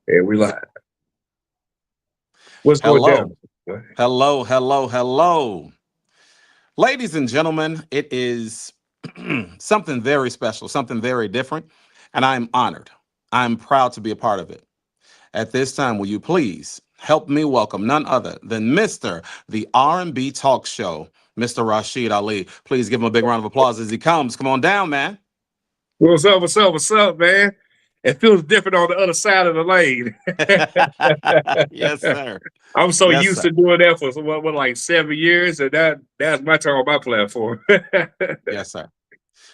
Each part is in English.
And we live. What's going Hello, down? hello. Ladies and gentlemen, it is something very special, something very different, and I'm honored. I'm proud to be a part of it. At this time, will you please help me welcome none other than Mr. the RnB Talk Show, Mr. Rashad Ali. Please give him a big round of applause as he comes. Come on down, man. What's up? What's up? What's up, man? It feels different on the other side of the lane. Yes, sir. I'm so Yes, used sir. to doing that for what like 7 years, and that's my turn on my platform. Yes, sir.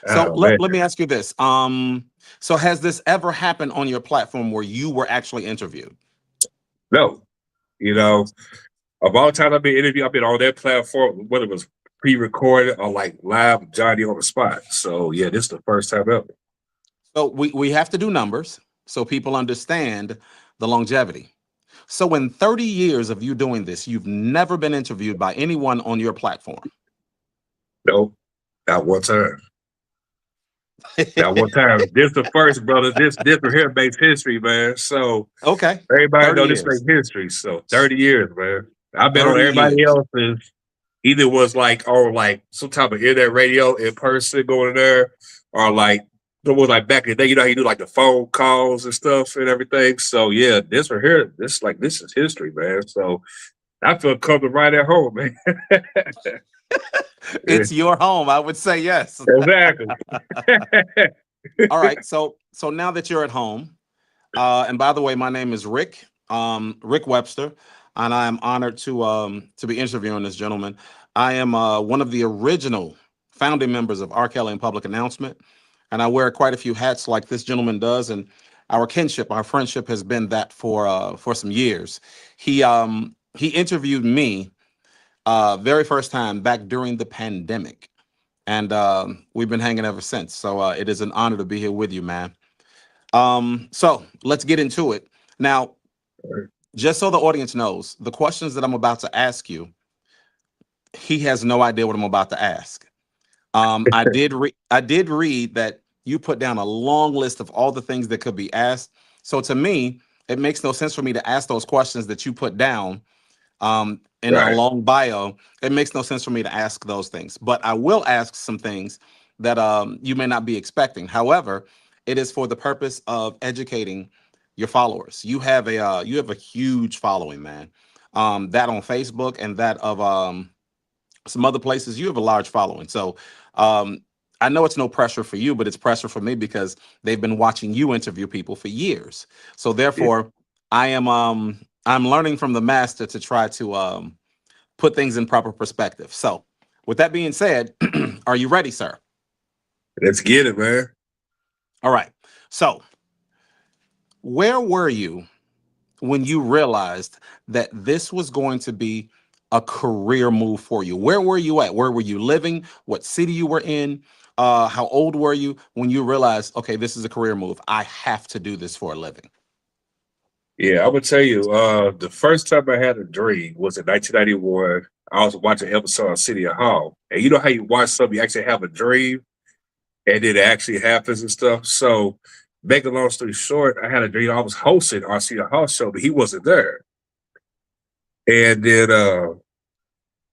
So Oh let, man, let me ask you this. So has this ever happened on your platform where you were actually interviewed? no, you know, of all time I've been interviewed, I've been on that platform, whether it was pre-recorded or like live Johnny on the spot. So yeah, this is the first time ever. So we have to do numbers so people understand the longevity. So in 30 years of you doing this, you've never been interviewed by anyone on your platform. No, not one time. Not one time. This the first, brother. This right here makes history, man. So Okay. everybody 30 know this makes years. history. So 30 years, man. I've been on 30 everybody years. else's. Either was like on like some type of internet radio in person going there, or like it was like back in the day. You know how you do like the phone calls and stuff and everything. So yeah, this right here, this is history, man. So I feel coming right at home, man. It's your home. I would say yes. Exactly. All right. So now that you're at home, and by the way, my name is Rick, Rick Webster, and I am honored to be interviewing this gentleman. I am one of the original founding members of R. Kelly and Public Announcement, and I wear quite a few hats like this gentleman does. And our kinship, our friendship has been that for some years. He interviewed me very first time back during the pandemic, and we've been hanging ever since. So it is an honor to be here with you, man. So let's get into it. Now, just so the audience knows, the questions that I'm about to ask you, he has no idea what I'm about to ask. I did read that you put down a long list of all the things that could be asked. So to me, it makes no sense for me to ask those questions that you put down in a Right. long bio. It makes no sense for me to ask those things, but I will ask some things that you may not be expecting. However, it is for the purpose of educating your followers. You have a huge following, man. That on Facebook and that of some other places. You have a large following. So um, I know it's no pressure for you, but it's pressure for me because they've been watching you interview people for years. So Yeah. therefore, I'm learning from the master to try to put things in proper perspective. So with that being said, are you ready, sir? Let's get it, man. All right. So where were you when you realized that this was going to be a career move for you? Where were you at? Where were you living? What city you were in? How old were you when you realized, okay, this is a career move? I have to do this for a living. Yeah, I would tell you, the first time I had a dream was in 1991. I was watching an episode of City of Hall. And you know how you watch something, you actually have a dream, and then it actually happens and stuff. So, make a long story short, I had a dream. I was hosting our City Hall show, but he wasn't there. And then,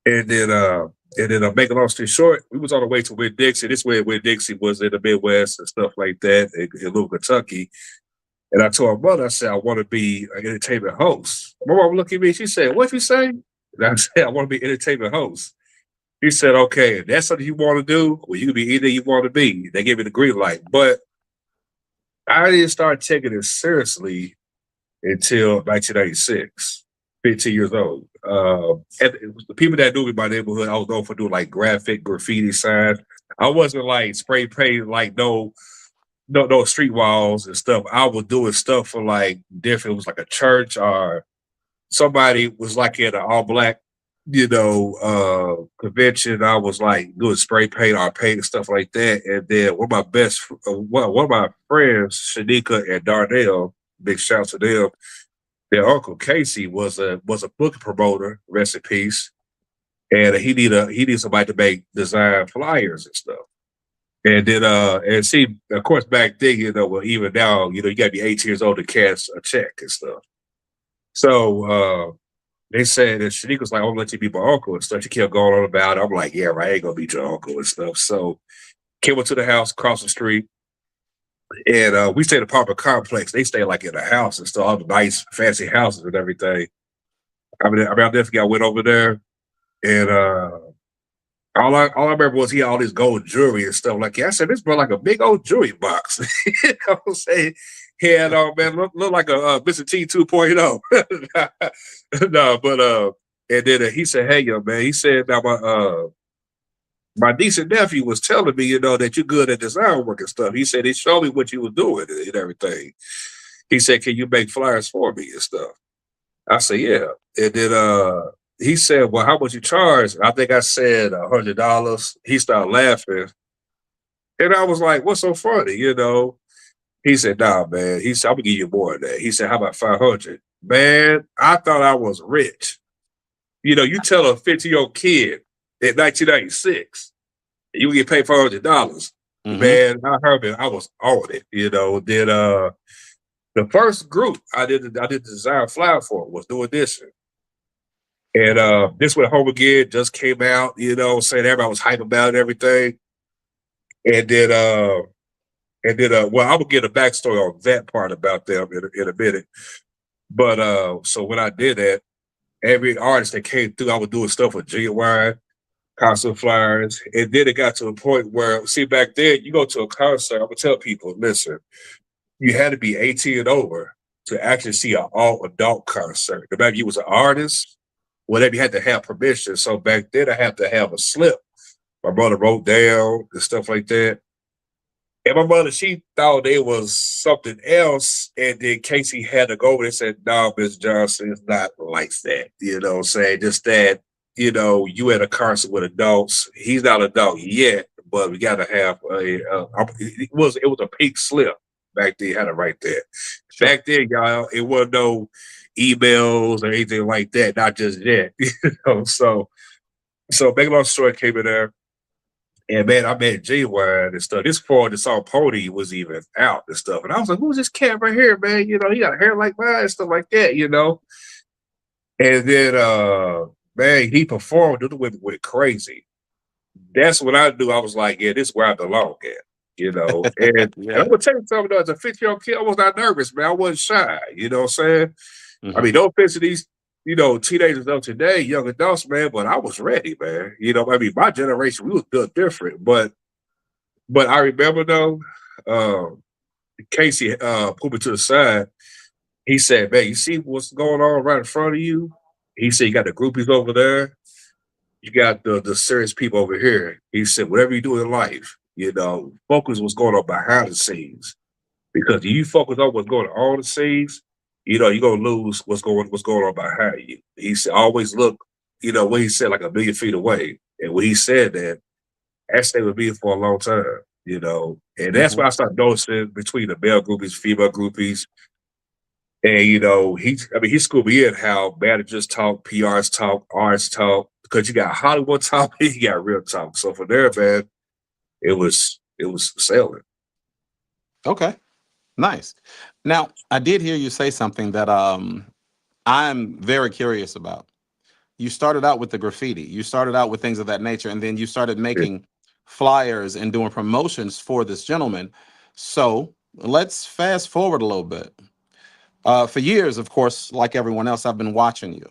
and then, uh, make a long story short, we was on the way to Winn Dixie. This way, Winn Dixie was in the Midwest and stuff like that in Louisville, Kentucky. And I told my mother, I said, I want to be an entertainment host. My mom looked at me, she said, what you say? And I said, I want to be an entertainment host. He said, okay, if that's something you want to do, well, you can be anything you want to be. They gave me the green light. But I didn't start taking it seriously until 1996, 15 years old. And the people that knew me in my neighborhood, I was known for doing like graphic graffiti signs. I wasn't like spray painting like no street walls and stuff. I was doing stuff for like different. It was like a church or somebody was like in an all black, convention. I was like doing spray paint or paint and stuff like that. And then one of my friends, Shanika and Darnell, big shout to them. Their uncle Casey was a book promoter, rest in peace, and he needed somebody to make design flyers and stuff. And then and see, of course, back then, well, even now, you gotta be 18 years old to cash a check and stuff. So they said that Shanique like, "I'm gonna let you be my uncle" and stuff. She kept going on about it. I'm like, "Yeah, right, I ain't gonna be your uncle and stuff." So came up to the house across the street, and we stayed in an apartment complex. They stayed like in a house and stuff, all the nice, fancy houses and everything. I never forget. I went over there, and all I remember was he had all this gold jewelry and stuff like that. I said, "This bro like a big old jewelry box." You know what I'm saying? He had man, look like a Mr. T 2.0. No, but and then he said, "Hey, yo, man," he said, "Now my niece and nephew was telling me, that you're good at design work and stuff." He said he showed me what you was doing and everything. He said, "Can you make flyers for me and stuff?" I said, "Yeah." And then he said, "Well, how much you charge?" I think I said $100. He started laughing. And I was like, "What's so funny?" He said, "Nah, man." He said, "I'm gonna give you more than that." He said, "How about 500?" Man, I thought I was rich. You tell a 50-year-old kid in 1996, you get paid $500. Mhm. Man, I heard it. I was on it. Then the first group I did the design flyer for was New Edition. And this went home again, just came out, saying everybody was hype about it, everything. And then well, I will get a backstory on that part about them in a minute. But so when I did that, every artist that came through, I was doing stuff with Genuine, concert flyers. And then it got to a point where, see, back then, you go to a concert, I'm gonna tell people, listen, you had to be 18 and over to actually see an all-adult concert. No matter if you was an artist, whatever, you had to have permission. So back then, I had to have a slip my brother wrote down and stuff like that. And my mother, she thought it was something else. And then Casey had to go over and said, "No, Miss Johnson, it's not like that." You know what I'm saying? Just that, you at a concert with adults. He's not an adult yet, but we got to have it was a pink slip back then. Had it right there. Sure. Back then, y'all, it wasn't no emails or anything like that. Not just yet. So make a long story, came in there. And man, I met Genuine and stuff. This before the song Pony was even out and stuff. And I was like, "Who's this cat right here, man? He got hair like mine and stuff like that. And then man, he performed, the women went crazy. That's when I knew. I was like, "Yeah, this is where I belong at." And, Yeah. and I'm gonna tell you something though, as a 50-year-old kid, I was not nervous, man. I wasn't shy, you know what I'm saying? I mean, no offense to these teenagers of today, young adults, man, but I was ready, man. My generation, we was built different. But I remember though, Casey pulled me to the side. He said, "Man, you see what's going on right in front of you?" He said, "You got the groupies over there. You got the serious people over here." He said, "Whatever you do in life, focus what's going on behind the scenes. Because if you focus on what's going on the scenes, you're gonna lose what's going on behind you." He said, "Always look, what he said, like a million feet away." And when he said that, stayed with me for a long time, And that's when I started noticing between the male groupies, female groupies. And he schooled me in how managers talk, PRs talk, artists talk, because you got Hollywood talk, you got real talk. So from there, man, it was sailing. Okay. Nice. Now, I did hear you say something that I'm very curious about. You started out with the graffiti. You started out with things of that nature, and then you started making flyers and doing promotions for this gentleman. So let's fast forward a little bit. For years, of course, like everyone else, I've been watching you.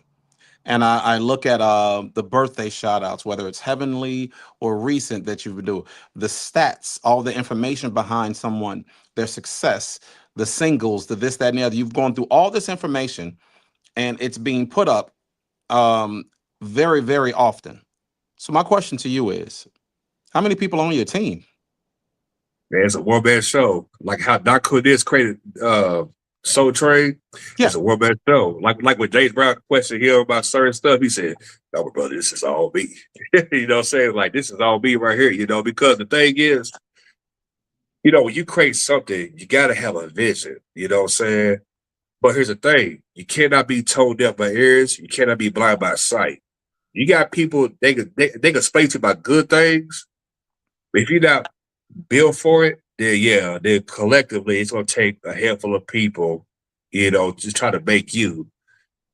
And I look at the birthday shout outs, whether it's heavenly or recent that you've been doing, the stats, all the information behind someone, their success, the singles, the this, that, and the other. You've gone through all this information and it's being put up very, very often. So my question to you is, how many people on your team? Man, it's a one-man show. Like how Doc Cornez created Soul Train. Yeah. It's a one-man show. Like when James Brown questioned him about certain stuff, he said, "No, brother, this is all me." You know what I'm saying? Like, this is all me right here, because the thing is, when you create something, you got to have a vision, you know what I'm saying? But here's the thing. You cannot be told deaf by ears. You cannot be blind by sight. You got people, they can explain to you about good things, but if you're not built for it, then yeah, then collectively it's gonna take a handful of people, just try to make you.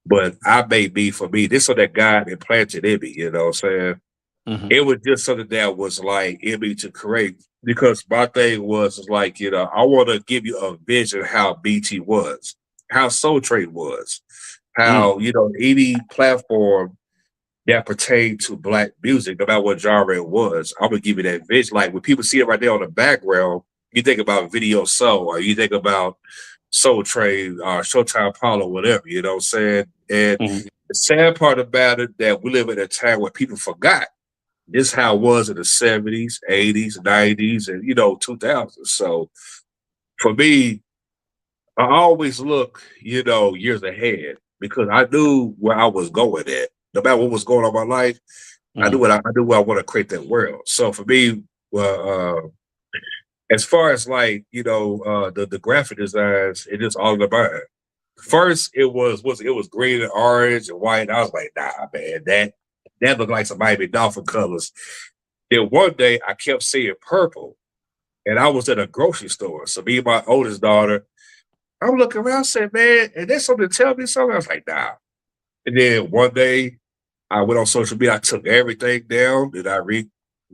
But I made me for me. This is that God implanted in me, you know what I'm saying? Hmm. It was just something that was like in me to create because my thing was like, I want to give you a vision how BT was, how Soul Train was, Mm. how, any platform that pertained to black music, no matter what genre it was, I'm gonna give you that vision. Like when people see it right there on the background, you think about Video Soul or you think about Soul Train or Showtime Apollo, whatever, you know what I'm saying? And Hmm. the sad part about it that we live in a time where people forgot this is how it was in the 70s, 80s, 90s, and 2000s. So for me, I always look, years ahead because I knew where I was going at. No matter what was going on in my life, I knew Hmm. what I knew where I want to create that world. So for me, well, as far as like the graphic designs, it is all in the mind. First, it was green and orange and white. I was like, nah, man, that looked like some Miami Dolphin colors. Then one day I kept seeing purple, and I was at a grocery store. So me and my oldest daughter, I'm looking around, saying, "Man, and there's something to tell me something." I was like, "Nah." And then one day I went on social media. I took everything down, and I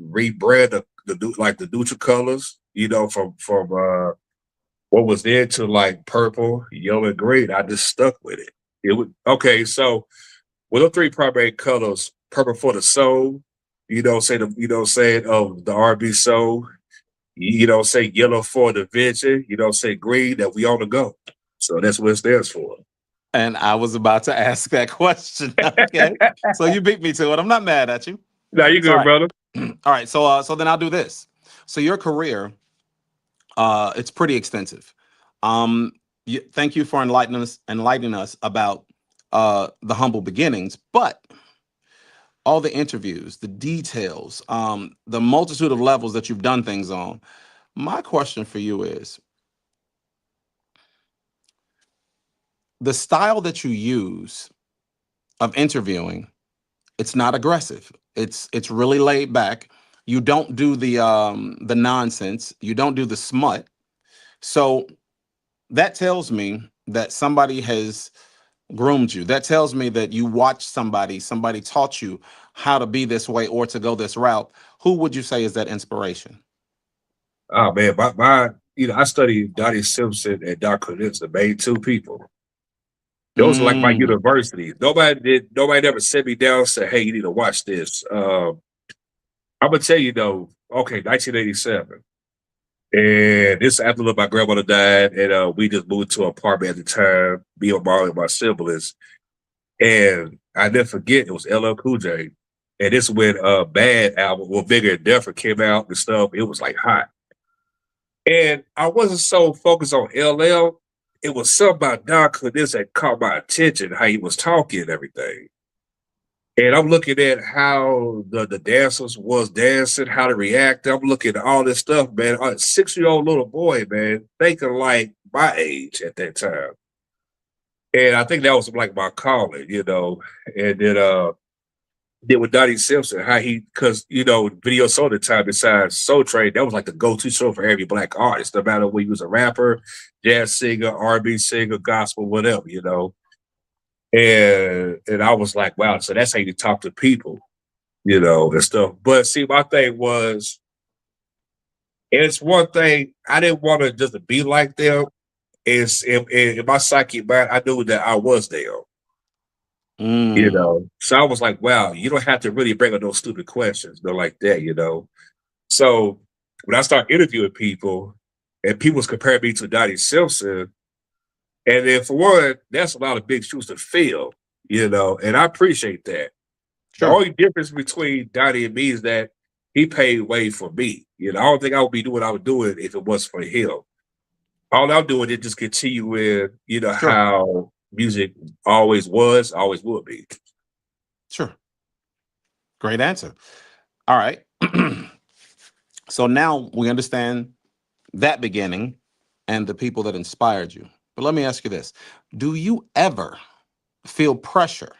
rebrand the neutral colors. From what was there to like purple, yellow, and green. I just stuck with it. It was okay. So with the three primary colors, purple for the soul. Saying of the RnB soul. Say yellow for the vision. Say green that we on the go. So that's what it stands for. And I was about to ask that question. Okay, so you beat me to it. I'm not mad at you. Now you So all good, right, brother. all right. So then I'll do this. So your career, it's pretty extensive. Um, thank you for enlightening us about the humble beginnings, but all the interviews, the details, the multitude of levels that you've done things on. My question for you is the style that you use of interviewing. It's not aggressive. It's really laid back. You don't do the nonsense. You don't do the smut. So that tells me that somebody has groomed you. That tells me that you watched somebody taught you how to be this way or to go this route. Who would you say is that inspiration? Oh man, I studied Dottie Simpson and Dr. Knitz, the main two people. Those are like my Mm, universities. Nobody ever set me down and said, "Hey, you need to watch this." I'm gonna tell you though. Okay, 1987, and this after my grandmother died, and we just moved to an apartment at the time. Me and my siblings, and I never forget it was LL Cool J, and this when Bad album, well, Bigger and Different came out and stuff. It was like hot. And I wasn't so focused on LL. It was something about Don Clennis that caught my attention, how he was talking and everything. And I'm looking at how the dancers was dancing, how to react. I'm looking at all this stuff, man. A 6-year-old little boy, man, thinking like my age at that time. And I think that was like my calling. And then with Donnie Simpson, how because Video Soul at the time, besides Soul Train, that was like the go-to show for every black artist, no matter whether you was a rapper, jazz singer, R&B singer, gospel, whatever. And I was like, wow, so that's how you talk to people, and stuff. But see, my thing was, and it's one thing I didn't want to just be like them. Is in my psyche mind, I knew that I was them. mm, So I was like, wow, you don't have to really bring up those stupid questions, no, like that. So when I start interviewing people and people's comparing me to Donnie Simpson, and then for one, that's a lot of big shoes to fill, and I appreciate that. The sure. only difference between Donnie and me is that he paid way for me. I don't think I would be doing what I was doing if it wasn't for him. All I'm doing is just continue with, Sure. how music always was, always will be. Sure. Great answer. All right. So now we understand that beginning and the people that inspired you. But let me ask you this. Do you ever feel pressure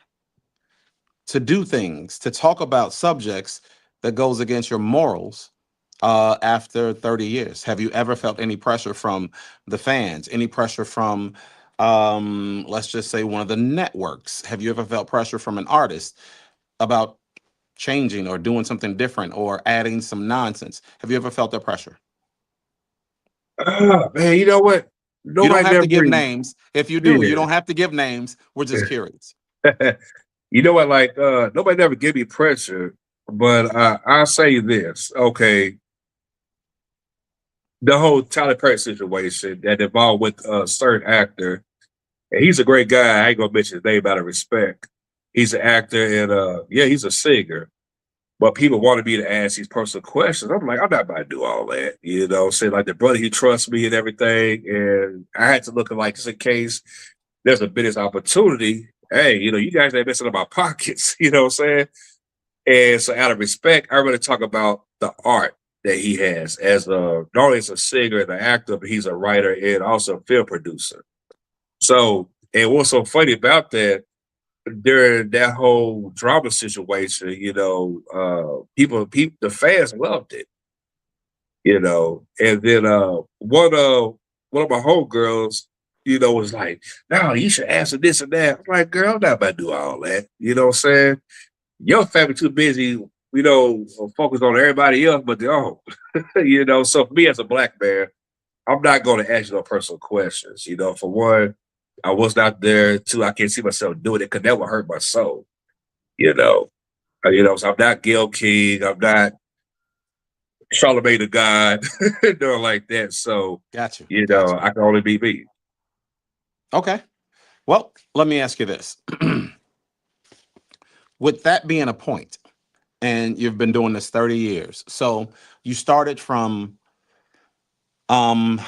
to do things, to talk about subjects that goes against your morals after 30 years? Have you ever felt any pressure from the fans? Any pressure from, let's just say, one of the networks? Have you ever felt pressure from an artist about changing or doing something different or adding some nonsense? Have you ever felt that pressure? Man, you know what? You don't Nobody have to never give really, names. If you do, you yeah. don't have to give names. We're just curious. You know what? Like, nobody never give me pressure, but I'll say this. Okay, the whole Tyler Perry situation that involved with a certain actor, and he's a great guy. I ain't gonna mention his name out of respect. He's an actor, and yeah, he's a singer. But people wanted me to ask these personal questions. I'm like, I'm not about to do all that, you know. Say like the brother, he trusts me and everything, and I had to look at like just in case there's a business opportunity. Hey, you know, you guys ain't messing up my pockets, you know what I'm saying? And so, out of respect, I really talk about the art that he has as a not only as a singer and an actor, but he's a writer and also a film producer. So, and what's so funny about that? During that whole drama situation, you know, people, the fans loved it, you know, and then one of my homegirls, you know, was like, "No, you should answer this and that." I'm like, "Girl, I'm not about to do all that." You know what I'm saying? Your family too busy, you know, focus on everybody else but their own. You know, so for me as a black man, I'm not going to ask you no personal questions. You know, for one, I was not there. Two, I can't see myself doing it because that would hurt my soul. You know, so I'm not Gail King. I'm not Charlamagne the God, nothing like that. So, Got you. you Got know, you. I can only be me. Okay. Well, let me ask you this. With that being a point, and you've been doing this 30 years. So you started from um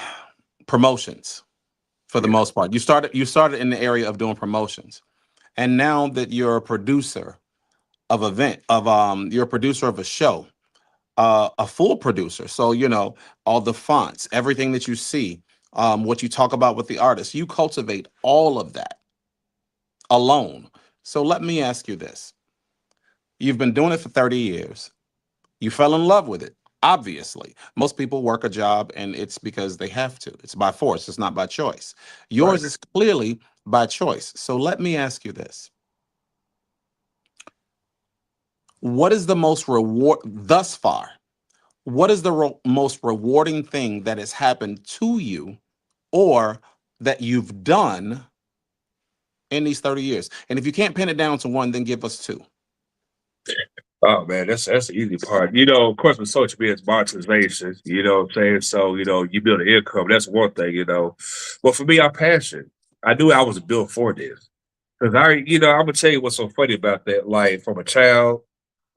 promotions for the Yeah. most part. You started in the area of doing promotions. And now that you're a producer of you're a producer of a show, a full producer. So, all the fonts, everything that you see, what you talk about with the artist, you cultivate all of that alone. So let me ask you this. You've been doing it for 30 years. You fell in love with it. Obviously, most people work a job and it's because they have to. It's by force, it's not by choice. Right. Yours is clearly by choice. So let me ask you this. What is the most reward thus far? What is the most rewarding thing that has happened to you or that you've done in these 30 years? And if you can't pin it down to one, then give us two. Oh man, that's the easy part. You know, of course, with social media, it's monetization. You know what I'm saying? So, you know, you build an income. That's one thing. You know, but for me, I'm passionate. I knew I was built for this because I'm gonna tell you what's so funny about that. Like from a child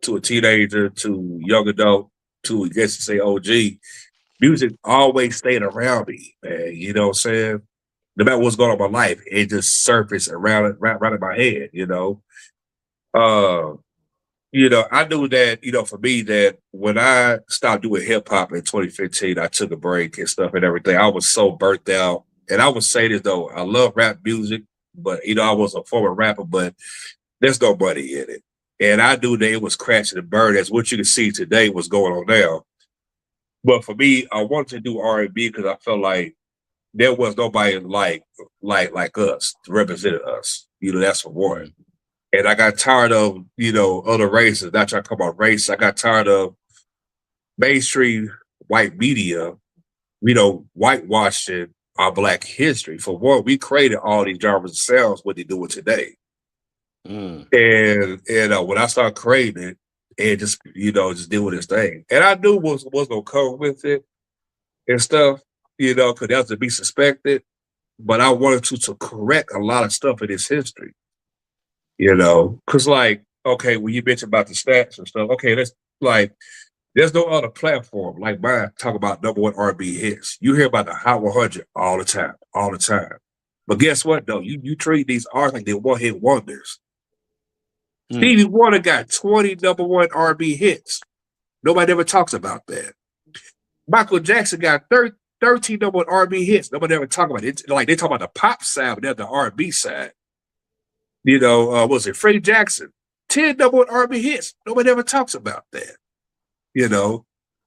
to a teenager to young adult to I guess you say OG, music always stayed around me, man. You know what I'm saying? No matter what's going on in my life, it just surfaced right in my head. Uh, I knew that, for me, that when I stopped doing hip hop in 2015, I took a break and stuff and everything. I was so burnt out. And I would say this though, I love rap music, but I was a former rapper, but there's no money in it. And I knew that it was crashing and burning, as what you can see today was going on now. But for me, I wanted to do R&B because I felt like there was nobody like us to represent us. That's for one. And I got tired of, other races, not trying to come about race. I got tired of mainstream white media, whitewashing our Black history. For one, we created all these genres and sounds, what they're doing today. Mm. And when I started creating it, and just doing this thing. And I knew what's gonna come with it and stuff, because that was to be suspected. But I wanted to correct a lot of stuff in this history. Because okay, when you mentioned about the stats and stuff, okay, that's like there's no other platform like mine talk about number one R&B hits. You hear about the Hot 100 all the time, all the time. But guess what though? You treat these artists like they're one hit wonders. Stevie Wonder got 20 number one R&B hits. Nobody ever talks about that. Michael Jackson got 13 number one R&B hits. Nobody ever talk about it. It's like they talk about the pop side, but they're the R&B side. Was it Freddie Jackson? 10 number one R&B hits. Nobody ever talks about that.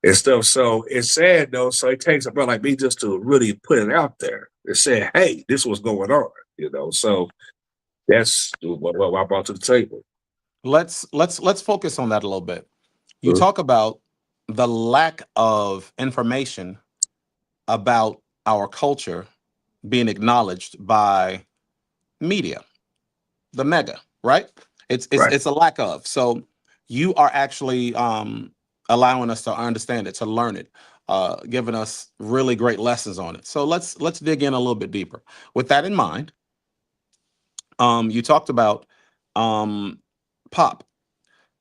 and stuff. So it's sad though. So it takes a brother like me just to really put it out there and say, hey, this was going on, So that's what I brought to the table. Let's focus on that a little bit. You Mhm. talk about the lack of information about our culture being acknowledged by media, the mega, right? Right. It's a lack of. So you are actually allowing us to understand it, to learn it, giving us really great lessons on it. So let's dig in a little bit deeper. With that in mind, you talked about pop.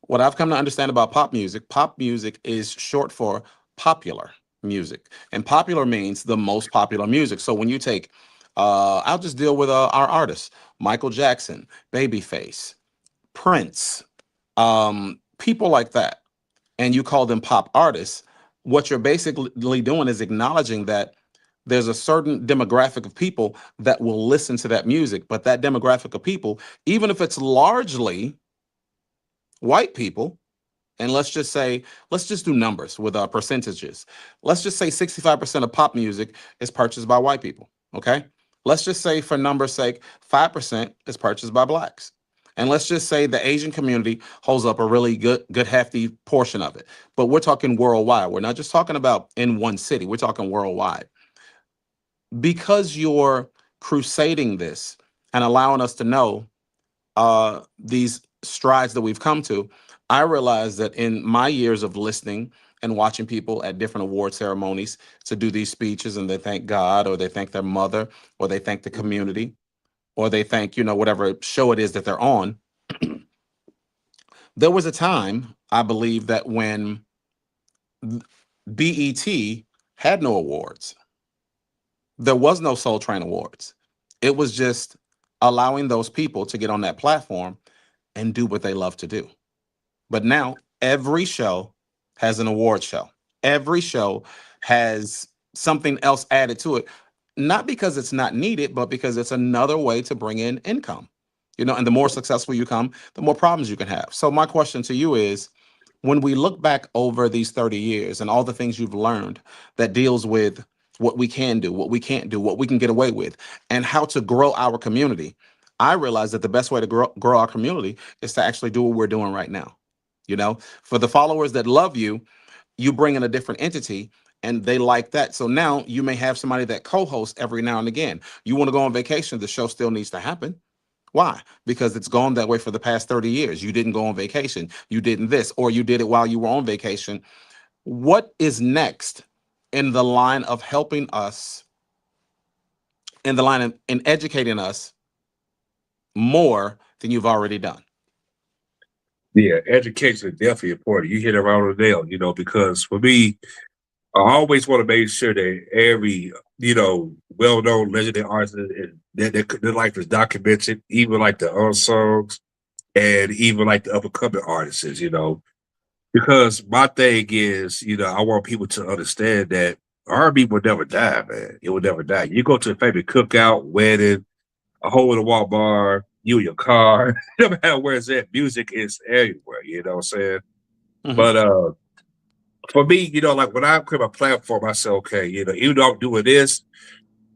What I've come to understand about pop music is short for popular music. And popular means the most popular music. So when you take, I'll just deal with our artists, Michael Jackson, Babyface, Prince, people like that, and you call them pop artists, what you're basically doing is acknowledging that there's a certain demographic of people that will listen to that music. But that demographic of people, even if it's largely white people, and let's just do numbers with percentages. Let's just say 65% of pop music is purchased by white people. Okay. Let's just say, for numbers' sake, 5% is purchased by blacks. And let's just say the Asian community holds up a really good hefty portion of it. But we're talking worldwide. We're not just talking about in one city. We're talking worldwide. Because you're crusading this and allowing us to know these strides that we've come to, I realized that in my years of listening and watching people at different award ceremonies to do these speeches, and they thank God, or they thank their mother, or they thank the community, or they thank, whatever show it is that they're on. There was a time, I believe, that when BET had no awards, there was no Soul Train Awards. It was just allowing those people to get on that platform and do what they love to do. But now every show has an award show. Every show has something else added to it, not because it's not needed, but because it's another way to bring in income. And the more successful you come, the more problems you can have. So my question to you is, when we look back over these 30 years and all the things you've learned that deals with what we can do, what we can't do, what we can get away with, and how to grow our community, I realize that the best way to grow our community is to actually do what we're doing right now. For the followers that love you, you bring in a different entity and they like that. So now you may have somebody that co-hosts every now and again. You want to go on vacation, the show still needs to happen. Why? Because it's gone that way for the past 30 years. You didn't go on vacation. You didn't this, or you did it while you were on vacation. What is next in the line of helping us, in the line of in educating us more than you've already done? Yeah, education is definitely important. You hit it around the nail, because for me, I always want to make sure that every, well-known legendary artist, their life is documented, even like the unsongs and even like the up-and-coming artists, because my thing is, I want people to understand that R&B will never die, man. It will never die. You go to a favorite cookout, wedding, a hole-in-the-wall bar, you in your car, no matter where it's at, music is everywhere, you know what I'm saying? Mhm. But for me, like when I create my platform, I say, okay, even though I'm doing this,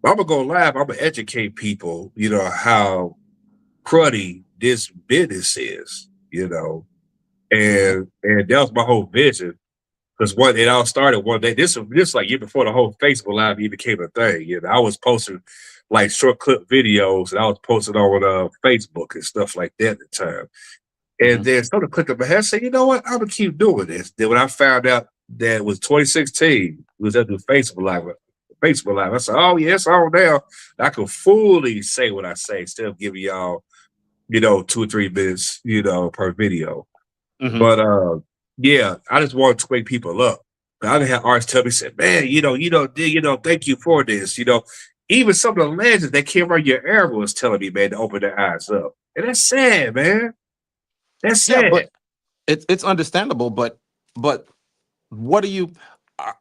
I'm gonna go live, I'm gonna educate people, how cruddy this business is. Mhm. And that was my whole vision. Because it all started one day. This like year before the whole Facebook Live even became a thing. I was posting like short clip videos, and I was posting on Facebook and stuff like that at the time. And Mhm. then something clicked in my head, said, you know what, I'm gonna keep doing this. Then when I found out that it was 2016, it was at the Facebook Live. I said, oh yeah, it's on now. I can fully say what I say instead of giving y'all, 2 or 3 minutes, per video. Mhm. But yeah, I just wanted to wake people up. I done had artists tell me, said, man, thank you for this. Even some of the legends that came around your era was telling me, man, to open their eyes up. And that's sad, man. That's Yeah, sad. but it's understandable. But what do you?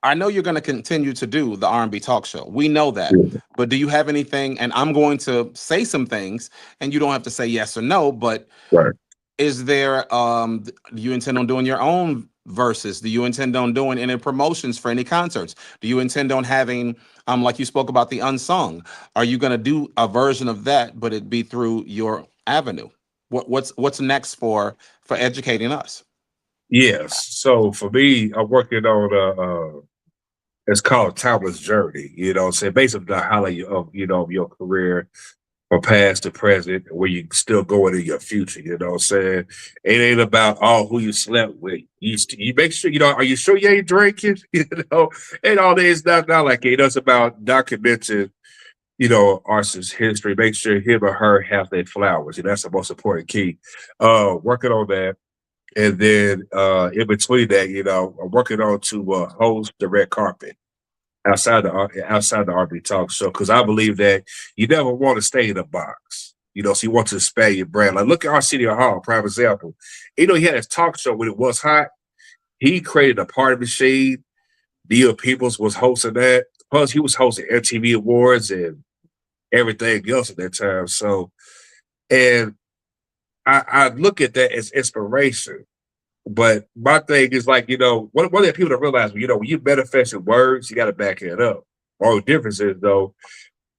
I know you're going to continue to do the R&B talk show. We know that. Yeah, But do you have anything? And I'm going to say some things, and you don't have to say yes or no. But right. is there? Do you intend on doing your own verses? Do you intend on doing any promotions for any concerts? Do you intend on having, like you spoke about the unsung? Are you going to do a version of that, but it be through your avenue? What's next for educating us? Yes. So for me, I'm working on it's called Timeless Journey. You know, so basically the highlight of your career from past to present, where you still going in your future. You know what I'm saying? It ain't about who you slept with. You make sure are you sure you ain't drinking? And all that is not like it. It's about documenting artist's history. Make sure him or her have their flowers. And that's the most important key. Working on that. And then in between that, I'm working on to host the red carpet outside the RnB Talk Show, because I believe that you never want to stay in a box. So you want to expand your brand. Like look at our City Hall, prime example. He had his talk show when it was hot. He created a party machine. Neil Peoples was hosting that. Plus, he was hosting MTV Awards and everything else at that time. So, and I look at that as inspiration. But my thing is like, one of the people to realize, when you manifest your words, you got to back it up. All the difference is, though,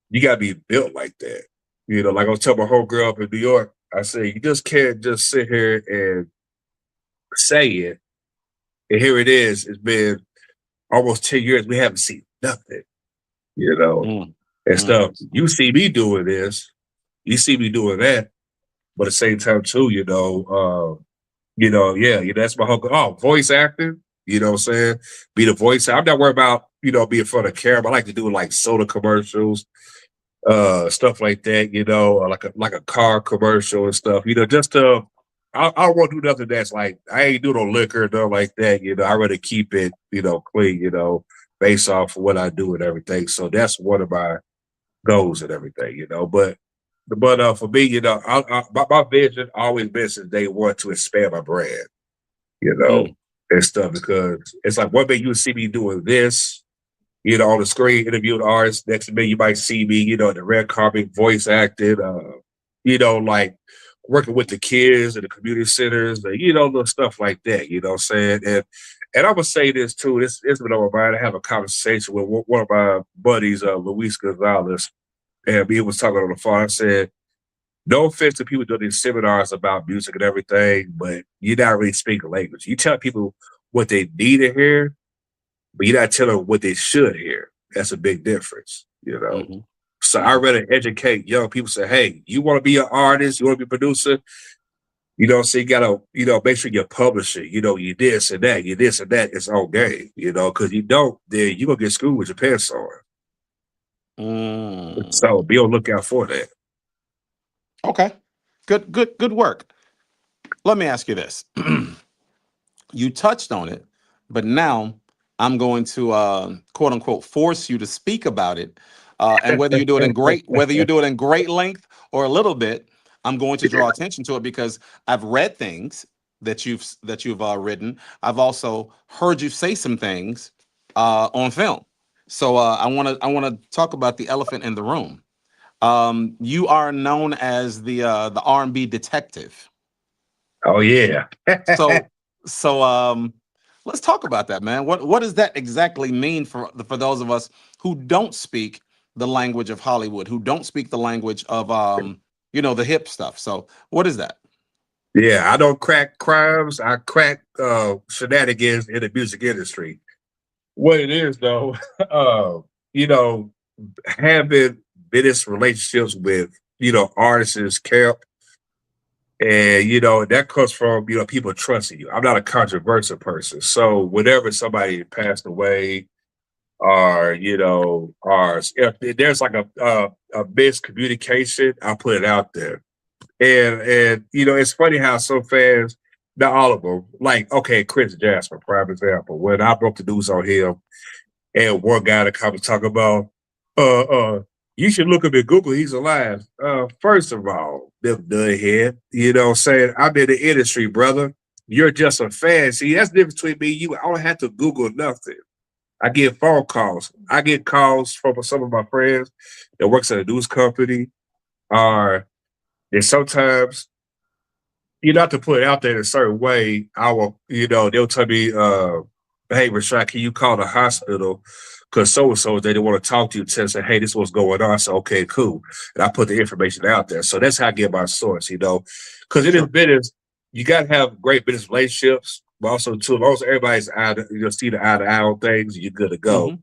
you got to be built like that. Like I was telling my homegirl up in New York, I say, you just can't just sit here and say it. And here it is. It's been almost 10 years. We haven't seen nothing, and stuff. You see me doing this. You see me doing that. But at the same time, too, that's my whole voice acting, what I'm saying? Be the voice. I'm not worried about, being in front of camera. I like to do like soda commercials, stuff like that, like a car commercial and stuff, just I don't want to do nothing that's like, I ain't do no liquor, nothing like that, I rather keep it, clean, based off of what I do and everything. So that's one of my goals and everything, but for me, my vision always been since day one to expand my brand, and stuff, because it's like one day you would see me doing this, on the screen, interviewing artists. Next to me, you might see me, in the red carpet, voice acting, like working with the kids and the community centers, little stuff like that, what I'm saying? And I'm gonna say this too, it's been on my mind. I have a conversation with one of my buddies, Luis Gonzalez, and we was talking on the phone. I said, no offense to people doing these seminars about music and everything, but you're not really speaking language. You tell people what they need to hear, but you're not telling them what they should hear. That's a big difference, Mm-hmm. So I rather educate young people. Say, hey, you want to be an artist, you want to be a producer, so you gotta, make sure you're publishing, you this and that, it's all game, because you don't, then you're gonna get screwed with your pants on. So be on the lookout for that. Okay. Good work. Let me ask you this. You touched on it, but now I'm going to quote unquote force you to speak about it. And whether you do it in great length or a little bit, I'm going to draw attention to it because I've read things that you've written. I've also heard you say some things on film. So I want to talk about the elephant in the room. You are known as the R&B detective. Oh yeah. So let's talk about that, man. What does that exactly mean for those of us who don't speak the language of Hollywood, who don't speak the language of the hip stuff? So what is that? Yeah, I don't crack crimes. I crack shenanigans in the music industry. What it is though, having business relationships with, artists, camp, and that comes from people trusting you. I'm not a controversial person, so whenever somebody passed away, or or if there's like a miscommunication, I put it out there. And it's funny how some fans, not all of them, like okay, Chris Jasper, prime example. When I broke the news on him, and one guy to come and talk about, you should look him at Google, he's alive. First of all, them head, what I'm saying? I'm in the industry, brother. You're just a fan. See, that's the difference between me and you. I don't have to Google nothing. I get phone calls. I get calls from some of my friends that works at a news company, or and sometimes you know, not to put it out there in a certain way, I will, you know, they'll tell me, hey, Rashad, can you call the hospital? Because so-and-so, they didn't want to talk to you, tell say, hey, this is what's going on. I said, okay, cool. And I put the information out there. So that's how I get my source, you know. Because in this business, you got to have great business relationships, but also, too, as long as everybody's out, you know, see the eye-to-eye on things, you're good to go.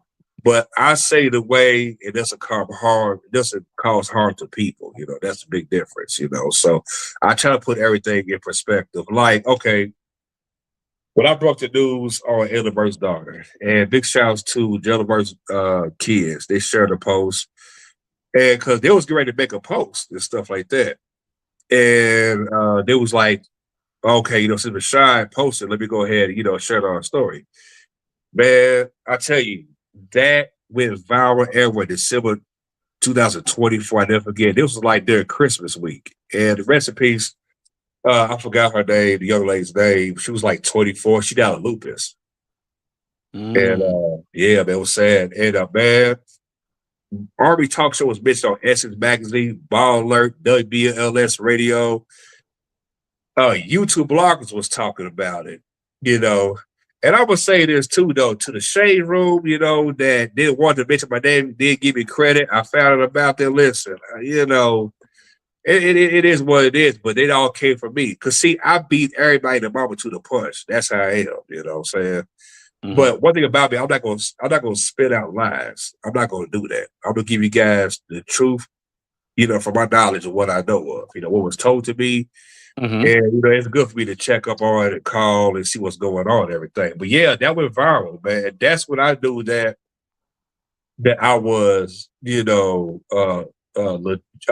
But I say the way it doesn't cause harm, it doesn't cause harm to people, you know, that's the big difference, you know. So I try to put everything in perspective. Like, okay, when I broke the news on Ellenberg's daughter, and big shouts to Ellenberg's kids, they shared a post, and because they was getting ready to make a post and stuff like that. And they was like, okay, you know, since Rashad posted, let me go ahead and, you know, share our story. Man, I tell you, that went viral everywhere December 2024. I never forget. This was like during Christmas week. And the rest in peace, I forgot her name, the young lady's name. She was like 24. She died of lupus. And yeah, man, it was sad. And man, RnB Talk Show was mentioned on Essence Magazine, Ball Alert, WBLS Radio. YouTube bloggers was talking about it, you know. And I would say this too, though, to the shade room, you know, that didn't want to mention my name, did give me credit. I found out about their listen, you know, it is what it is, but it all came from me. Because, see, I beat everybody in the moment to the punch. That's how I am, you know what I'm saying? But one thing about me, I'm not gonna spit out lies. I'm not gonna do that. I'm gonna give you guys the truth, you know, from my knowledge of what I know of, you know, what was told to me. And, you know, it's good for me to check up on it and call and see what's going on and everything. But yeah, that went viral, man. That's when I knew that I was, you know, I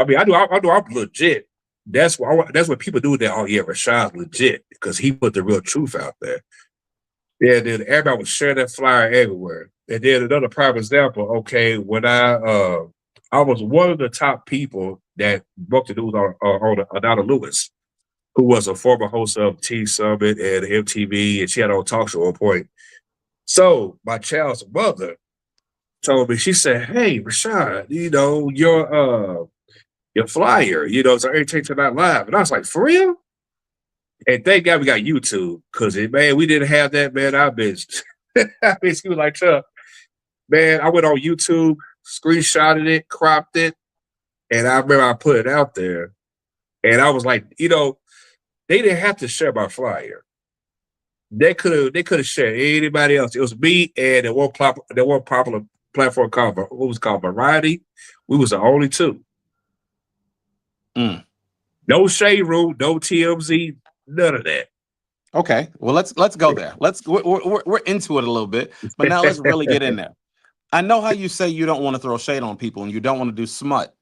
mean, I know I'm legit. That's what people do that. Oh yeah, Rashad's legit because he put the real truth out there. Yeah, then everybody was sharing that flyer everywhere. And then another prime example, okay, when I was one of the top people that broke the news on Adana Lewis, who was a former host of T Summit and MTV, and she had her own talk show at one point. So my child's mother told me, she said, hey, Rashad, you know, your flyer, you know, it's Everything Tonight Live. And I was like, for real? And thank God we got YouTube, because man, we didn't have that, man. I bitch. She was like, Chuck, man, I went on YouTube, screenshotted it, cropped it, and I remember I put it out there. And I was like, you know, they didn't have to share my flyer. They could have shared anybody else. It was me and there one popular platform called what was called Variety. We was the only two. No shade room, no TMZ, none of that. Okay, well let's go there. We're into it a little bit, but now let's really get in there. I know how you say you don't want to throw shade on people and you don't want to do smut,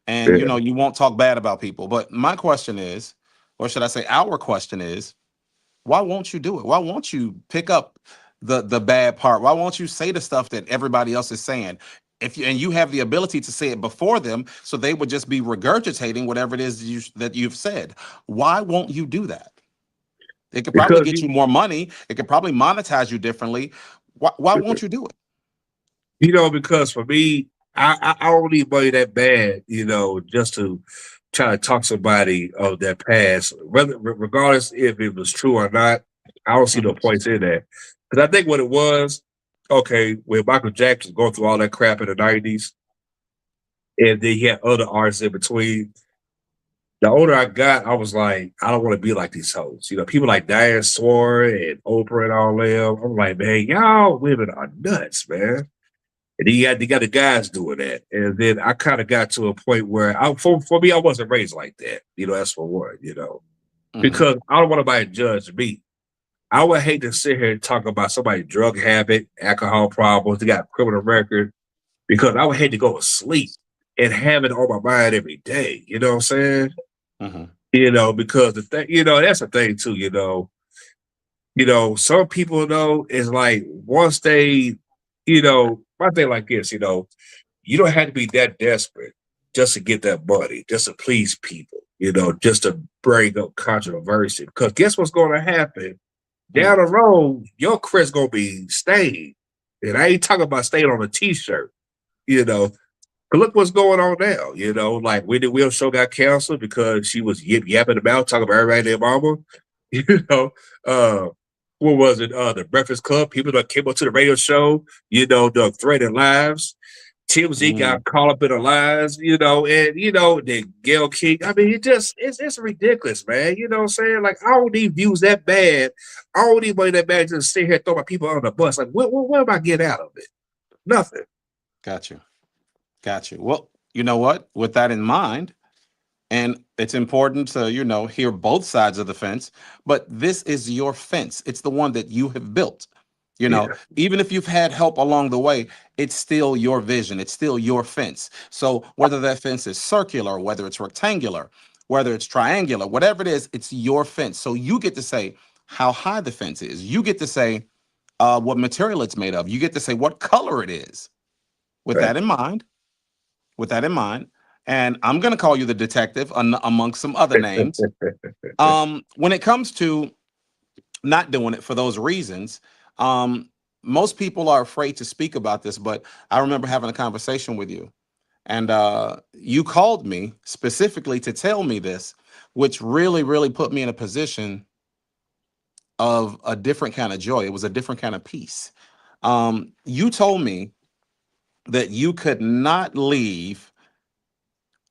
and you know you won't talk bad about people. But my question is, or should I say our question is, why won't you do it? Why won't you pick up the bad part? Why won't you say the stuff that everybody else is saying? If you have the ability to say it before them, so they would just be regurgitating whatever it is that you've said. Why won't you do that? It could probably get you more money. It could probably monetize you differently. Why won't you do it? You know, because for me, I don't need money that bad, you know, just to try to talk somebody of their past, regardless if it was true or not. I don't see no points in that. Because I think what it was, okay, when Michael Jackson was going through all that crap in the 90s, and then he had other artists in between, the older I got, I was like, I don't want to be like these hoes. You know, people like Diane Swarm and Oprah and all them. I'm like, man, y'all women are nuts, man. And you got the guys doing that. And then I kind of got to a point where, for me, I wasn't raised like that. You know, that's for one, you know. Because I don't want nobody to judge me. I would hate to sit here and talk about somebody's drug habit, alcohol problems, they got criminal record, because I would hate to go to sleep and have it on my mind every day. You know what I'm saying? You know, because the thing, you know, that's the thing too, you know. You know, some people though is like once they, you know, my thing like this, you know, you don't have to be that desperate just to get that money, just to please people, you know, just to bring up controversy. Because guess what's going to happen? Down the road, your credit's going to be stained. And I ain't talking about staying on a t-shirt, you know. But look what's going on now. You know, like Wendy Will show got canceled because she was yapping about talking about everybody and their mama. You know, uh, what was it? The Breakfast Club. People that came up to the radio show. You know, the threatening lives. TMZ got caught up in the lies, you know, and you know, then Gail King. I mean, it's ridiculous, man. You know what I'm saying? Like, I don't need views that bad. I don't need money that bad to sit here and throw my people on the bus. Like, what am I getting out of it? Nothing. Got you. Got you. Well, you know what? With that in mind, and it's important to, hear both sides of the fence, but this is your fence. It's the one that you have built. Yeah. Even if you've had help along the way, it's still your vision. It's still your fence. So whether that fence is circular, whether it's rectangular, whether it's triangular, whatever it is, it's your fence. So you get to say how high the fence is. You get to say what material it's made of. You get to say what color it is. With Right. that in mind, and I'm going to call you the detective amongst some other names. When it comes to not doing it for those reasons, most people are afraid to speak about this, but I remember having a conversation with you, and you called me specifically to tell me this, which really, really put me in a position of a different kind of joy. It was a different kind of peace. You told me that you could not leave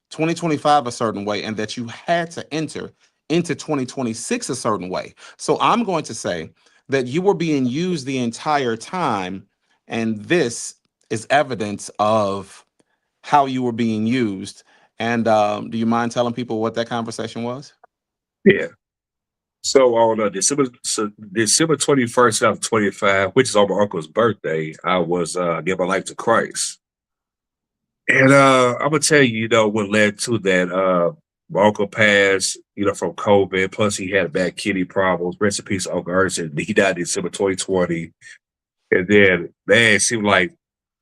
2025 a certain way and that you had to enter into 2026 a certain way. So I'm going to say that you were being used the entire time, and this is evidence of how you were being used. And do you mind telling people what that conversation was? Yeah. So on December 21st, 2025, which is on my uncle's birthday, I was gave my life to Christ. And I'm gonna tell you, what led to that. My uncle passed, from COVID. Plus, he had bad kidney problems. Rest in peace, Uncle Ernst. And he died in December 2020. And then, man, it seemed like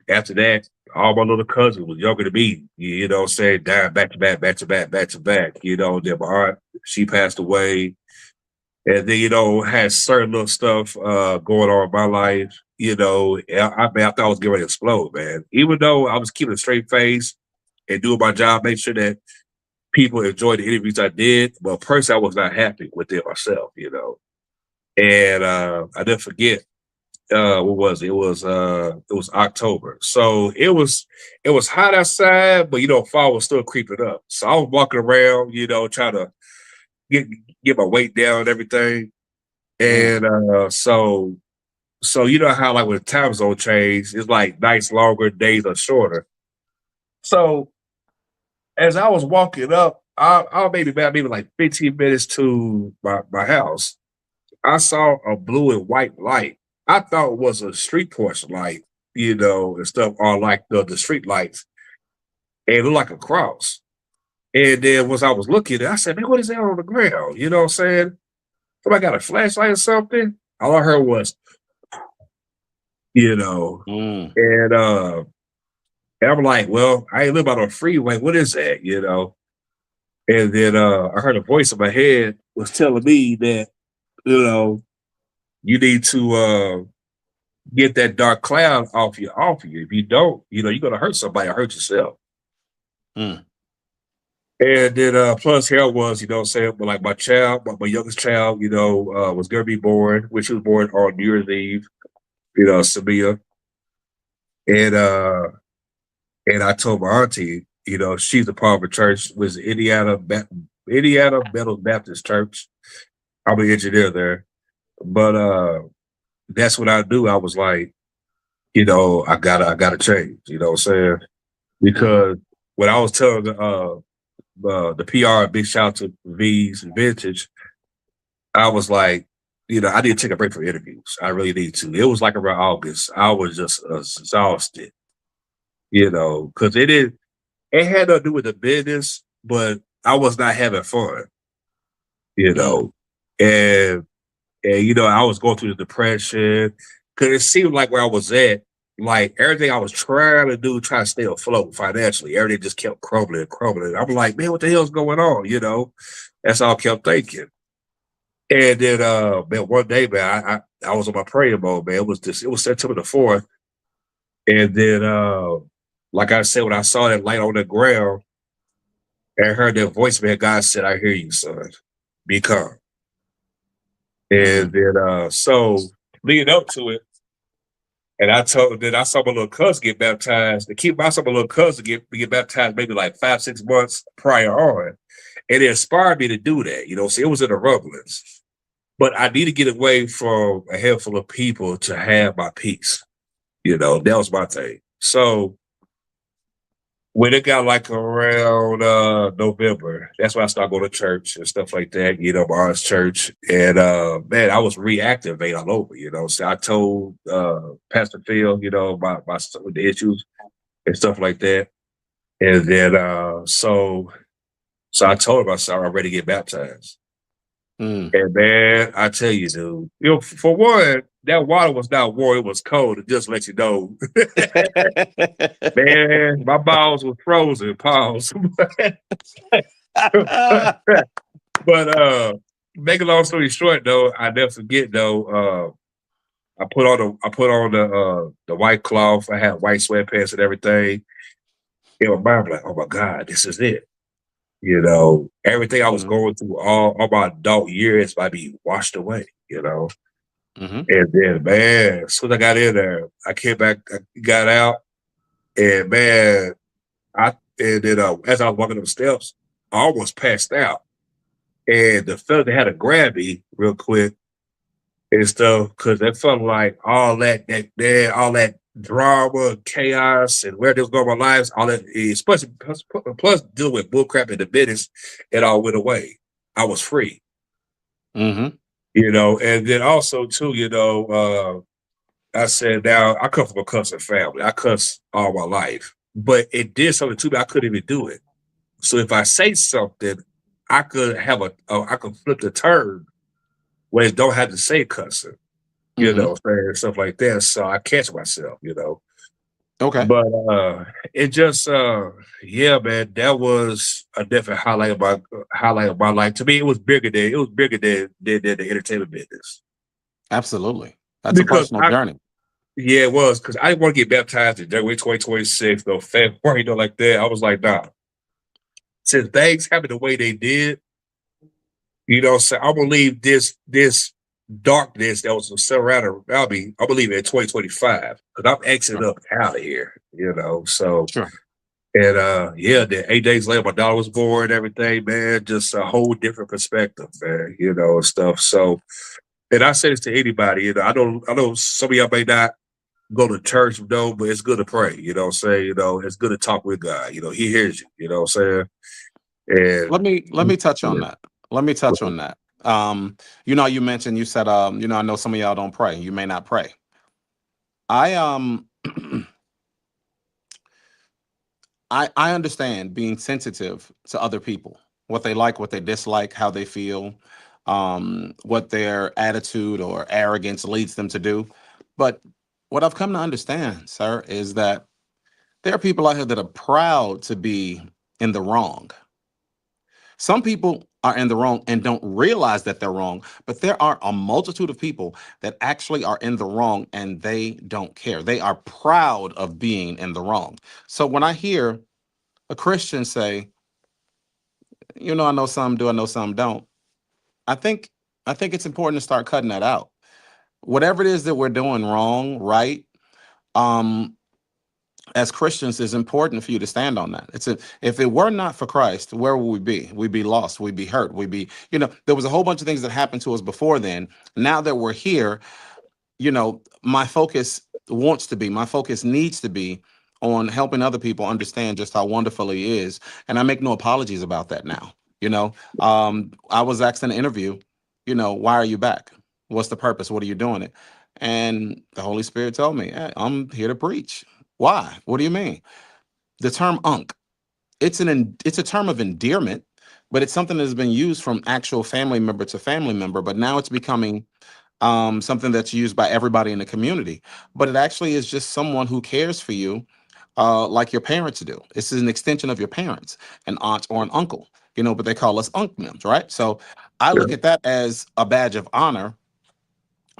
after that, all my little cousins was younger than me. You know what I'm saying? Died back to back, back to back, back to back. Then my aunt, she passed away. And then, had certain little stuff going on in my life. I thought I was getting ready to explode, man. Even though I was keeping a straight face and doing my job, make sure that people enjoyed the interviews I did. But personally, I was not happy with it myself. And I didn't forget, what was it? It was October. So it was hot outside, but fall was still creeping up. So I was walking around, trying to get my weight down and everything. And so you know how like when time zone change, it's like nights longer, days are shorter. So as I was walking up, I maybe like 15 minutes to my house. I saw a blue and white light. I thought it was a street porch light, and stuff, or like the street lights. And it looked like a cross. And then once I was looking at it, I said, man, what is that on the ground? You know what I'm saying? Somebody got a flashlight or something? All I heard was, Mm. and I'm like, well, I ain't live out on a freeway. What is that? And then I heard a voice in my head was telling me that, you need to get that dark cloud off you. If you don't, you're gonna hurt somebody or hurt yourself. Mm. And then plus here I was, what I'm saying, but like my youngest child, was gonna be born, which was born on New Year's Eve, Samia. And I told my auntie, she's a part of a church, was Indiana Methodist Baptist Church. I'm an engineer there. But that's what I do. I was like, I gotta change, you know what I'm saying? Because when I was telling the PR, big shout out to V's and Vintage, I was like, I need to take a break from interviews. I really need to. It was like around August. I was just exhausted, because it had nothing to do with the business, but I was not having fun, and I was going through the depression because it seemed like where I was at, like everything I was trying to do, trying to stay afloat financially, everything just kept crumbling and crumbling. I'm like, man, what the hell's going on? That's all I kept thinking. And then, man, one day, man, I was on my prayer mode, man. It was September the 4th. And then like I said, when I saw that light on the ground and heard that voice, man, God said, I hear you, son. Be calm. And then so leading up to it, and I saw my little cousin get baptized. I saw my little cousin get baptized maybe like 5-6 months prior on. And it inspired me to do that, so it was in the rumblings. But I need to get away from a handful of people to have my peace. That was my thing. So when it got like around November, that's when I started going to church and stuff like that, my aunt's church. And man, I was reactivating all over, So I told Pastor Phil, my the issues and stuff like that. And then so I told him, I said, I'm ready to get baptized. And man, I tell you, dude, for one, that water was not warm, it was cold, to just let you know. Man, my balls were frozen, pause. But make a long story short, though, I never forget though, I put on the white cloth, I had white sweatpants and everything. In my mind, like, oh my God, this is it. Everything I was going through all my adult years might be washed away, And then, man, as soon as I got in there, I came back, I got out, and man, as I was walking up the steps, I almost passed out. And the fella that had to grab me real quick and stuff, because it felt like all that drama, chaos, and where they was going my lives, all that, especially plus dealing with bullcrap in the business, it all went away. I was free. And then also too, I said, now I come from a cussing family. I cuss all my life, but it did something to me. I couldn't even do it. So if I say something, I could I could flip the turn where it don't have to say cussing, saying stuff like that. So I catch myself, Okay. But it just yeah, man, that was a definite highlight of my life. To me, it was bigger than the entertainment business. Absolutely. That's a personal journey. Yeah, it was, because I didn't want to get baptized in January 2026, no February, like that. I was like, nah. Since things happened the way they did, so I believe this darkness that was surrounding me, I believe in 2025, because I'm exiting up out of here, So Sure. And yeah, then 8 days later, my daughter was born and everything, man. Just a whole different perspective, man, and stuff. So, and I say this to anybody, I know some of y'all may not go to church, but it's good to pray, it's good to talk with God, he hears you, what I'm saying? And let me touch on that. Let me touch on that. You mentioned, you said, I know some of y'all don't pray. You may not pray. I I understand being sensitive to other people, what they like, what they dislike, how they feel, what their attitude or arrogance leads them to do. But what I've come to understand, sir, is that there are people out here that are proud to be in the wrong. Some people are in the wrong and don't realize that they're wrong, but there are a multitude of people that actually are in the wrong and they don't care. They are proud of being in the wrong. So when I hear a Christian say, I know some do, I know some don't, I think it's important to start cutting that out. Whatever it is that we're doing wrong, right? As Christians, it's important for you to stand on that. If it were not for Christ, where would we be? We'd be lost. We'd be hurt. We'd be, there was a whole bunch of things that happened to us before then. Now that we're here, my focus needs to be on helping other people understand just how wonderful he is. And I make no apologies about that now. I was asked in an interview, why are you back? What's the purpose? What are you doing it? And the Holy Spirit told me, hey, I'm here to preach. Why? What do you mean? The term unk, it's a term of endearment, but it's something that has been used from actual family member to family member, but now it's becoming something that's used by everybody in the community. But it actually is just someone who cares for you, like your parents do. This is an extension of your parents, an aunt or an uncle, but they call us unk mems, right? So I look at that as a badge of honor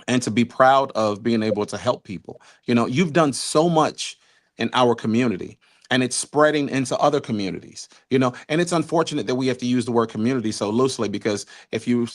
and to be proud of being able to help people. You've done so much in our community. and it's spreading into other communities, you know. And it's unfortunate that we have to use the word community so loosely, because if you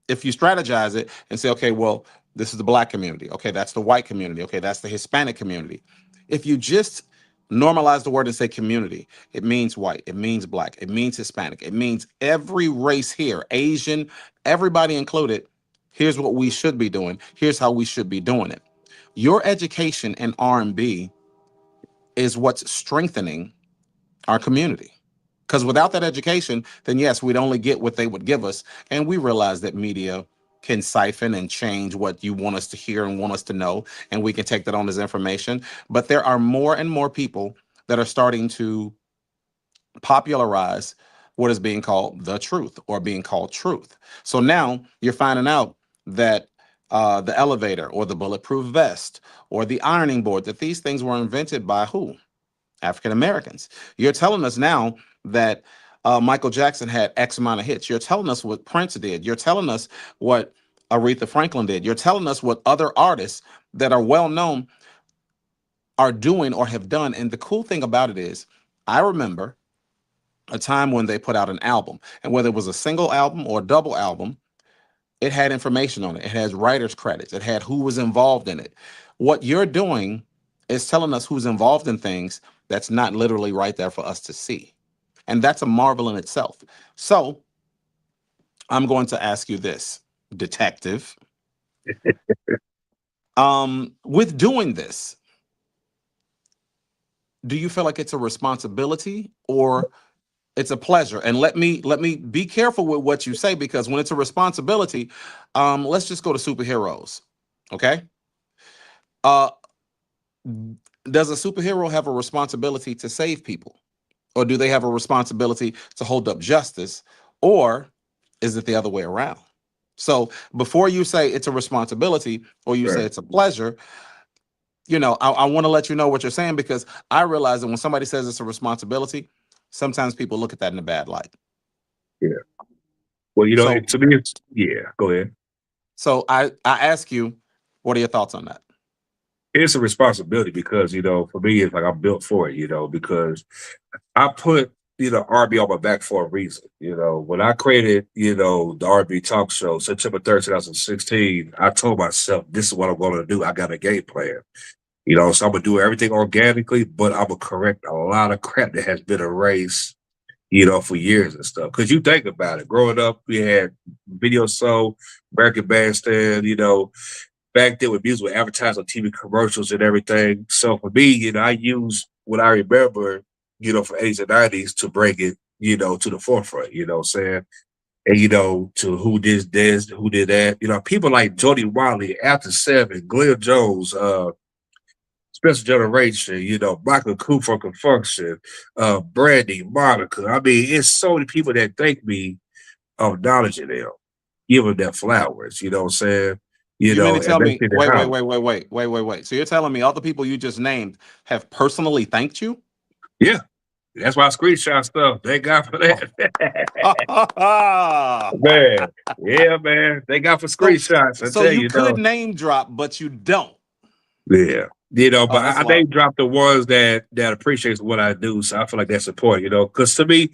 strategize it and say, okay, well, this is the Black community, okay, that's the white community, okay, that's the Hispanic community. If you just normalize the word and say community, it means white, it means Black, it means Hispanic, it means every race here, Asian, everybody included. Here's what we should be doing. Here's how we should be doing it. Your education in R&B is what's strengthening our community. Because without that education, then yes, we'd only get what they would give us. And we realize that media can siphon and change what you want us to hear and want us to know, and we can take that on as information. But there are more and more people that are starting to popularize what is being called the truth, or being called truth. So now you're finding out that the elevator or the bulletproof vest or the ironing board, that these things were invented by who? African Americans. You're telling us now that Michael Jackson had X amount of hits. You're telling us what Prince did. You're telling us what Aretha Franklin did. You're telling us what other artists that are well known are doing or have done. And the cool thing about it is, I remember a time when they put out an album, and whether it was a single album or a double album, it had information on it. It has writer's credits. It had who was involved in it. What you're doing is telling us who's involved in things that's not literally right there for us to see. And that's a marvel in itself. So I'm going to ask you this, detective. With doing this, do you feel like it's a responsibility or it's a pleasure? And let me be careful with what you say, because when it's a responsibility, let's just go to superheroes. Okay. Does a superhero have a responsibility to save people? Or do they have a responsibility to hold up justice? Or is it the other way around? So before you say it's a responsibility or you say it's a pleasure, you know, I want to let you know what you're saying, because I realize that when somebody says it's a responsibility, sometimes people look at that in a bad light. Yeah. Well, you know, So, to me, it's, go ahead. So I ask you, what are your thoughts on that? It's a responsibility because, you know, for me, it's like I'm built for it, you know, because I put, you know, RB on my back for a reason. You know, when I created, you know, the RnB Talk Show, September 3rd, 2016, I told myself, this is what I'm going to do. I got a game plan. You know, so I'm going to do everything organically, but I'm going to correct a lot of crap that has been erased, you know, for years and stuff. Because you think about it, growing up, we had Video Soul, American Bandstand, you know, back then with music, with advertising on TV commercials and everything. So for me, you know, I use what I remember, you know, from 80s and 90s to bring it, you know, to the forefront, you know what I'm saying? And, you know, to who did this, who did that. You know, people like Jody Wiley, After Seven, Glenn Jones, Special Generation, you know, Michael Coop from Confunction, Brandy, Monica. I mean, it's so many people that thank me of knowledge in them, give them their flowers, you know what I'm saying? You mean to And tell they me, see the wait, wait, house. wait, wait, wait, wait, wait, wait. So you're telling me all the people you just named have personally thanked you? Yeah. That's why I screenshot stuff. Thank God for that. Man. Yeah, man. Thank God for screenshots. I So tell you you, could though. name drop, but you don't. Yeah. You know, Oh, but that's I name wild. drop the ones that appreciates what I do. So I feel like that's important, you know, because to me,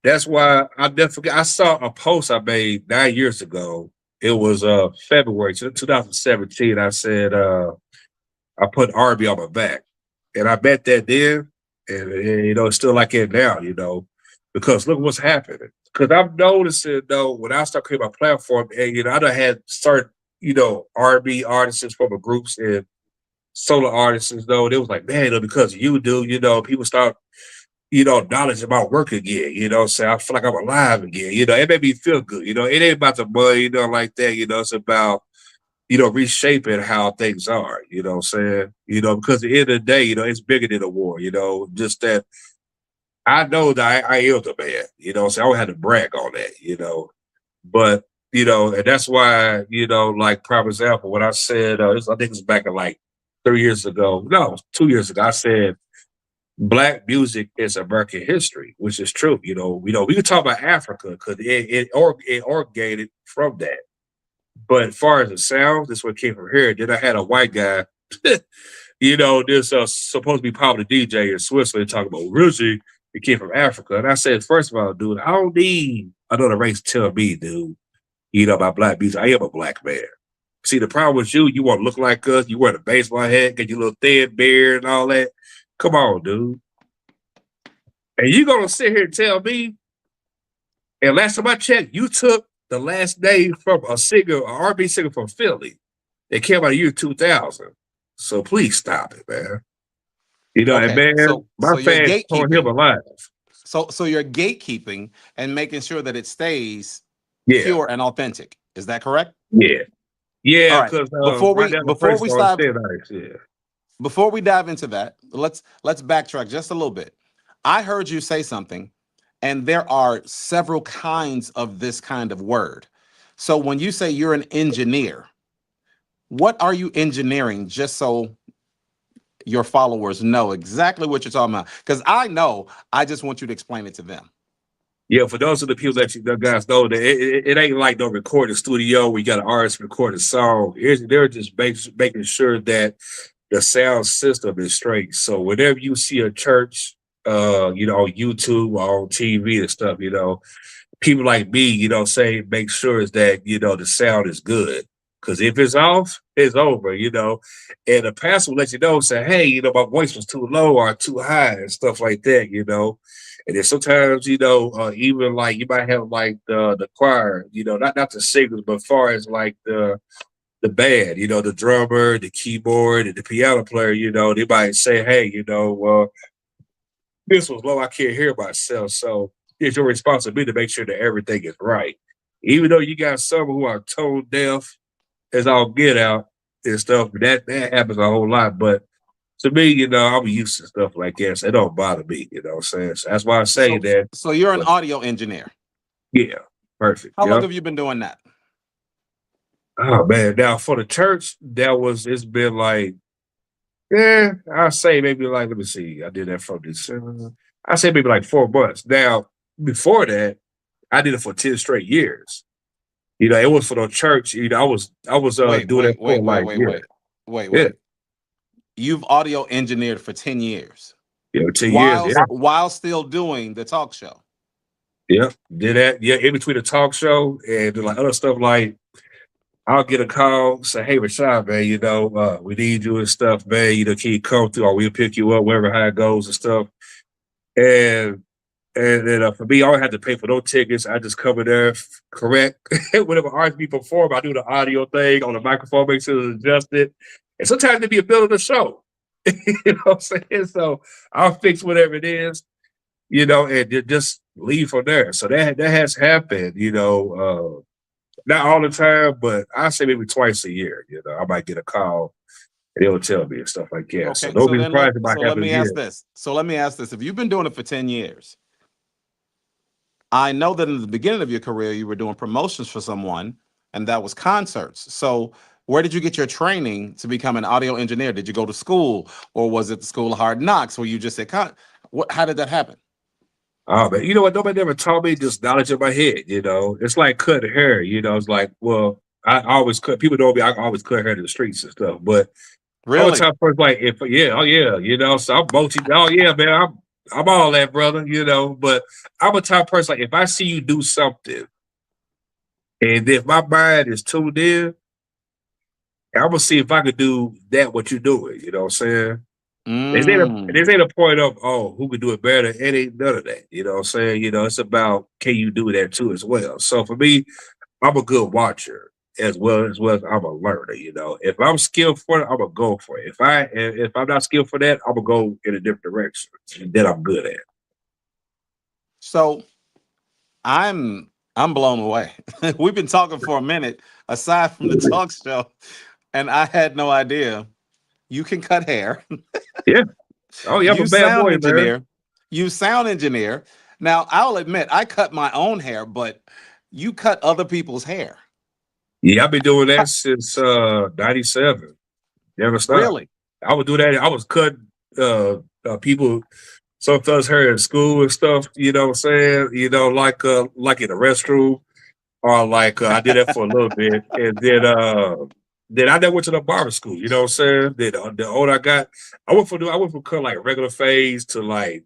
that's why I never forget. I saw a post I made 9 years ago. It was February 2017. I said I put RB on my back. And I bet that then, and you know, it's still like it now, you know, because look what's happening. Because I'm noticing though, when I start creating my platform, and you know, I done had certain, you know, R&B artists from the groups and solo artists, though, it was like, man, you know, because you do, you know, people start, you know, acknowledging my work again, you know, so I feel like I'm alive again, you know, it made me feel good, you know, it ain't about the money, you know, like that, you know, it's about, you know, reshaping how things are, you know what I'm saying? You know, because at the end of the day, you know, it's bigger than a war, you know, just that I know that I am the man, you know, so I don't have to brag on that, you know. But, you know, and that's why, you know, like prime example, when I said, I think it was back in like 3 years ago, no, 2 years ago, I said, Black music is American history, which is true. You know, we can talk about Africa because it originated from that. But as far as the sound, this one came from here. Then I had a white guy you know, this supposed to be popular DJ in Switzerland talking about Rizzy, the kid from Africa. And I said, first of all, dude, I don't need another race to tell me, dude, you know, about black music. I am a black man. See, the problem with you want to look like us. You wear the baseball hat, get your little thin beard and all that. Come on, dude. And you going to sit here and tell me, and last time I checked, you took the last name from a singer, an R&B singer from Philly. It came out in the year 2000. So please stop it, man. You know, and Okay, man, my so you're fans told him gatekeeping. alive. So you're gatekeeping and making sure that it stays Yeah, pure and authentic. Is that correct? yeah, yeah. All right. Because Before right we now the before first we one stop said nice. Yeah. before we dive into that, let's backtrack just a little bit. I heard you say something, and there are several kinds of this kind of word. So when you say you're an engineer, what are you engineering? Just so your followers know exactly what you're talking about. Because I know, I just want you to explain it to them. Yeah, for those of the people that you guys know that it ain't like no recording studio where you got an artist record a song. They're just making sure that the sound system is straight. So whenever you see a church, you know, on YouTube or on TV and stuff, you know, people like me, you know, say make sure is that, you know, the sound is good. Because if it's off, it's over, you know. And the pastor will let you know, say, hey, you know, my voice was too low or too high and stuff like that, you know. And then sometimes, you know, even like you might have like the choir, you know, not the singers, but as far as like the band, you know, the drummer, the keyboard, and the piano player, you know, they might say, hey, you know, this was low, I can't hear myself. So it's your responsibility to make sure that everything is right. Even though you got some who are tone deaf, as all get out and stuff, that happens a whole lot. But to me, you know, I'm used to stuff like that. So it don't bother me, you know what I'm saying? So that's why I say So, that. so you're an But audio engineer. yeah, perfect. How long Yep. have you been doing that? Oh man. Now for the church, it's been like, yeah, I'll say maybe like, let me see. I did that from December. I say maybe like 4 months. Now, before that, I did it for 10 straight years. You know, it was for the church. You know, I was Wait, doing that wait, for wait, wait, like, wait, yeah, wait, wait, yeah, wait. You've audio engineered for 10 years you know, 10 years, yeah. while still doing the talk show. Yeah, did that. Yeah, in between the talk show and like other stuff, like I'll get a call, say, "Hey, Rashad, man, you know, we need you and stuff, man. You know, can you come through, or we'll pick you up, wherever how it goes and stuff." And then for me, I don't have to pay for no tickets. I just come in there, correct. Whenever RnB perform, I do the audio thing on the microphone, make sure it's adjusted. And sometimes it be a bill of the show. You know what I'm saying? So I'll fix whatever it is, you know, and just leave from there. So that has happened, you know, not all the time, but I say maybe twice a year. You know, I might get a call and they'll tell me and stuff like that. So Okay, don't be surprised it might let happen me again. ask this. So let me ask this. If you've been doing it for 10 years, I know that in the beginning of your career, you were doing promotions for someone, and that was concerts. So where did you get your training to become an audio engineer? Did you go to school, or was it the School of Hard Knocks where you just said, how did that happen? Oh, man, you know what? Nobody ever taught me just knowledge in my head. You know, it's like cutting hair. You know, it's like, well, I always cut. People know me. I always cut hair in the streets and stuff. But all the Really? time, first, like, if yeah, oh yeah, you know, so I'm multi. Oh yeah, man, I'm all that, brother. You know, but I'm a type of person. Like, if I see you do something, and if my mind is tuned in, I'm gonna see if I could do that. What you're doing. You know what I'm saying? Mm. This ain't a point of, oh, who could do it better. It ain't none of that. You know what I'm saying? You know, it's about can you do that too as well. So for me, I'm a good watcher as I'm a learner, you know. If I'm skilled for it, I'm gonna go for it. If I'm not skilled for that, I'm gonna go in a different direction that I'm good at. So I'm blown away. We've been talking for a minute, aside from the talk show, and I had no idea you can cut hair. Yeah. Oh yeah, I'm a You bad sound boy, man. engineer. You sound engineer. Now, I'll admit, I cut my own hair, but you cut other people's hair. Yeah, I've been doing that since '97. Never stopped. Really? I would do that. I was cutting people some fellas hair in school and stuff, you know what I'm saying? You know, like in the restroom or like I did that for a little bit. And then then I never went to the barber school. You know what I'm saying? Then the older I got, I went from cut like regular fades to like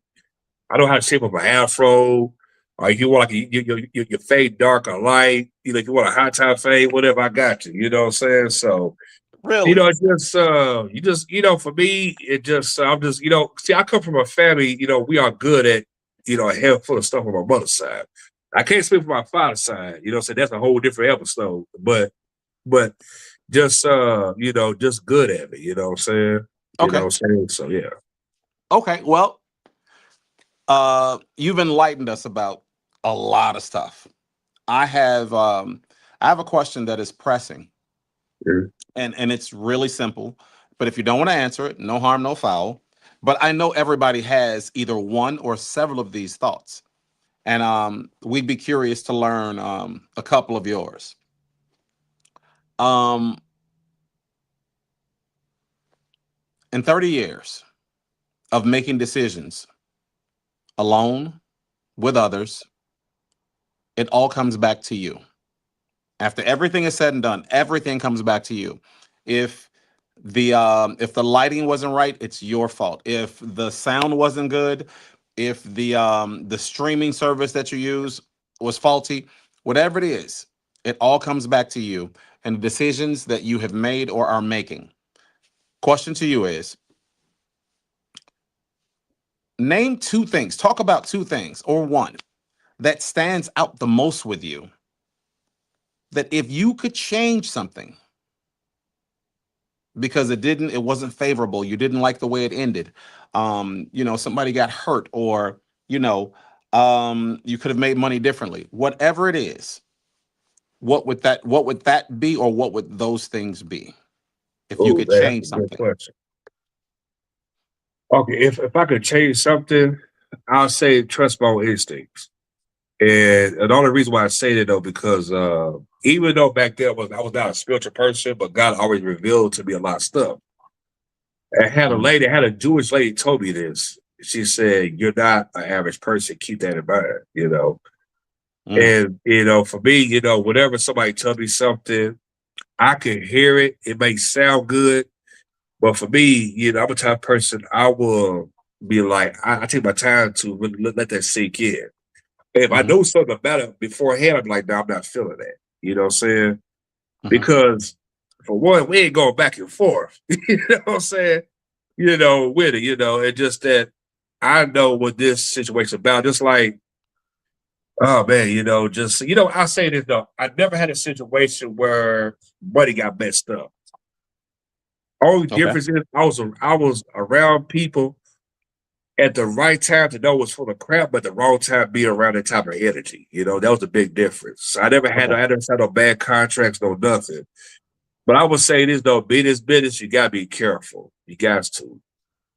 I know how to shape up an afro. Or if you want like your fade dark or light, if you want a high top fade, whatever, I got you. You know what I'm saying? So Really? it's just for me, it just I'm just see, I come from a family, we are good at a handful of stuff on my mother's side. I can't speak for my father's side, so that's a whole different episode. But just just good at it, you know what I'm saying? You know Okay. what I'm saying? So yeah. Okay. Well, you've enlightened us about a lot of stuff. I have a question that is pressing, Mhm. and it's really simple. But if you don't want to answer it, no harm, no foul. But I know everybody has either one or several of these thoughts, and we'd be curious to learn a couple of yours. Um, in 30 years of making decisions alone, with others, it all comes back to you. After everything is said and done, everything comes back to you. If the lighting wasn't right, it's your fault. If the sound wasn't good, if the streaming service that you use was faulty, whatever it is, it all comes back to you and the decisions that you have made or are making. Question to you is, name two things, talk about two things or one that stands out the most with you, that if you could change something because it wasn't favorable, you didn't like the way it ended, somebody got hurt, or you could have made money differently, whatever it is, what would that be, or what would those things be if you Oh could man, that's change a good something? question. Okay, if I could change something, I'll say trust my own instincts. And the only reason why I say that though, because even though back then I was not a spiritual person, but God always revealed to me a lot of stuff. I had a Jewish lady told me this. She said, "You're not an average person. Keep that in mind." Mm, And for me, whenever somebody tells me something, I can hear it. It may sound good, but for me, I'm a type of person. I will be like, I take my time to really let that sink in. If I mhm, know something about it beforehand, I'm like, no, I'm not feeling that. You know what I'm saying? mhm. Because for one, we ain't going back and forth. You know what I'm saying? With it, and just that I know what this situation's about. Just like, oh man, I'll say this though. I never had a situation where money got messed up. Only Okay. difference is I was around people at the right time to know what's full of crap, but the wrong time be around that type of energy. That was the big difference. Okay. I never had no bad contracts, no nothing. But I would say this though, business, you gotta be careful. You got to.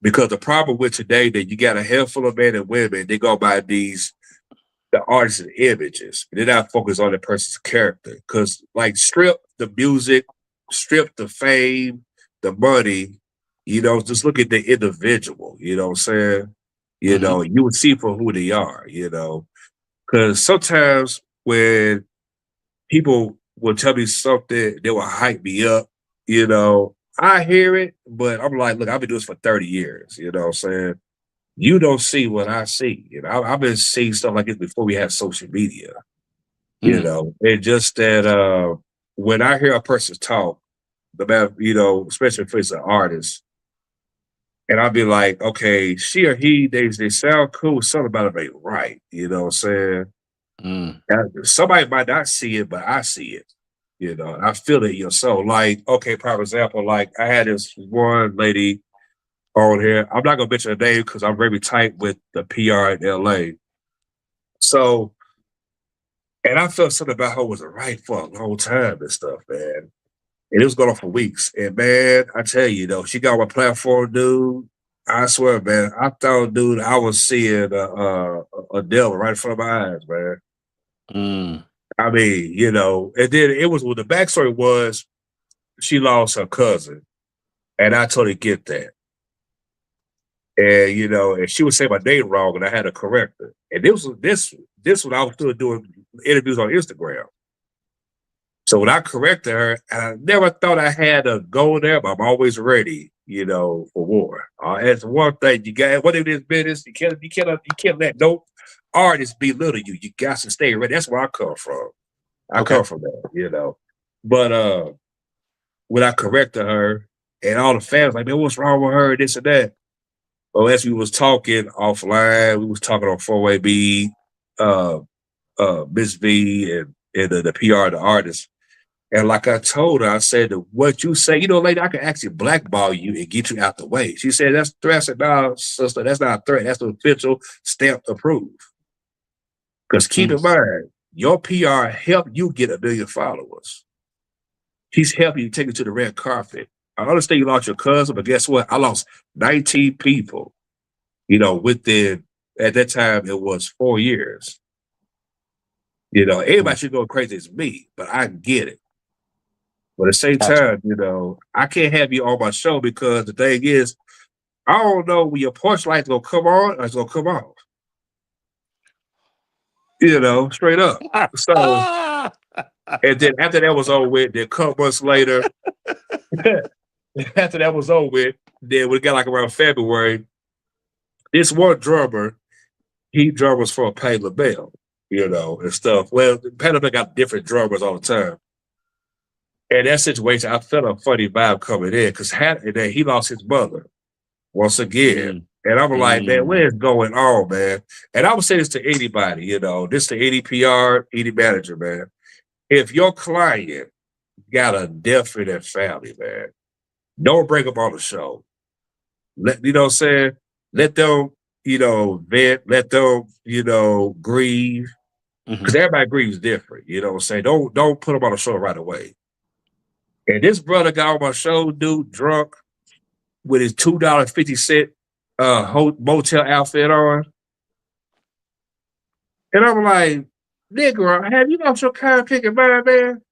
Because the problem with today that you got a handful of men and women, they go by the artists and images. They're not focused on the person's character. Because like strip the music, strip the fame, the money, just look at the individual, you know what I'm saying? Hmm. You would see for who they are, Because sometimes when people will tell me something, they will hype me up, I hear it, but I'm like, look, I've been doing this for 30 years, you know what I'm saying? You don't see what I see. I've been seeing stuff like this before we had social media. Mm, And just that when I hear a person talk about, especially if it's an artist, and I'll be like, okay, she or he, they sound cool, something about it ain't right. You know what I'm saying? mm, And somebody might not see it, but I see it. I feel it in your soul. Like, okay, prime example, like I had this one lady on here. I'm not gonna mention her name because I'm very tight with the PR in LA. So, and I felt something about her wasn't right for a long time and stuff, man. And it was going on for weeks. And man, I tell you, though, she got on my platform, dude. I swear, man, I thought, dude, I was seeing a devil right in front of my eyes, man. mm. I mean, and then it was the backstory was she lost her cousin, and I totally get that. And and she would say my name wrong, and I had to correct her. And this when I was still doing interviews on Instagram. So when I corrected her, I never thought I had to go there, but I'm always ready, for war. That's one thing you got. What it is, business, you can't let no artist belittle you. You got to stay ready. That's where I come from. I Okay. come from that. But when I corrected her, and all the fans like, man, what's wrong with her? This and that. Well, as we was talking offline, we was talking on 4-way B, Miss V, and the PR, the artist. And like I told her, I said, what you say, lady, I can actually blackball you and get you out the way. She said, that's a threat. I said, no, sister, that's not a threat. That's the official stamp approved. Because keep in mind, your PR helped you get 1 million followers. He's helping you take it to the red carpet. I understand you lost your cousin, but guess what? I lost 19 people, within, at that time, it was 4 years. Everybody should go crazy as me, but I get it. But at the same time, I can't have you on my show because the thing is, I don't know when your porch light's gonna come on or it's gonna come off. Straight up. So, and then after that was over with, then a couple months later, after that was over with, then we got like around February, this one drummer, he drummers for Pay LaBelle, and stuff. Well, Pay LaBelle got different drummers all the time. And that situation, I felt a funny vibe coming in because he lost his mother once again. And I'm like, man, what is going on, man? And I would say this to anybody, this to any PR, any manager, man. If your client got a death in their family, man, don't bring them on the show. Let what I'm saying? Let them, vent, let them, grieve. Because everybody grieves different, what I'm saying? Don't put them on the show right away. And this brother got on my show, dude, drunk, with his $2.50 motel outfit on. And I'm like, nigga, have you lost your chiropractic mind, man?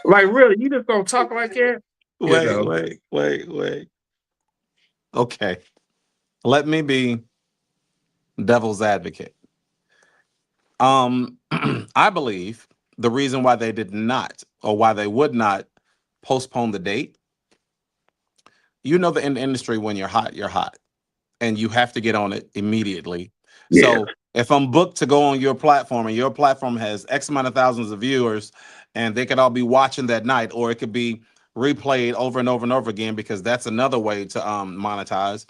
Like, really, you just gonna talk like that? Wait. Okay. Let me be devil's advocate. I believe the reason why they did not, or why they would not postpone the date, in the industry, when you're hot, and you have to get on it immediately. Yeah. So if I'm booked to go on your platform and your platform has X amount of thousands of viewers and they could all be watching that night, or it could be replayed over and over and over again, because that's another way to monetize.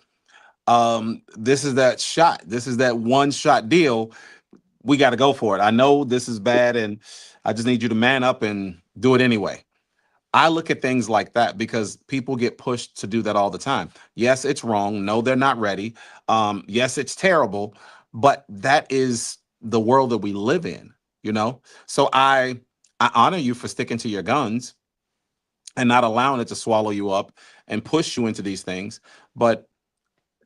This is that shot. This is that one shot deal. We got to go for it. I know this is bad, and I just need you to man up and do it anyway. I look at things like that because people get pushed to do that all the time. Yes, it's wrong. No, they're not ready. Yes, it's terrible, but that is the world that we live in, So I honor you for sticking to your guns and not allowing it to swallow you up and push you into these things. But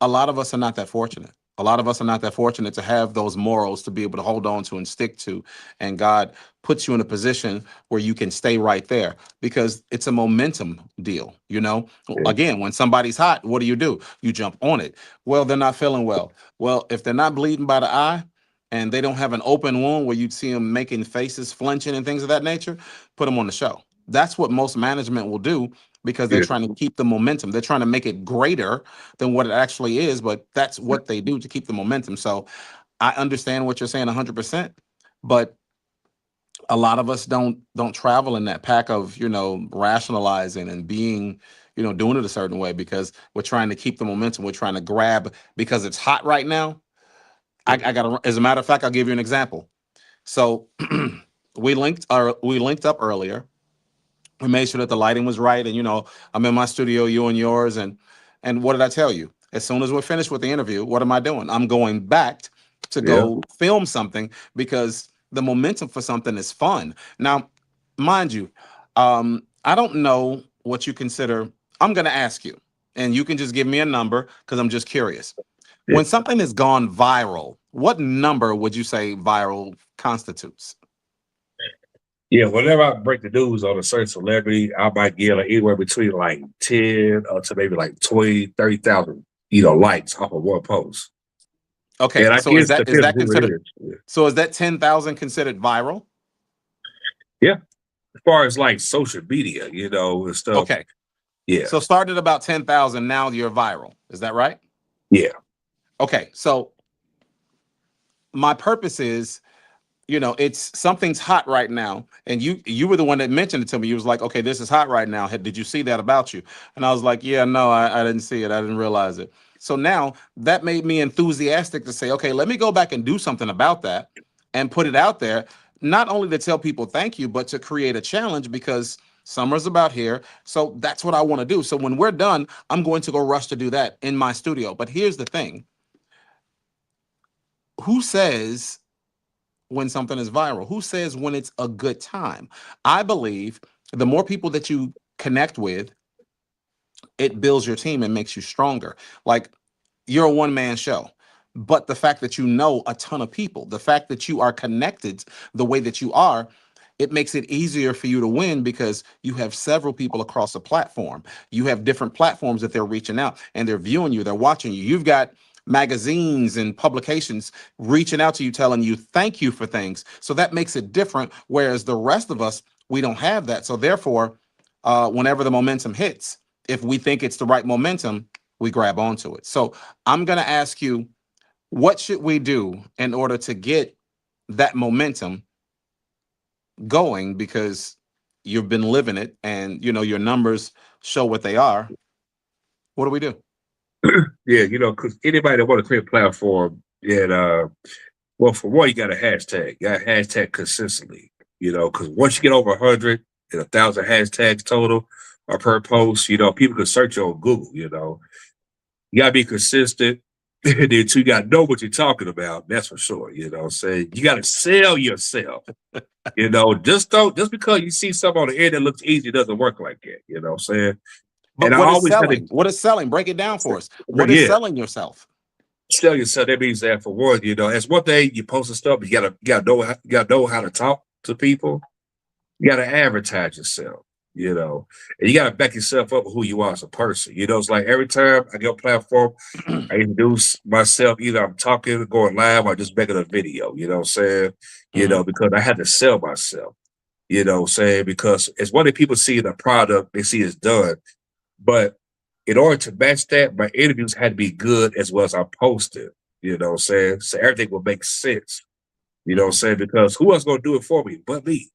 a lot of us are not that fortunate. A lot of us are not that fortunate to have those morals to be able to hold on to and stick to. And God puts you in a position where you can stay right there, because it's a momentum deal. Again, when somebody's hot, what do? You jump on it. Well, they're not feeling well. Well, if they're not bleeding by the eye and they don't have an open wound where you'd see them making faces, flinching and things of that nature, put them on the show. That's what most management will do, because they're trying to keep the momentum. They're trying to make it greater than what it actually is, but that's what they do to keep the momentum. So I understand what you're saying 100%, but a lot of us don't travel in that pack of, rationalizing and being, doing it a certain way, because we're trying to keep the momentum. We're trying to grab because it's hot right now. I got to, as a matter of fact, I'll give you an example. So we linked up earlier. We made sure that the lighting was right, and I'm in my studio, you in yours, and what did I tell you? As soon as we're finished with the interview, what am I doing? I'm going back to go film something, because the momentum for something is fun. Now, mind you, I don't know what you consider. I'm going to ask you, and you can just give me a number, because I'm just curious. When something has gone viral, what number would you say viral constitutes? Yeah, whenever I break the news on a certain celebrity, I might get anywhere between like 10 to maybe like 20, 30,000, likes off of one post. Okay, so is that considered? So is that 10,000 considered viral? Yeah. As far as like social media, and stuff. Okay. Yeah. So started at about 10,000. Now you're viral. Is that right? Yeah. Okay. So my purpose is, it's something's hot right now, and you were the one that mentioned it to me. You was like, okay, this is hot right now. Did you see that about you? And I was like, yeah, no, I didn't see it. I didn't realize it. So now that made me enthusiastic to say, okay, let me go back and do something about that and put it out there, not only to tell people thank you, but to create a challenge, because summer's about here. So that's what I want to do. So when we're done, I'm going to go rush to do that in my studio. But here's the thing: who says when something is viral? Who says when it's a good time? I believe the more people that you connect with, it builds your team and makes you stronger. Like, you're a one-man show, but the fact that you know a ton of people, the fact that you are connected the way that you are, it makes it easier for you to win, because you have several people across the platform. You have different platforms that they're reaching out, and they're viewing you, they're watching you. You've got magazines and publications reaching out to you, telling you thank you for things. So that makes it different. Whereas the rest of us, we don't have that. So therefore, whenever the momentum hits, if we think it's the right momentum, we grab onto it. So I'm going to ask you, what should we do in order to get that momentum going? Because you've been living it, and your numbers show what they are. What do we do? Yeah, because anybody that want to create a platform, and well, for one, you got a hashtag. You got a hashtag consistently. Because once you get over 100 and 1,000 hashtags total or per post, people can search you on Google. You gotta be consistent. And then you gotta know what you're talking about. That's for sure. Saying you gotta sell yourself. Just because you see something on the air that looks easy, it doesn't work like that. Saying. But And I what is always had selling? to, What is selling? Break it down for us. but What is yeah, selling yourself? sell yourself. That means that for one, it's one thing you post the stuff, but you gotta know how to talk to people. You gotta advertise yourself. And you gotta back yourself up with who you are as a person. It's like every time I get a platform, I introduce myself. Either I'm talking, going live, or just making a video. You know what I'm saying? Because I had to sell myself. Because it's one thing people see the product, they see it's done. But in order to match that, my interviews had to be good as well as I posted. So everything will make sense. Because who else gonna do it for me but me?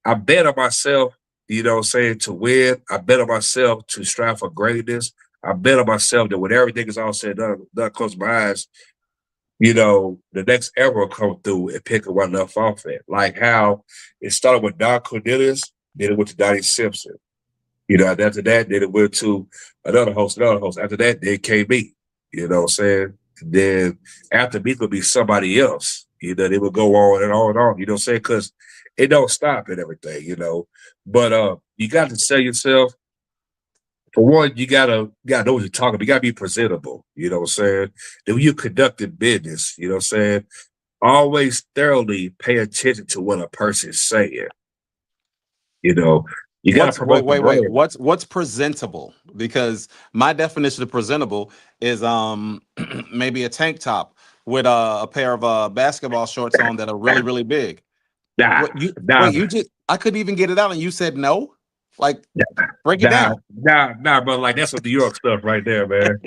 I bet on myself, to win. I bet on myself to strive for greatness. I bet on myself that when everything is all said and done, close my eyes, the next era will come through and pick up where I left off at. Like how it started with Don Cornelius, then it went to Donnie Simpson. After that, then it went to another host. After that, then came me. You know what I'm saying? And then after me would be somebody else. They would go on and on and on. You know what I'm saying? Because it don't stop and everything. But you got to sell yourself. For one, you gotta know what you're talking about. You gotta be presentable. You know what I'm saying? Then when you conducting business, you know what I'm saying? Always thoroughly pay attention to what a person's saying. You know, you gotta Wait, promote the wait, wait. brand. What's presentable? Because my definition of presentable is maybe a tank top with a pair of basketball shorts on that are really, really big. Nah, What you nah, wait, you just I couldn't even get it out, and you said no? Like, break it nah, down. bro. Like that's some New York stuff right there, man.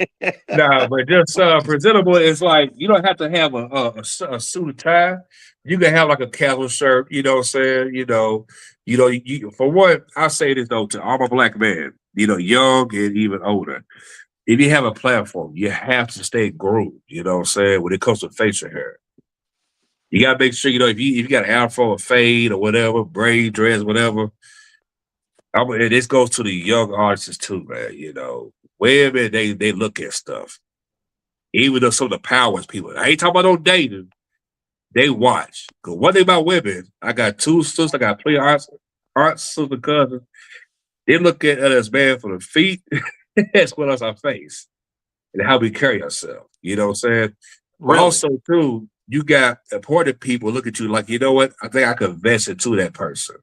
Nah, but just presentable is like you don't have to have a suit and tie. You can have like a casual shirt. You know what I'm saying? For one, I say this though to all my black men. Young and even older. If you have a platform, you have to stay groomed. You know what I'm saying? When it comes to facial hair, you gotta make sure if you got an afro or fade or whatever, braid, dress, whatever. And this goes to the young artists too, man. Women they look at stuff. Even though some of the powers people, I ain't talking about no dating. They watch. Cause one thing about women, I got two sisters, I got three aunts, sister, cousins. They look at us, man, for the feet as well as our face and how we carry ourselves. You know what I'm saying? But Really? also too, you got important people look at you like, you know what? I think I could invest into that person.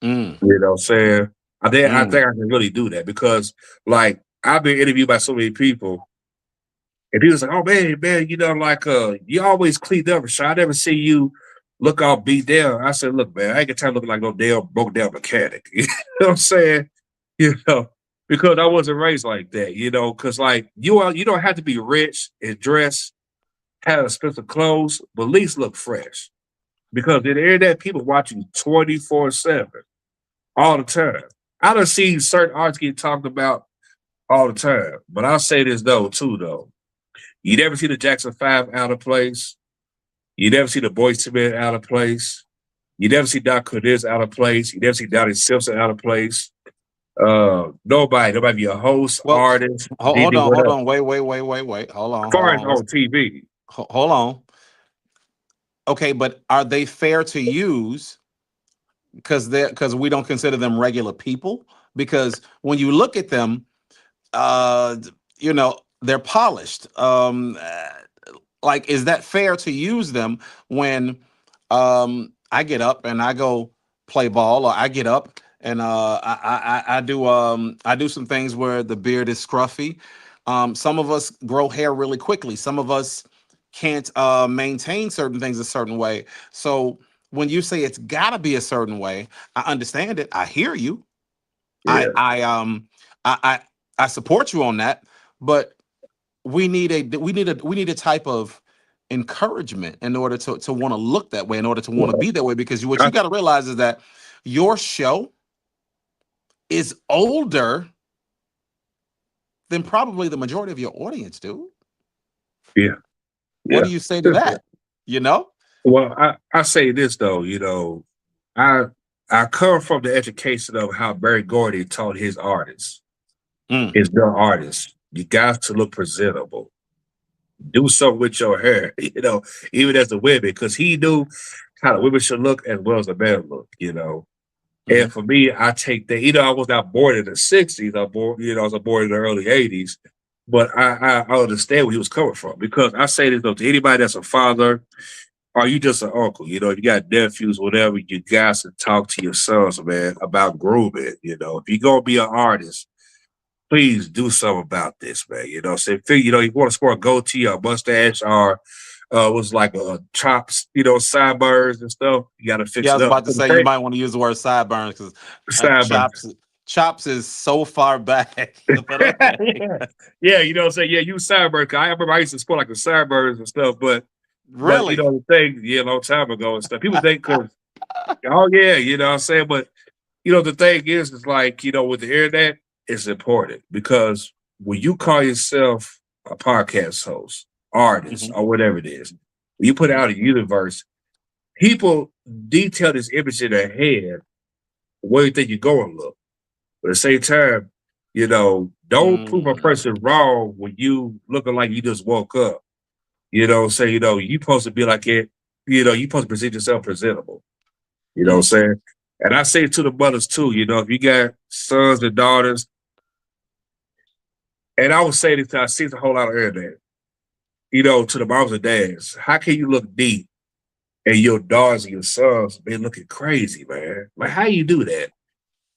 Mm, You know what I'm saying? I think mm. I can really do that because like I've been interviewed by so many people. And people's like, oh man, you always cleaned up, Rashad. I never see you look all beat down. I said, look, man, I ain't got time to look like no damn broke down mechanic. You know what I'm saying? You know, because I wasn't raised like that, you know, because like you don't have to be rich and dress, have expensive clothes, but at least look fresh. Because in the internet, people watching 24/7 all the time. I done seen certain artists get talked about all the time. But I'll say this though, too, though. You never see the Jackson 5 out of place. You never see the Boyz II Men out of place. You never see Doc Cornelius out of place. You never see Donnie Simpson out of place. Nobody be a host, Well, artist, hold DD, on, hold whatever. on, wait. Hold on, As hold far as on. on TV. Hold on. Okay, but are they fair to use? Because we don't consider them regular people. Because when you look at them, uh, you know, they're polished. Like, is that fair to use them when I get up and I go play ball, or I get up and I do some things where the beard is scruffy. Some of us grow hair really quickly. Some of us can't maintain certain things a certain way. So when you say it's got to be a certain way, I understand it. I hear you. I Yeah. I um I support you on that, but we need a type of encouragement in order to want to look that way, in order to want to Well, be that way, because what I, you got to realize is that your show is older than probably the majority of your audience, dude. yeah. What Yeah. do you say to that? You know? Well, I say this though, you know, I I come from the education of how Barry Gordy taught his artists, Mm, his young artists. You got to look presentable. Do something with your hair, you know, even as a women, because he knew how the women should look as well as the men look, you know. And mhm. for me, I take that, you know, I was not born in the 60s. I was born in the early 80s. But I understand where he was coming from because I say this though to anybody that's a father or you just an uncle, you know, you got nephews, whatever, you guys can talk to your sons, man, about grooming. You know, if you're gonna be an artist, please do something about this, man. You know, so if you know you want to sport a goatee or a mustache or was like a chops, you know, sideburns and stuff, you gotta Yeah, fix I it was up. about to say you might want to use the word sideburns, because Sideburns. chops is so far back. But okay. Yeah. Yeah, you know what I'm saying? Yeah, you sideburns. 'Cause I remember I used to sport like the sideburns and stuff, but you Really? know the thing, yeah, a long time ago and stuff. People think, cause oh yeah, you know what I'm saying? But you know, the thing is like, you know, with the internet, it's important because when you call yourself a podcast host, artist, Mhm. or whatever it is, when you put it out in the universe, people detail this image in their head where you think you're going to look. But at the same time, you know, don't prove a Mm. person wrong when you looking like you just woke up. You know, say, you know, you supposed to be like it, you know, you supposed to present yourself presentable. You know what I'm Mm. saying? And I say to the mothers too, you know, if you got sons and daughters, and I would say this, I see a whole lot of internet, you know, to the moms and dads, how can you look deep and your daughters and your sons be looking crazy, man? Like, how you do that?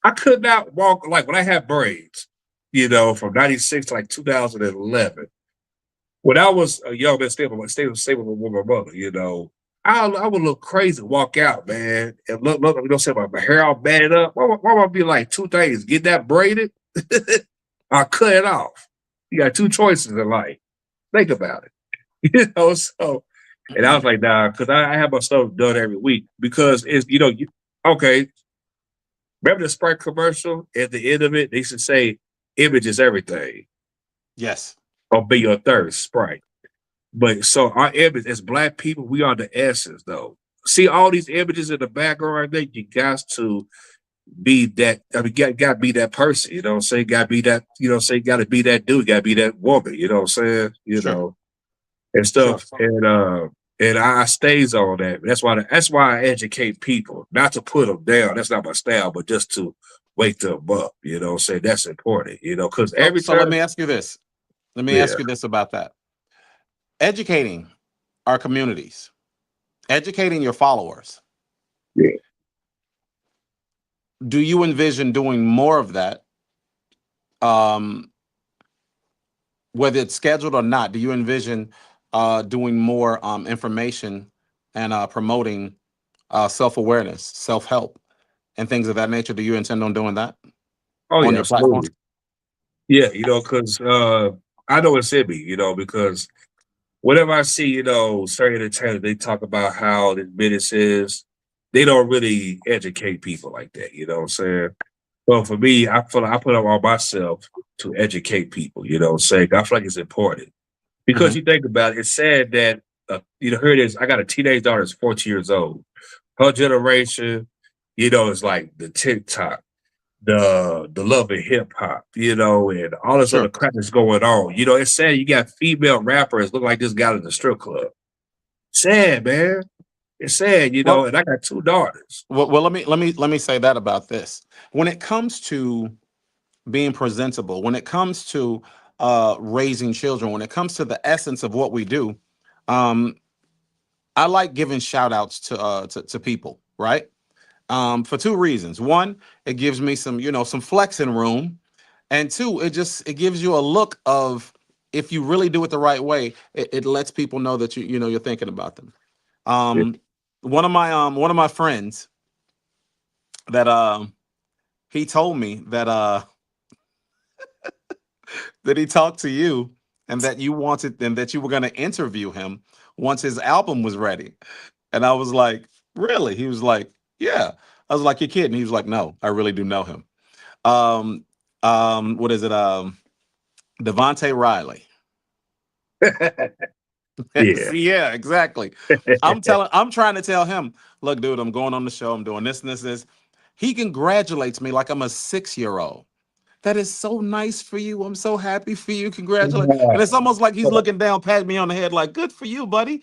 I could not walk, like when I had braids, you know, from 96 to like 2011. When I was a young man, staying with my mother, you know, I would look crazy, walk out, man, and look, you know, say my hair all batted up. Why would I be like two things? Get that braided or cut it off. You got two choices in life. Think about it. You know, so and I was like, nah, because I have my stuff done every week because it's you know, okay. Remember the Sprite commercial? At the end of it, they should say, "Image is everything." Yes. Or be your third Sprite. But so our image as Black people, we are the essence, though. See all these images in the background right there. You got to be that. I mean, got to be that person. You know what I'm saying? Got to be that. You know, what I'm saying got to be that dude. Got to be that woman. You know what I'm saying? You Sure. know, and Sure. stuff. And I stays on that. That's why I educate people, not to put them down. That's not my style, but just to wake them up. You know, say that's important. You know, because So, every so let time, me ask you this. Let me yeah, ask you this about that. Educating our communities, educating your followers. yeah. Do you envision doing more of that? Um, whether it's scheduled or not, do you envision doing more information and promoting self-awareness, self-help, and things of that nature. Do you intend on doing that Oh on yeah, your platform? absolutely. Yeah, because I know it's in me, because whenever I see, certain entertainers, they talk about how the business is, they don't really educate people like that. You know what I'm saying? Well, for me, I feel like I put up on myself to educate people. You know what I'm saying? I feel like it's important because Hmm. you think about it. It's sad that here it is. I got a teenage daughter that's 14 years old. Her generation, is like the TikTok, the love of hip hop, and all this other Sure. crap that's going on. It's sad you got female rappers look like this guy in the strip club. Sad, man. It's sad, Well, and I got two daughters. well, let me say that about this. When it comes to being presentable, when it comes to raising children, when it comes to the essence of what we do, um, I like giving shout outs to people, right? For two reasons. One, it gives me some, some flexing room. And two, it gives you a look of, if you really do it the right way, it lets people know that you're thinking about them. Yeah. Um, one of my friends that he told me that he talked to you and that you wanted and that you were going to interview him once his album was ready. And I was like, really? He was like, yeah. I was like, you're kidding. He was like, no, I really do know him. Um, what is it? Devontae Riley. Yeah. See, yeah, exactly. I'm trying to tell him, look, dude, I'm going on the show. I'm doing this and this, this. He congratulates me like I'm a 6-year-old. That is so nice for you. I'm so happy for you. Congratulate. And it's almost like he's looking down, patting me on the head, like, good for you, buddy.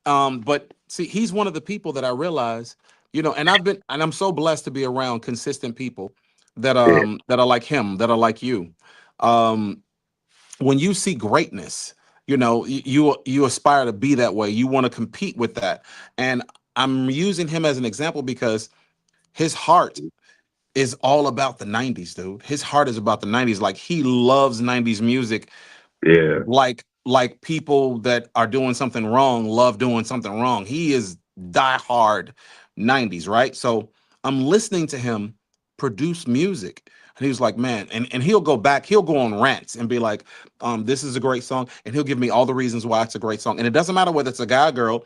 But see, he's one of the people that I realize, and I'm so blessed to be around consistent people Yeah. that are like him, that are like you. Um, when you see greatness, you aspire to be that way. You want to compete with that. And I'm using him as an example because his heart is all about the 90s, dude. His heart is about the 90s. Like, he loves 90s music, Yeah. like people that are doing something wrong love doing something wrong. He is diehard 90s, right? So I'm listening to him produce music. And he was like, man, and he'll go back, he'll go on rants and be like, this is a great song. And he'll give me all the reasons why it's a great song. And it doesn't matter whether it's a guy or girl.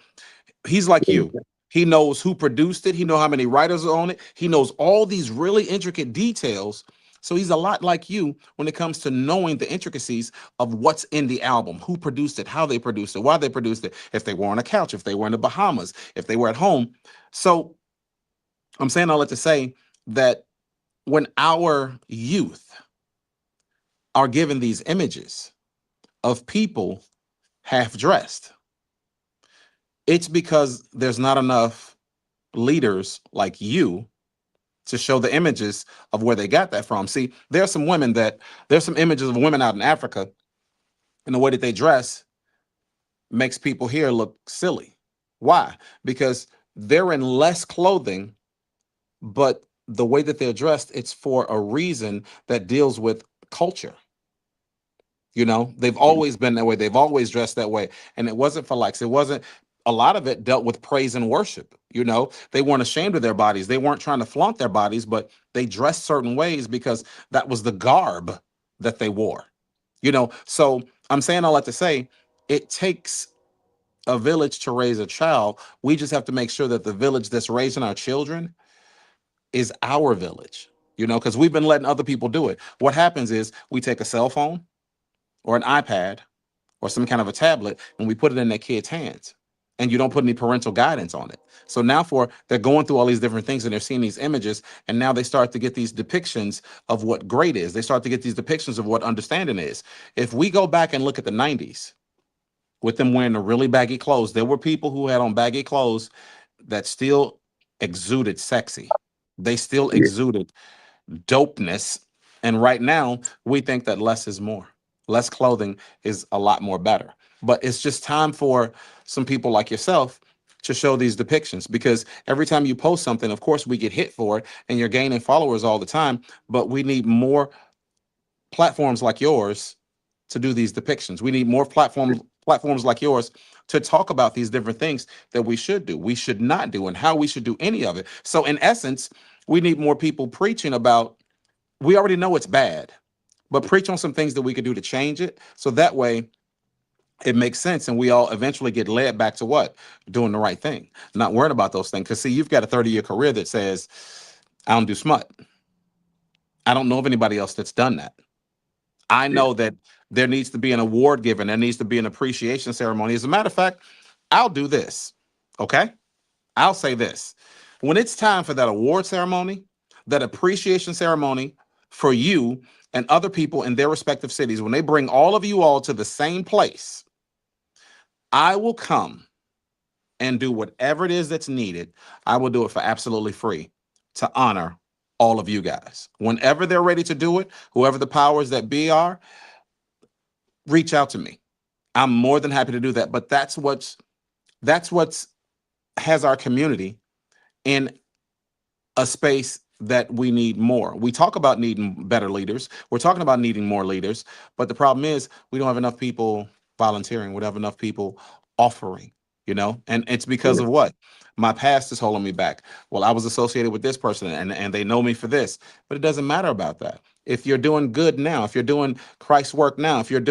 He's like you. He knows who produced it. He knows how many writers are on it. He knows all these really intricate details. So he's a lot like you when it comes to knowing the intricacies of what's in the album, who produced it, how they produced it, why they produced it, if they were on a couch, if they were in the Bahamas, if they were at home. So I'm saying all that to say that when our youth are given these images of people half dressed, it's because there's not enough leaders like you to show the images of where they got that from. See, there's some images of women out in Africa, and the way that they dress makes people here look silly. Why? Because they're in less clothing, but the way that they're dressed, it's for a reason that deals with culture. They've always been that way. They've always dressed that way. And it wasn't for likes. It wasn't, a lot of it dealt with praise and worship. They weren't ashamed of their bodies. They weren't trying to flaunt their bodies, but they dressed certain ways because that was the garb that they wore. So I'm saying all that to say it takes a village to raise a child. We just have to make sure that the village that's raising our children is our village, because we've been letting other people do it. What happens is we take a cell phone or an iPad or some kind of a tablet and we put it in their kids' hands, and you don't put any parental guidance on it. So now they're going through all these different things and they're seeing these images, and now they start to get these depictions of what great is. They start to get these depictions of what understanding is. If we go back and look at the 90s with them wearing the really baggy clothes, there were people who had on baggy clothes that still exuded sexy. They still Yeah. exuded dopeness. And right now, we think that less is more. Less clothing is a lot more better. But it's just time for some people like yourself to show these depictions, because every time you post something, of course, we get hit for it and you're gaining followers all the time. But we need more platforms like yours to do these depictions. We need more platforms platforms like yours to talk about these different things that we should do, we should not do, and how we should do any of it. So in essence, we need more people preaching about, we already know it's bad, but preach on some things that we could do to change it. So that way it makes sense. And we all eventually get led back to what? Doing the right thing, not worrying about those things. Because see, you've got a 30-year career that says, I don't do smut. I don't know of anybody else that's done that. I know that there needs to be an award given. There needs to be an appreciation ceremony. As a matter of fact, I'll do this. Okay. I'll say this. When it's time for that award ceremony, that appreciation ceremony for you and other people in their respective cities, when they bring all of you all to the same place, I will come and do whatever it is that's needed. I will do it for absolutely free to honor all of you guys. Whenever they're ready to do it, whoever the powers that be are, reach out to me. I'm more than happy to do that. But that's what's has our community in a space that we need more. We talk about needing better leaders. We're talking about needing more leaders. But the problem is we don't have enough people volunteering. We don't have enough people offering, and it's because of what? My past is holding me back. Well, I was associated with this person and they know me for this, but it doesn't matter about that. If you're doing good now, if you're doing Christ's work now, if you're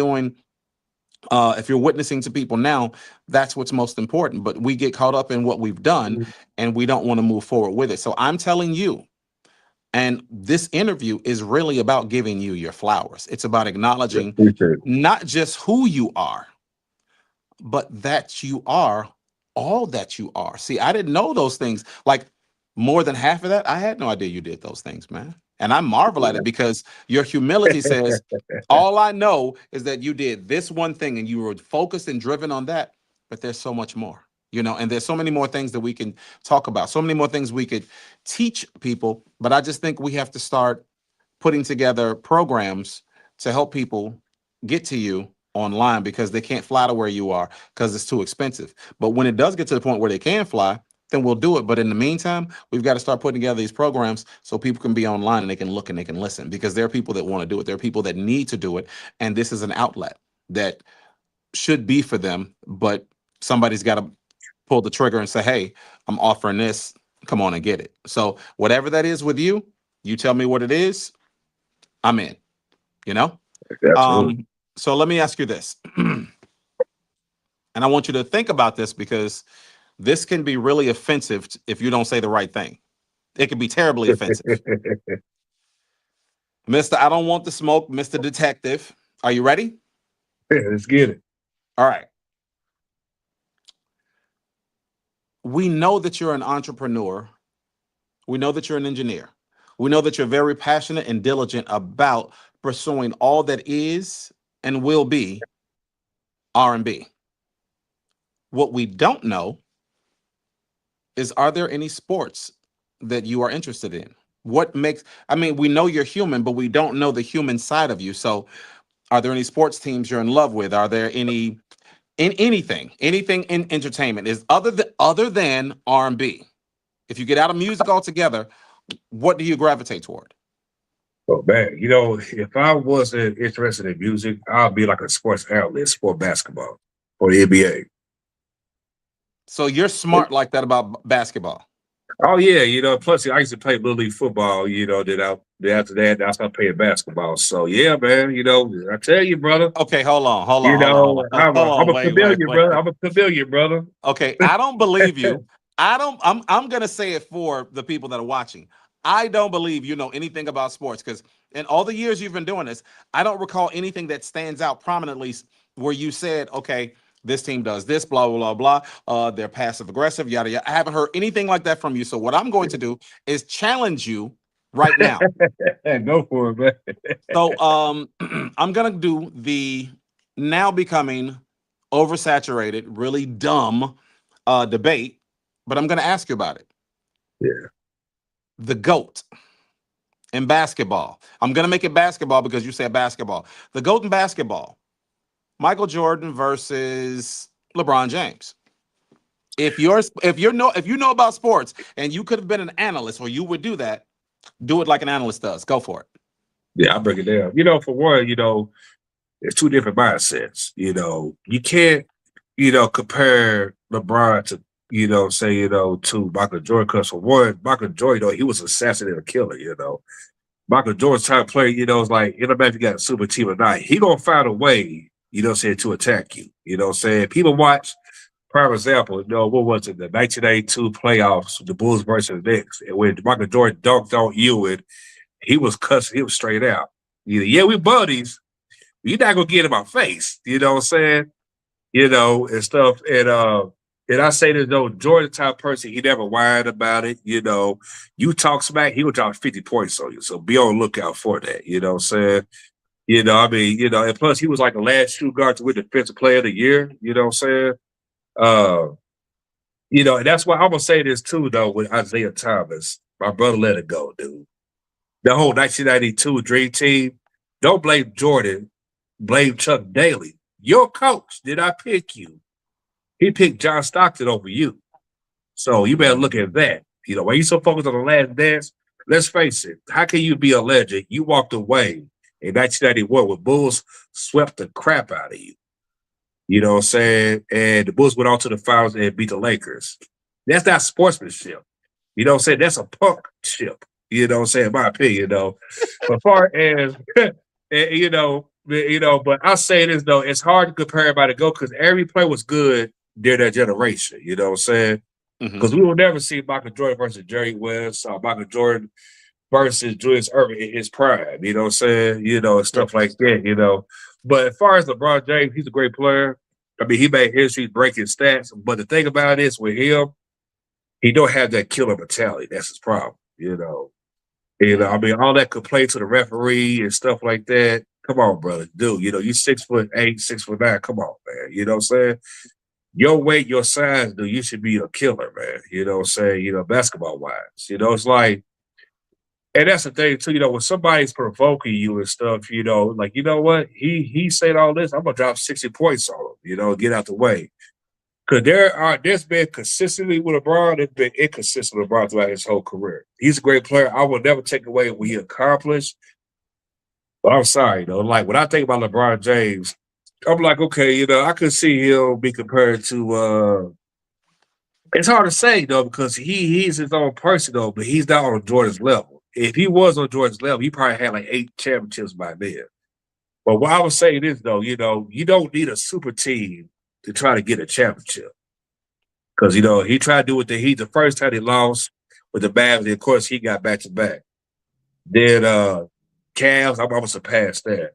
witnessing to people now, that's what's most important. But we get caught up in what we've done and we don't want to move forward with it. So I'm telling you, and this interview is really about giving you your flowers. It's about acknowledging not just who you are, but that you are all that you are. See, I didn't know those things. Like more than half of that, I had no idea you did those things, man. And I marvel at it because your humility says, all I know is that you did this one thing and you were focused and driven on that. But there's so much more, and there's so many more things that we can talk about, so many more things we could teach people. But I just think we have to start putting together programs to help people get to you online, because they can't fly to where you are because it's too expensive. But when it does get to the point where they can fly, then we'll do it. But in the meantime, we've got to start putting together these programs so people can be online and they can look and they can listen, because there are people that want to do it. There are people that need to do it. And this is an outlet that should be for them. But somebody's got to pull the trigger and say, hey, I'm offering this. Come on and get it. So whatever that is with you, you tell me what it is. I'm in, So let me ask you this. And I want you to think about this, because this can be really offensive if you don't say the right thing. It can be terribly offensive. Mr. I don't want the smoke, Mr. Detective. Are you ready? Yeah, let's get it. All right. We know that you're an entrepreneur. We know that you're an engineer. We know that you're very passionate and diligent about pursuing all that is and will be R&B. What we don't know is, are there any sports that you are interested in? We know you're human, but we don't know the human side of you. So are there any sports teams you're in love with? Are there anything in entertainment is other than R&B? If you get out of music altogether, what do you gravitate toward? Oh man, if I wasn't interested in music, I'd be like a sports analyst for basketball or the NBA. So you're smart like that about basketball. Oh yeah, plus I used to play little league football, then after that I started playing basketball. So yeah, man, I tell you, brother. Okay, hold on. I'm a chameleon, brother. I'm a chameleon, brother. Okay, I don't believe you. I'm gonna say it for the people that are watching. I don't believe you know anything about sports, because in all the years you've been doing this, I don't recall anything that stands out prominently where you said, okay, this team does this, blah, blah, blah, blah. They're passive aggressive, yada, yada. I haven't heard anything like that from you. So what I'm going to do is challenge you right now. Go for it, man. So I'm going to do the now becoming oversaturated, really dumb debate, but I'm going to ask you about it. Yeah. The GOAT in basketball. I'm going to make it basketball because you said basketball. The GOAT in basketball. Michael Jordan versus LeBron James. If you know about sports and you could have been an analyst, or you would do that, do it like an analyst does. Go for it. Yeah, I'll break it down. For one, It's two different mindsets. You know, you can't, compare LeBron to, say, to Michael Jordan. Because for one, Michael Jordan, he was an assassin and a killer, Michael Jordan's type of player, it's like, it don't matter if you got a super team or not, he gonna find a way, to attack you. People watch, prime example, what was it, the 1982 playoffs, the Bulls versus the Knicks, and when Michael Jordan dunked on you, and he was cussing, he was straight out. Yeah, we buddies, you're not gonna get in my face, you know what I'm saying? And stuff. And I say this though, Jordan type person, he never whined about it. You talk smack, he will drop 50 points on you. So be on the lookout for that. You know what I'm saying? And plus he was like the last shoe guard to win defensive player of the year, you know what I'm saying? And that's why I'm gonna say this too, though, with Isaiah Thomas. My brother let it go, dude. The whole 1992 Dream Team, don't blame Jordan, blame Chuck Daly. Your coach did not pick you. He picked John Stockton over you. So you better look at that. Why you so focused on the last dance? Let's face it. How can you be a legend? You walked away in 1991 when Bulls swept the crap out of you. You know what I'm saying? And the Bulls went on to the finals and beat the Lakers. That's not sportsmanship. You know what I'm saying? That's a punk ship. You know what I'm saying? In my opinion, though. As far as, but I'll say this, though. It's hard to compare everybody to go because every play was good during that generation. You know what I'm saying? Because we will never see Michael Jordan versus Jerry West or Michael Jordan versus Julius Erving in his prime. You know what I'm saying? And stuff like that, But as far as LeBron James, he's a great player. I mean, he made history breaking stats. But the thing about it is with him, he don't have that killer mentality. That's his problem, I mean, all that complaint to the referee and stuff like that. Come on, brother. Dude, you 6'8", 6'9". Come on, man. You know what I'm saying? Your weight, your size, dude, you should be a killer, man. You know what I'm saying? Basketball wise. It's like, and that's the thing too, when somebody's provoking you and stuff, like, you know what? He said all this, I'm gonna drop 60 points on him, get out the way. Because there's been consistently with LeBron, there's been inconsistent with LeBron throughout his whole career. He's a great player. I will never take away what he accomplished. But I'm sorry, like when I think about LeBron James, I'm like, okay, I could see him be compared to it's hard to say though, because he's his own person though, but he's not on Jordan's level. If he was on Jordan's level, he probably had like 8 championships by then. But what I would say is though, you don't need a super team to try to get a championship. Because, he tried to do it the first time he lost with the Mavs, and of course he got back to back. Then Cavs, I'm almost surpassed that.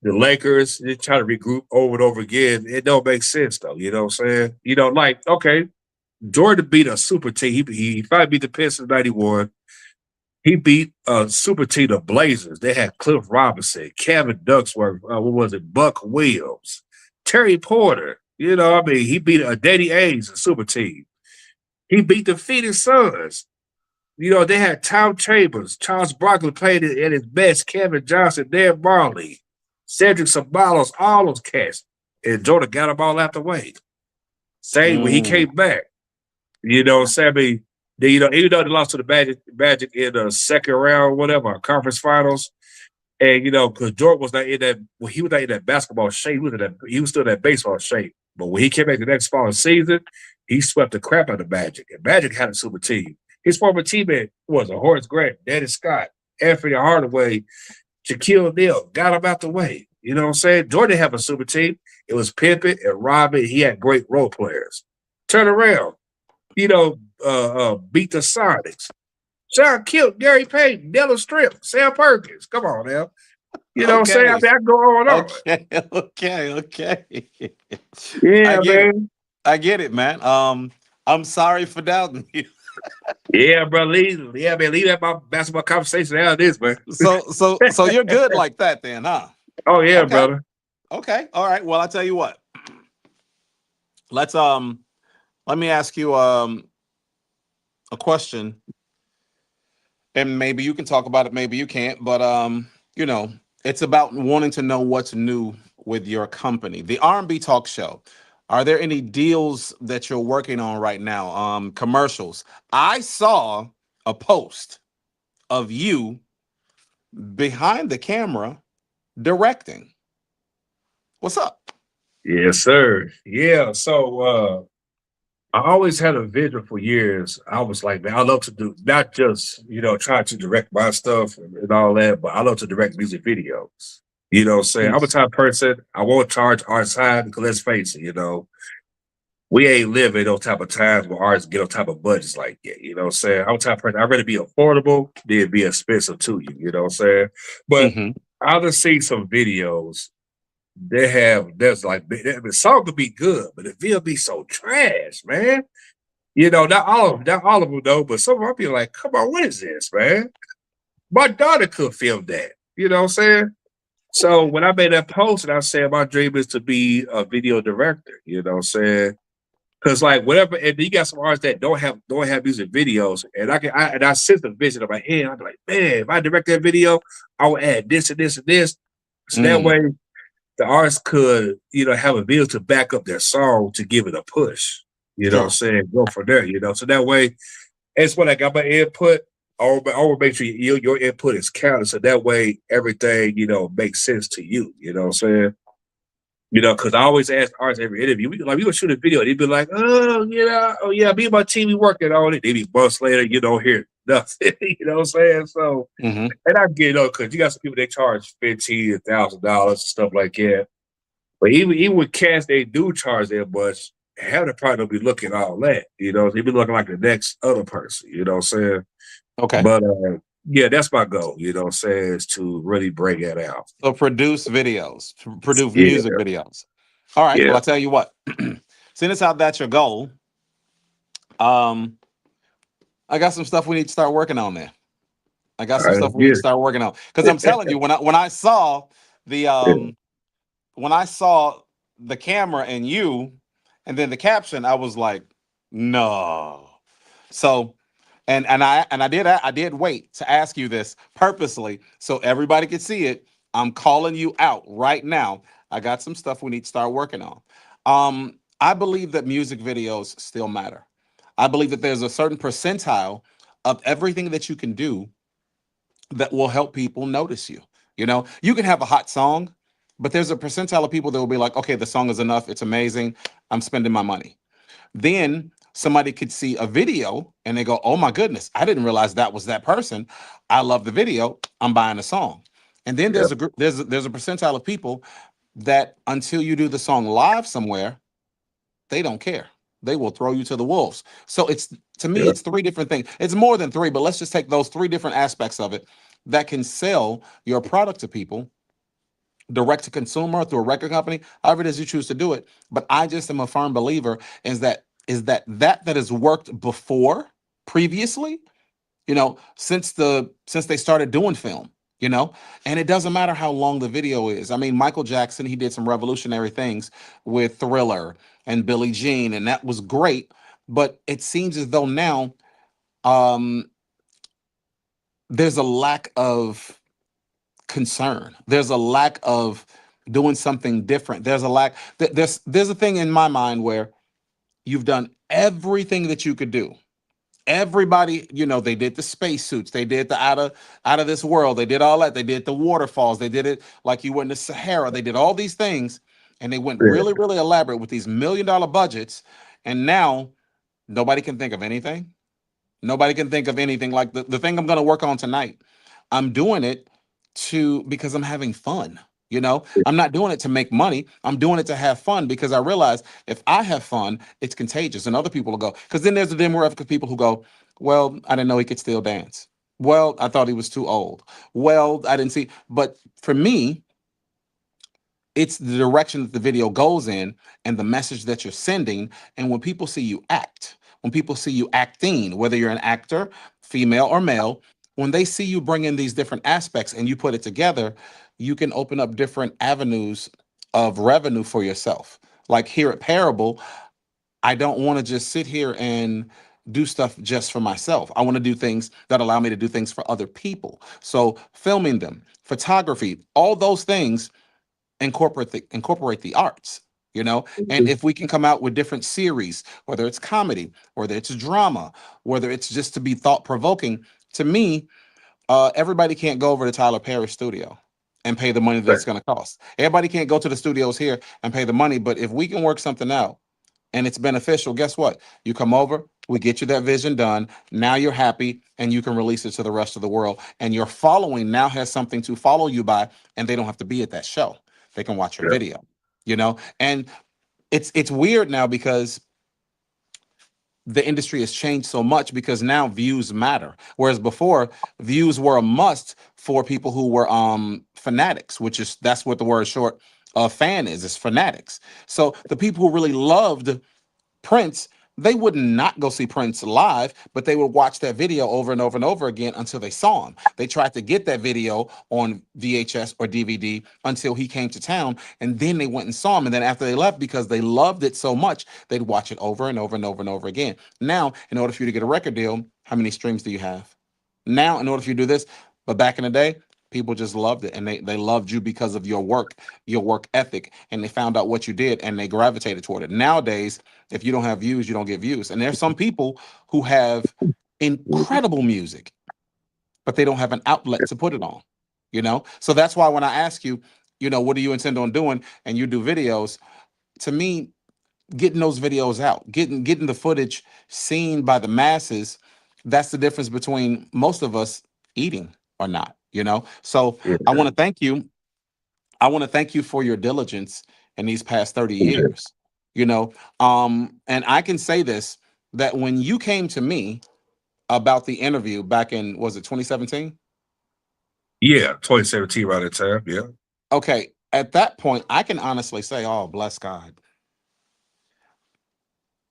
The Lakers, they try to regroup over and over again. It don't make sense though, you know what I'm saying? Like, okay, Jordan beat a super team. He finally beat the Pistons in 91. He beat a super team, the Blazers. They had Cliff Robinson, Kevin Ducksworth, Buck Williams, Terry Porter. He beat a Danny Ainge, a super team. He beat the Phoenix Suns. They had Tom Chambers, Charles Barkley played at his best, Kevin Johnson, Dan Marley, Cedric Ceballos, all those cats. And Jordan got them all out the way. Same when he came back. Even though they lost to the Magic in the second round, whatever, conference finals. And, because Jordan was not in that, well, he was not in that basketball shape. He was still in that baseball shape. But when he came back the next following season, he swept the crap out of Magic. And Magic had a super team. His former teammate was Horace Grant, Danny Scott, Anthony Hardaway, Shaquille O'Neal, got him out the way. You know what I'm saying? Jordan didn't have a super team. It was Pippen and Robin. He had great role players. Turn around. Beat the Sonics. Sean killed Gary Payton, Della Strip, Sam Perkins. Come on now. You know what I'm saying? I mean, I can go on and on. Okay. Yeah, man. I get it, man. I'm sorry for doubting you. Yeah, bro. Leave that my basketball conversation out of this, man. So you're good like that then, huh? Oh yeah, okay. brother. Okay. All right. Well, I'll tell you what. Let me ask you a question. And maybe you can talk about it, maybe you can't, but it's about wanting to know what's new with your company. The RnB Talk Show. Are there any deals that you're working on right now? Commercials. I saw a post of you behind the camera directing. What's up? Yes, sir. Yeah. So I always had a vision for years. I was like, man, I love to do not just, try to direct my stuff and all that, but I love to direct music videos. You know what I'm saying? I'm a type of person, I won't charge our time because let's face it, we ain't living those type of times where artists get on type of budgets like that. You know what I'm saying? I'm a type of person, I'd rather be affordable than be expensive to you. You know what I'm saying? But Mm-hmm. I've just seen some videos. There's like the song could be good, but the video be so trash, man. Not all of them though, but some of them be like, come on, what is this, man? My daughter could film that. You know what I'm saying? So when I made that post and I said my dream is to be a video director, you know what I'm saying? Cause like whatever, and you got some artists that don't have music videos, and I sense the vision in my head. I'm like, man, if I direct that video, I will add this and this and this. So that way the artist could, have a video to back up their song to give it a push. You know what I'm Sure. saying? Go from there. So that way, it's when I got my input. I will make sure your input is counted. So that way everything, makes sense to you. You know what I'm saying? Because I always ask artists every interview, we gonna shoot a video. They'd be like, oh yeah, me and my team, we working on it. They be months later, you don't hear nothing. You know what I'm saying? So, Mm-hmm. and I get it, because you got some people they charge $15,000 stuff like that. But even with cats, they do charge that much. Have to probably be looking all that. They be looking like the next other person. You know what I'm saying? Okay. But yeah, that's my goal. You know what I'm saying? Is to really bring that out. So produce videos, produce Yeah, music videos. All right. yeah. Well, I tell you what. Seeing as how that's your goal, um, I got some stuff we need to start working on there. I got All some right, stuff we need to yeah. start working on because I'm telling you, when I saw the Yeah. when I saw the camera and you, and then the caption, I was like, no. So, and I did wait to ask you this purposely so everybody could see it. I'm calling you out right now. I got some stuff we need to start working on. I believe that music videos still matter. I believe that there's a certain percentile of everything that you can do that will help people notice you. You can have a hot song, but there's a percentile of people that will be like, okay, the song is enough. It's amazing. I'm spending my money. Then somebody could see a video and they go, oh my goodness, I didn't realize that was that person. I love the video. I'm buying the song. And then Yeah. there's a percentile of people that until you do the song live somewhere, they don't care. They will throw you to the wolves. So to me, Yeah. it's three different things. It's more than three, but let's just take those three different aspects of it that can sell your product to people direct to consumer through a record company, however it is you choose to do it. But I just am a firm believer is that has worked before previously, since they started doing film, and it doesn't matter how long the video is. I mean, Michael Jackson, he did some revolutionary things with Thriller and Billie Jean, and that was great. But it seems as though now um, there's a lack of concern. There's a lack of doing something different. There's a lack. There's a thing in my mind where you've done everything that you could do. Everybody, they did the spacesuits, they did the out of this world, they did all that, they did the waterfalls, they did it like you were in the Sahara, they did all these things, and they went Yeah. really, really elaborate with these $1 million budgets, and now nobody can think of anything. Nobody can think of anything like the thing I'm going to work on tonight. I'm doing it because I'm having fun. I'm not doing it to make money. I'm doing it to have fun because I realize if I have fun, it's contagious and other people will go. Because then there's a demographic of people who go, well, I didn't know he could still dance. Well, I thought he was too old. Well, I didn't see. But for me, it's the direction that the video goes in and the message that you're sending. And when people see you act, when people see you acting, whether you're an actor, female or male, when they see you bring in these different aspects and you put it together, you can open up different avenues of revenue for yourself. Like here at Parable, I don't want to just sit here and do stuff just for myself. I want to do things that allow me to do things for other people. So filming them, photography, all those things incorporate the arts, and Mhm. if we can come out with different series, whether it's comedy, whether it's drama, whether it's just to be thought provoking. To me, everybody can't go over to Tyler Perry's studio. and pay the money that Right. it's going to cost. Everybody can't go to the studios here and pay the money, but if we can work something out and it's beneficial, guess what? You come over, we get you that vision done. Now you're happy and you can release it to the rest of the world. And your following now has something to follow you by, and they don't have to be at that show. They can watch your Yeah. video, you know? And it's weird now because the industry has changed so much because now views matter. Whereas before, views were a must for people who were fanatics, which is that's what the word short fan is fanatics. So the people who really loved Prince, they would not go see Prince live, but they would watch that video over and over and over again until they saw him. They tried to get that video on VHS or DVD until he came to town, and then they went and saw him. And then after they left, because they loved it so much, they'd watch it over and over and over and over again. Now, in order for you to get a record deal, how many streams do you have? Now, in order for you to do this, but back in the day, people just loved it, and they loved you because of your work ethic, and they found out what you did and they gravitated toward it. Nowadays, if you don't have views, you don't get views. And there's some people who have incredible music, but they don't have an outlet to put it on, you know? So that's why when I ask you, you know, what do you intend on doing? And you do videos, to me, getting those videos out, getting the footage seen by the masses, that's the difference between most of us eating or not, you know? So Yeah. I want to thank you. I want to thank you for your diligence in these past 30 years, you know? And I can say this, that when you came to me about the interview back in, was it 2017? Yeah, 2017 around that time. Yeah. Okay. At that point, I can honestly say, oh, bless God,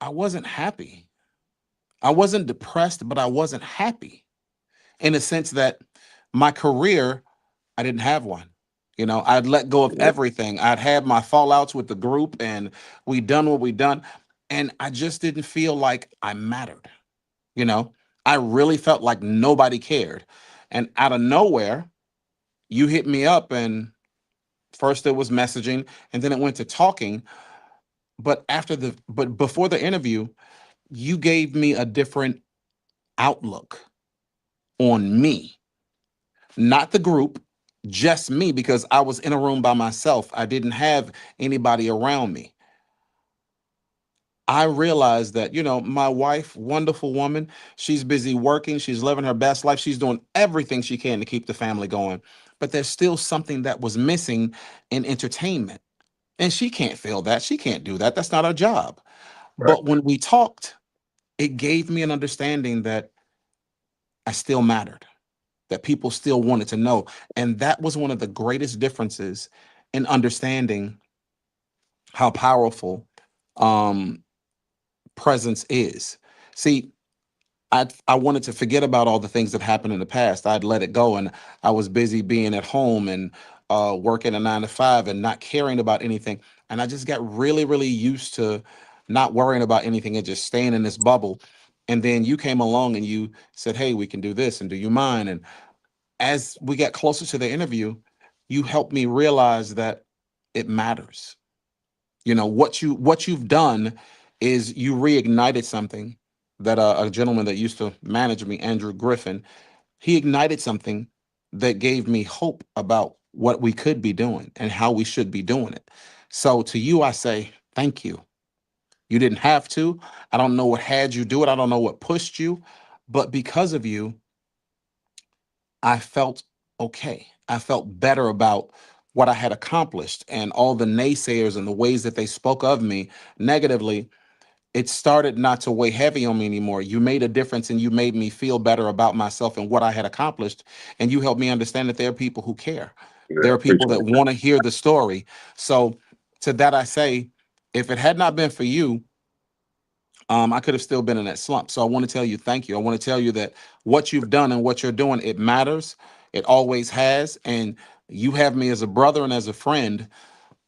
I wasn't happy. I wasn't depressed, but I wasn't happy in a sense that my career, I didn't have one. You know, I'd let go of Yeah. everything. I'd had my fallouts with the group and we done what we done. And I just didn't feel like I mattered. You know, I really felt like nobody cared. And out of nowhere, you hit me up, and first it was messaging and then it went to talking. But before the interview, you gave me a different outlook on me, not the group, just me, because I was in a room by myself. I didn't have anybody around me. I realized that, you know, my wife, wonderful woman, she's busy working, she's living her best life, she's doing everything she can to keep the family going. But there's still something that was missing in entertainment. And she can't feel that. She can't do that. That's not her job. Right. But when we talked, it gave me an understanding that I still mattered, that people still wanted to know. And that was one of the greatest differences in understanding how powerful um, presence is. See, I wanted to forget about all the things that happened in the past. I'd let it go, and I was busy being at home and working a 9 to 5 and not caring about anything. And I just got really, really used to not worrying about anything and just staying in this bubble. And then you came along and you said, "Hey, we can do this, and do you mind?" And as we got closer to the interview, you helped me realize that it matters. You know, what you've done is you reignited something that a gentleman that used to manage me, Andrew Griffin, he ignited something that gave me hope about what we could be doing and how we should be doing it. So to you, I say thank you. You didn't have to. I don't know what had you do it. I don't know what pushed you, but because of you, I felt okay. I felt better about what I had accomplished, and all the naysayers and the ways that they spoke of me negatively, it started not to weigh heavy on me anymore. You made a difference and you made me feel better about myself and what I had accomplished. And you helped me understand that there are people who care. Yeah. There I are people appreciate that want to hear the story. So to that I say, if it had not been for you, I could have still been in that slump. So I want to tell you thank you. I want to tell you that what you've done and what you're doing, it matters. It always has. And you have me as a brother and as a friend.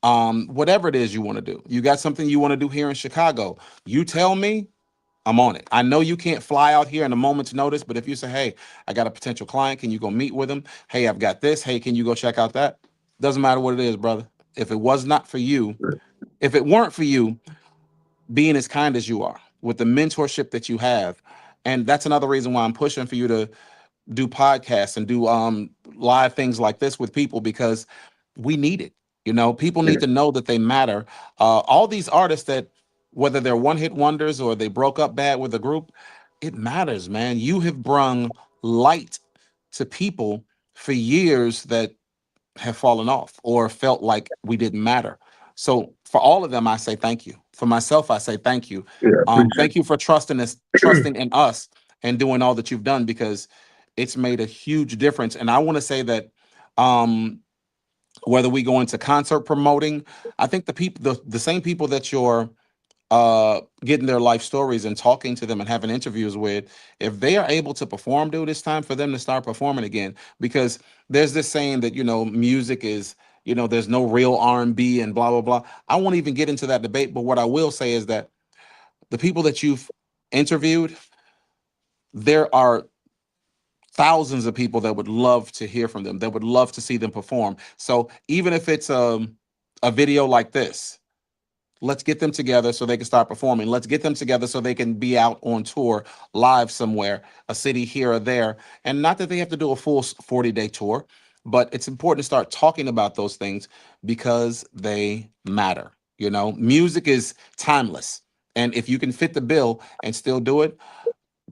Whatever it is you want to do. You got something you want to do here in Chicago. You tell me, I'm on it. I know you can't fly out here in a moment's notice, but if you say, "Hey, I got a potential client, can you go meet with them? Hey, I've got this. Hey, can you go check out that?" Doesn't matter what it is, brother. If it was not for you, it. if it weren't for you being as kind as you are, with the mentorship that you have, and that's another reason why I'm pushing for you to do podcasts and do live things like this with people because we need it. You know, people need to know that they matter. All these artists that, whether they're one hit wonders or they broke up bad with a group, it matters, man. You have brung light to people for years that have fallen off or felt like we didn't matter. So for all of them, I say thank you. For myself, I say thank you. Yeah, appreciate Thank you for trusting us, it. trusting in us, and doing all that you've done because it's made a huge difference. And I want to say that um, whether we go into concert promoting, I think the people, the same people that you're getting their life stories and talking to them and having interviews with, if they are able to perform, dude, it's time for them to start performing again. Because there's this saying that, you know, music is, you know, there's no real R&B and blah blah blah. I won't even get into that debate, but what I will say is that the people that you've interviewed, there are thousands of people that would love to hear from them, that would love to see them perform. So even if it's a video like this, let's get them together so they can start performing. Let's get them together so they can be out on tour live somewhere, a city here or there. And not that they have to do a full 40-day tour, but it's important to start talking about those things because they matter. You know, music is timeless. And if you can fit the bill and still do it,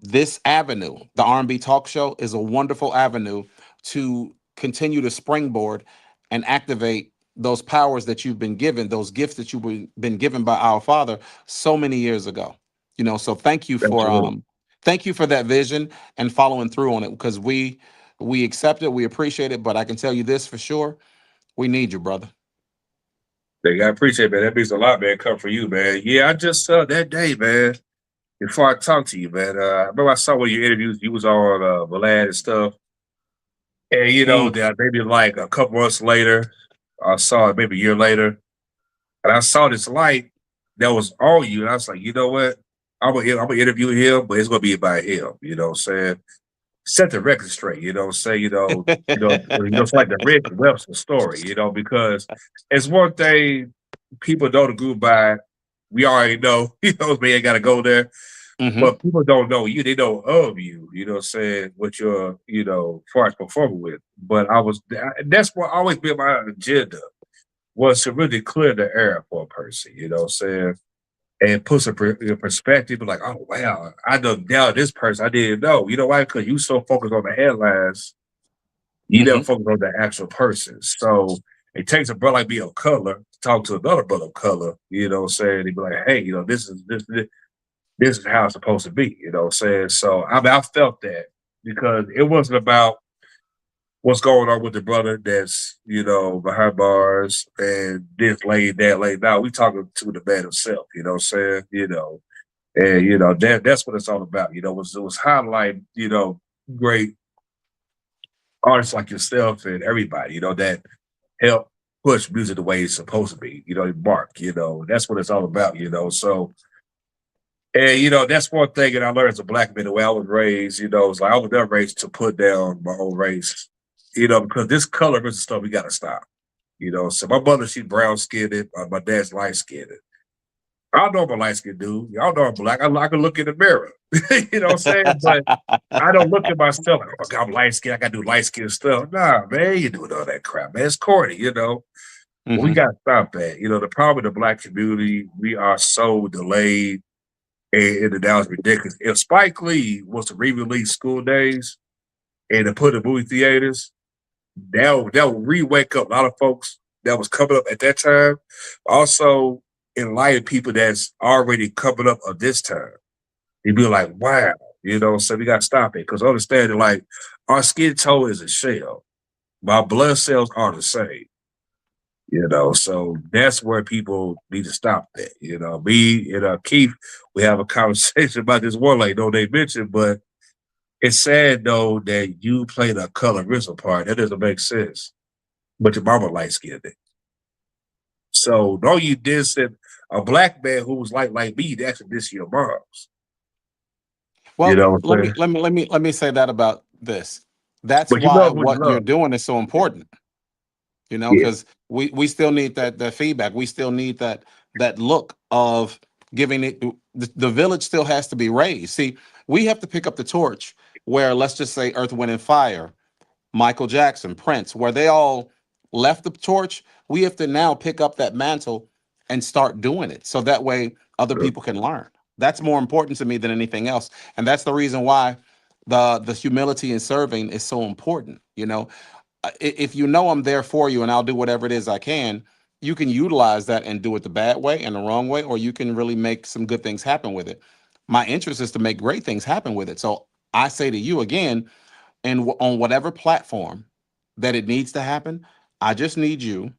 this avenue, the R&B Talk Show, is a wonderful avenue to continue to springboard and activate those powers that you've been given, those gifts that you've been given by our Father so many years ago. You know, so Absolutely. thank you for that vision and following through on it because we accept it, we appreciate it, but I can tell you this for sure, we need you, brother. I appreciate it, man. That means a lot, man. Come for you, man. Yeah, I just that day, man. Before I talked to you, man, I remember I saw one of your interviews. You was on Vlad and stuff, and you know Mm. that maybe like a couple months later, I saw it maybe a year later, and I saw this light that was on you, and I was like, you know what? I'm gonna interview him, but it's gonna be about him. You know what I'm saying? Set the record straight. You know what I'm saying? It's like the Rick Webster story. You know, because it's one thing people know the group by. We already know. You know, man, got to go there. Hmm. But people don't know you, they know of you know what I'm saying, what you're, as far as performing with. But that's what always been my agenda was to really clear the air for a person, you know what I'm saying? And put some perspective, like, oh, wow, I know now this person I didn't know. You know why? Because you so focused on the headlines, you never Hmm. focus on the actual person. So it takes a brother like me of color to talk to another brother of color, you know what I'm saying? They be like, hey, this is how it's supposed to be, you know what I'm saying? So I felt that because it wasn't about what's going on with the brother that's, behind bars and this late, that late. Now we talking to the man himself, you know what I'm saying? And that's what it's all about. It was highlight, great artists like yourself and everybody, that help push music the way it's supposed to be, Mark, that's what it's all about, So and that's one thing that I learned as a black man, the way I was raised, it's like I was never raised to put down my own race, because this color versus stuff we gotta stop. So my mother, she's brown skinned, my dad's light skinned. I know I'm a light skinned dude. Y'all know I'm black. I can look in the mirror. You know what I'm saying? But I don't look at myself like, oh my God, I'm light skinned. I gotta do light skinned stuff. Nah, man, you doing all that crap, man. It's corny. We Hmm. gotta stop that. The problem with the black community, we are so delayed and that was ridiculous. If Spike Lee was to re-release School Days and to put in movie theaters, that would re-wake up a lot of folks that was coming up at that time. Also, enlighten people that's already coming up at this time. You'd be like, wow, so we got to stop it. Because understand that, like, our skin tone is a shell. My blood cells are the same. So that's where people need to stop that. Me and Keith, we have a conversation about this one, like, they mentioned, but it's sad though that you played a colorism part. That doesn't make sense. But your mama light skinned it. So no, you did said a black man who was like me, that's this your mom's. You Well, know what I'm saying? let me say that about this. That's But you why love who you what you're love. doing is so important. You know, Yeah. because we still need that feedback. We still need that look of giving it. The village still has to be raised. See, we have to pick up the torch where let's just say Earth, Wind, and Fire, Michael Jackson, Prince, where they all left the torch, we have to now pick up that mantle and start doing it. So that way other Yeah. people can learn. That's more important to me than anything else. And that's the reason why the humility in serving is so important. If you know I'm there for you and I'll do whatever it is I can, you can utilize that and do it the bad way and the wrong way, or you can really make some good things happen with it. My interest is to make great things happen with it. So I say to you again, and on whatever platform that it needs to happen, I just need you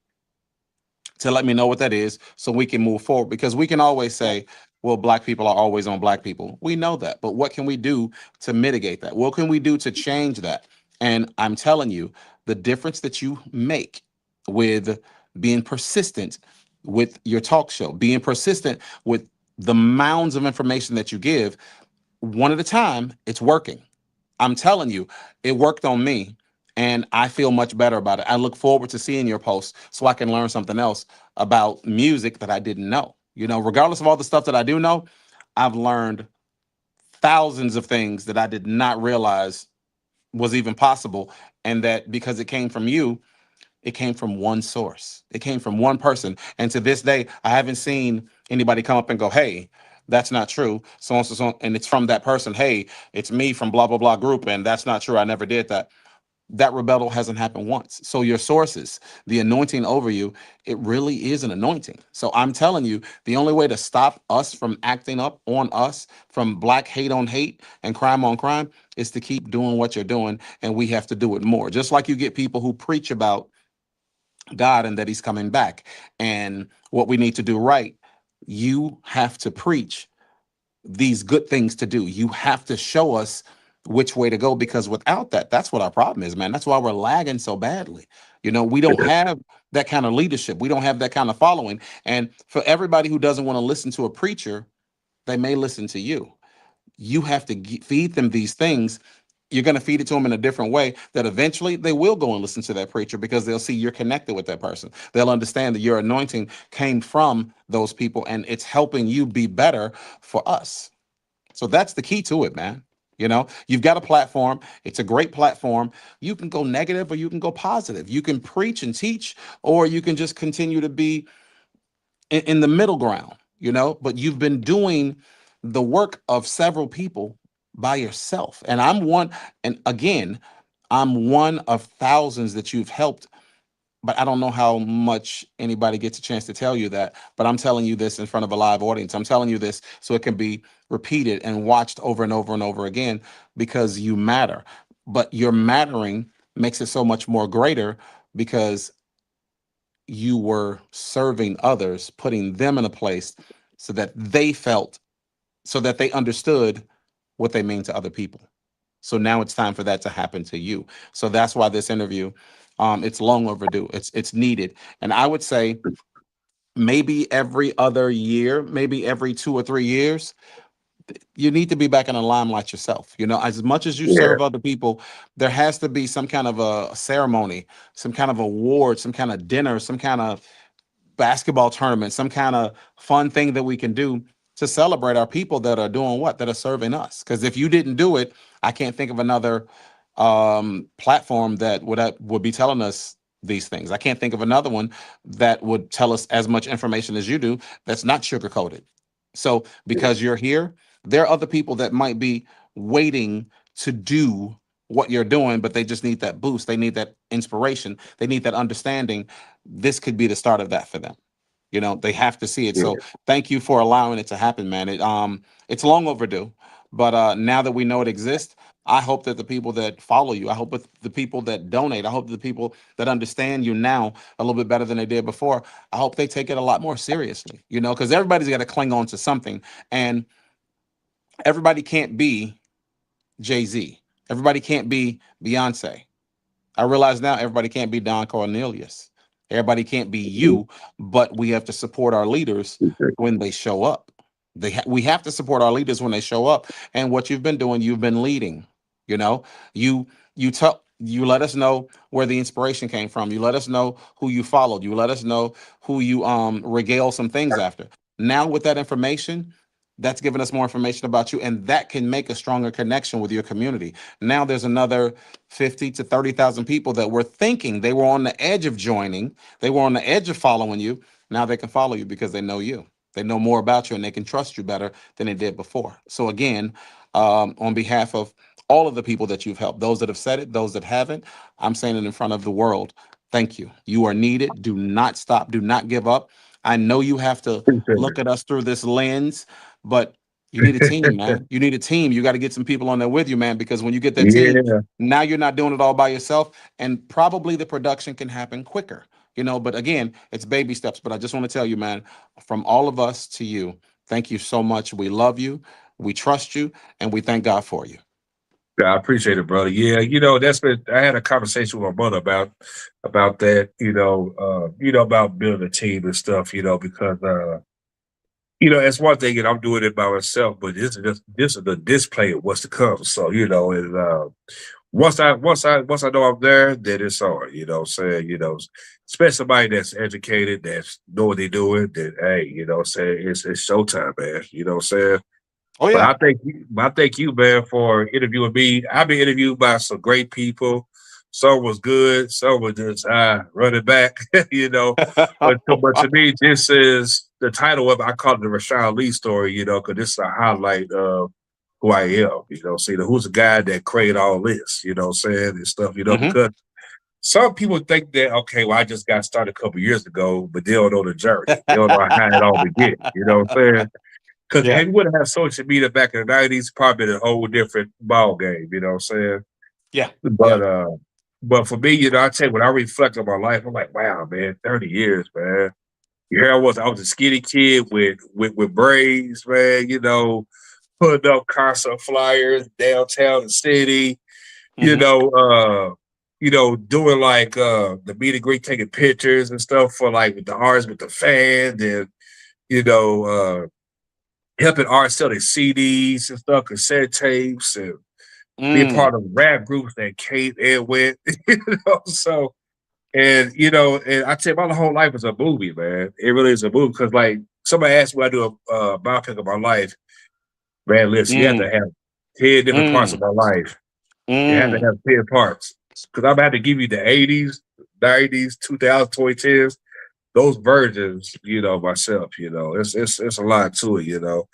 to let me know what that is so we can move forward, because we can always say, well, black people are always on black people. We know that, but what can we do to mitigate that? What can we do to change that? And I'm telling you, the difference that you make with being persistent with your talk show, being persistent with the mounds of information that you give, one at a time, it's working. I'm telling you, it worked on me, and I feel much better about it. I look forward to seeing your posts so I can learn something else about music that I didn't know. Regardless of all the stuff that I do know, I've learned thousands of things that I did not realize was even possible. And that because it came from you, it came from one source. It came from one person. And to this day, I haven't seen anybody come up and go, hey, that's not true. So on, so on. And it's from that person. Hey, it's me from blah, blah, blah group. And that's not true. I never did that. That rebuttal hasn't happened once. So your sources, the anointing over you, it really is an anointing. So I'm telling you, the only way to stop us from acting up on us, from black hate on hate and crime on crime, is to keep doing what you're doing. And we have to do it more. Just like you get people who preach about God and that he's coming back and what we need to do right, you have to preach these good things to do. You have to show us which way to go, because without that, that's what our problem is, man. That's why we're lagging so badly. We don't have that kind of leadership. We don't have that kind of following. And for everybody who doesn't want to listen to a preacher, they may listen to you. You have to feed them these things. You're going to feed it to them in a different way that eventually they will go and listen to that preacher, because they'll see you're connected with that person. They'll understand that your anointing came from those people and it's helping you be better for us. So that's the key to it, man. You've got a platform. It's a great platform. You can go negative or you can go positive. You can preach and teach, or you can just continue to be in the middle ground, but you've been doing the work of several people by yourself. And I'm one of thousands that you've helped, but I don't know how much anybody gets a chance to tell you that. But I'm telling you this in front of a live audience. I'm telling you this so it can be repeated and watched over and over and over again, because you matter. But your mattering makes it so much more greater, because you were serving others, putting them in a place so that they felt, so that they understood what they mean to other people. So now it's time for that to happen to you. So that's why this interview, it's long overdue. It's needed. And I would say maybe every other year, maybe every 2 or 3 years, you need to be back in the limelight yourself. As much as you Yeah. serve other people, there has to be some kind of a ceremony, some kind of award, some kind of dinner, some kind of basketball tournament, some kind of fun thing that we can do to celebrate our people that are doing what? That are serving us. Because if you didn't do it, I can't think of another platform that would be telling us these things. I can't think of another one that would tell us as much information as you do that's not sugar coated. So because you're here, there are other people that might be waiting to do what you're doing, but they just need that boost. They need that inspiration. They need that understanding. This could be the start of that for them. They have to see it. Yeah. So thank you for allowing it to happen, man. It's long overdue, but now that we know it exists, I hope that the people that follow you, I hope that the people that donate, I hope the people that understand you now a little bit better than they did before, I hope they take it a lot more seriously, because everybody's got to cling on to something, and everybody can't be Jay-Z. Everybody can't be Beyonce. I realize now everybody can't be Don Cornelius. Everybody can't be you, but we have to support our leaders when they show up. We have to support our leaders when they show up. And what you've been doing, you've been leading. You know, you you let us know where the inspiration came from. You let us know who you followed. You let us know who you regale some things after. Now with that information, That's given us more information about you, and that can make a stronger connection with your community. Now there's another 50 to 30,000 people that were thinking they were on the edge of joining, they were on the edge of following you. Now they can follow you because they know you. They know more about you and they can trust you better than they did before. So again, on behalf of all of the people that you've helped, those that have said it, those that haven't, I'm saying it in front of the world. Thank you. You are needed. Do not stop. Do not give up. I know you have to look at us through this lens, but you need a team, man. You need a team. You got to get some people on there with you, man, because when you get that team, Yeah. now you're not doing it all by yourself, and probably the production can happen quicker, but again, it's baby steps. But I just want to tell you, man, from all of us to you, thank you so much. We love you, we trust you, and we thank God for you. Yeah, I appreciate it, brother. Yeah, that's been. I had a conversation with my mother about that. About building a team and stuff. Because it's one thing, and I'm doing it by myself, but this is the display of what's to come. So and once I know I'm there, then it's on. What I'm saying, especially somebody that's educated, that's know what they're doing. Then hey, what I'm saying, it's showtime, man. What I'm saying. Oh But yeah. I thank you, man, for interviewing me. I've been interviewed by some great people. Some was good, some was just running back, But to me, this is the title of it. I call it the Rashad Ali Story, because this is a highlight of who I am. See, who's the guy that created all this, what I'm saying, and stuff, because some people think that, okay, well, I just got started a couple years ago, but they don't know the journey. They don't know how it all began. You know what I'm saying? Because Yeah. if you would have had social media back in the 90s, probably been a whole different ball game, you know what I'm saying? Yeah. But but for me, I tell you, when I reflect on my life, I'm like, wow, man, 30 years, man. Here I was a skinny kid with braids, man, putting up concert flyers downtown the city, doing like the meet and greet, taking pictures and stuff for like with the artists, with the fans, and helping artists sell their CDs and stuff, cassette tapes, and being part of rap groups that came and went, So, and I tell you, my whole life is a movie, man. It really is a movie because, like, somebody asked me, I do a biopic of my life. Man, listen, you have to have 10 different parts of my life. You have to have 10 parts because I'm about to give you the 80s, 90s, 2000s, 2010s. Those versions, myself, it's a lot to it.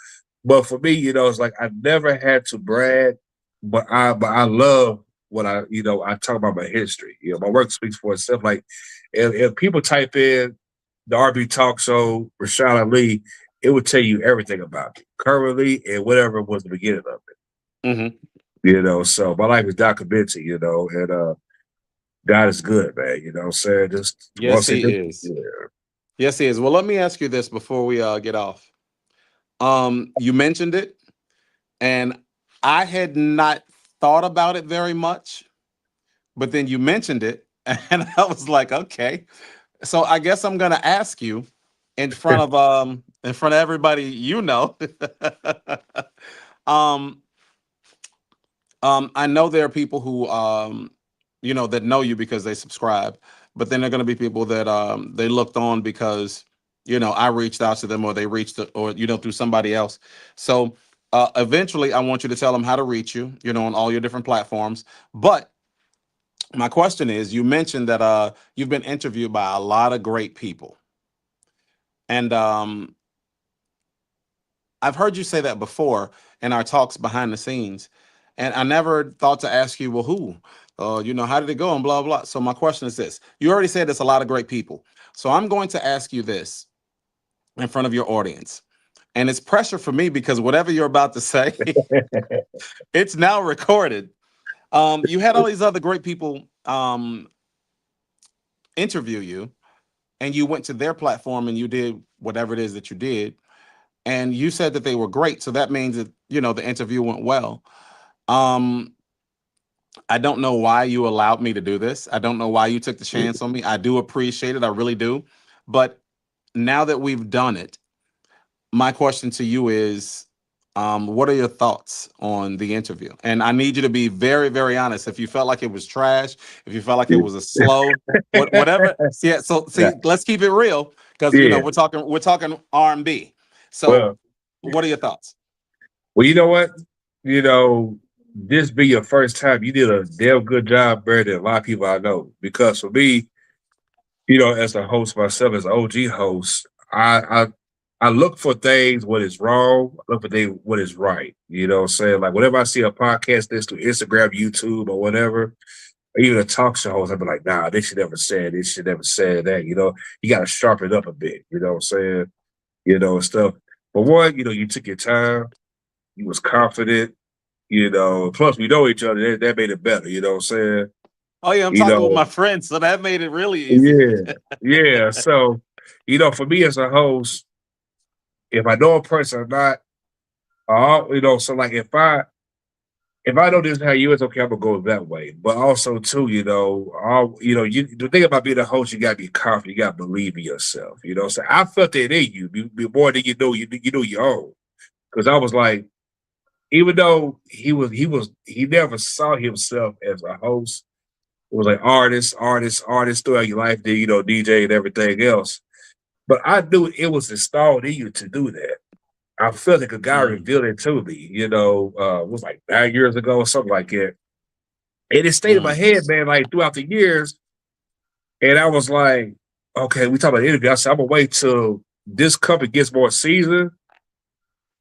But for me, it's like I never had to brag, but I love what I talk about my history. My work speaks for itself. Like if people type in the RnB Talk Show, Rashad Ali, it would tell you everything about me currently and whatever was the beginning of it. So my life is documented, and God is good, man. You know what I'm saying? Just Yes, he is. Yeah. Yes, he is. Well, let me ask you this before we get off. You mentioned it, and I had not thought about it very much, but then you mentioned it, and I was like, okay. So I guess I'm gonna ask you in front of everybody, um, I know there are people who that know you because they subscribe, but then there are going to be people that they looked on because I reached out to them, or they reached or through somebody else. So eventually I want you to tell them how to reach you, on all your different platforms. But my question is, you mentioned that you've been interviewed by a lot of great people, and I've heard you say that before in our talks behind the scenes, and I never thought to ask you, well, who? How did it go and blah, blah. So my question is this. You already said there's a lot of great people. So I'm going to ask you this in front of your audience. And it's pressure for me because whatever you're about to say, it's now recorded. You had all these other great people interview you, and you went to their platform and you did whatever it is that you did. And you said that they were great. So that means that, the interview went well. I don't know why you allowed me to do this. I don't know why you took the chance on me. I do appreciate it. I really do. But now that we've done it, my question to you is, what are your thoughts on the interview? And I need you to be very, very honest. If you felt like it was trash, if you felt like it was a slow, whatever. Yeah. So see, let's keep it real because Yeah. we're talking R&B. So Well, What are your thoughts? Well, you know what? You know, this be your first time. You did a damn good job, better than a lot of people I know. Because for me, as a host myself, as an OG host, I look for things what is wrong, I look for things what is right. You know what I'm saying? Like whenever I see a podcast this to Instagram, YouTube, or whatever, or even a talk show host, I'll be like, nah, they should never say this, should never say that. You gotta sharpen it up a bit, you know what I'm saying? And stuff. But one, you took your time, you was confident, plus we know each other, that made it better, you know what I'm saying? Oh yeah, I'm talking with my friends, so that made it really easy. Yeah. So, for me as a host, if I know a person or not, so like if I know this is how you is, okay, I'm gonna go that way. But also too, the thing about being a host, you gotta be confident, you gotta believe in yourself. So I felt that in you, more than you know your own. Because I was like, even though he never saw himself as a host. It was like artist throughout your life, then DJ and everything else. But I knew it was installed in you to do that. I felt like a guy revealed it to me, it was like 9 years ago or something like that. And it stayed in my head, man, like throughout the years. And I was like, okay, we talk about the interview. I said, I'm gonna wait till this company gets more seasoned.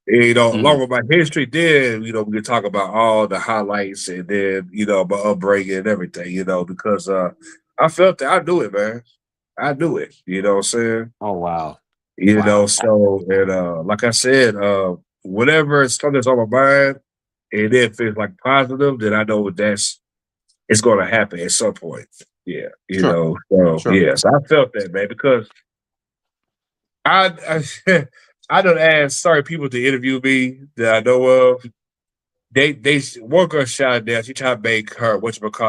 And, along with my history, then, we can talk about all the highlights and then, my upbringing and everything, because I felt that I knew it, man. I knew it, you know what I'm saying? Oh, wow. So, and like I said, whatever something that's on my mind, and if it's like positive, then I know it's going to happen at some point. Yeah, so, yeah, so I felt that, man, because I don't ask certain people to interview me that I know of. They one girl shot down. She tried to make her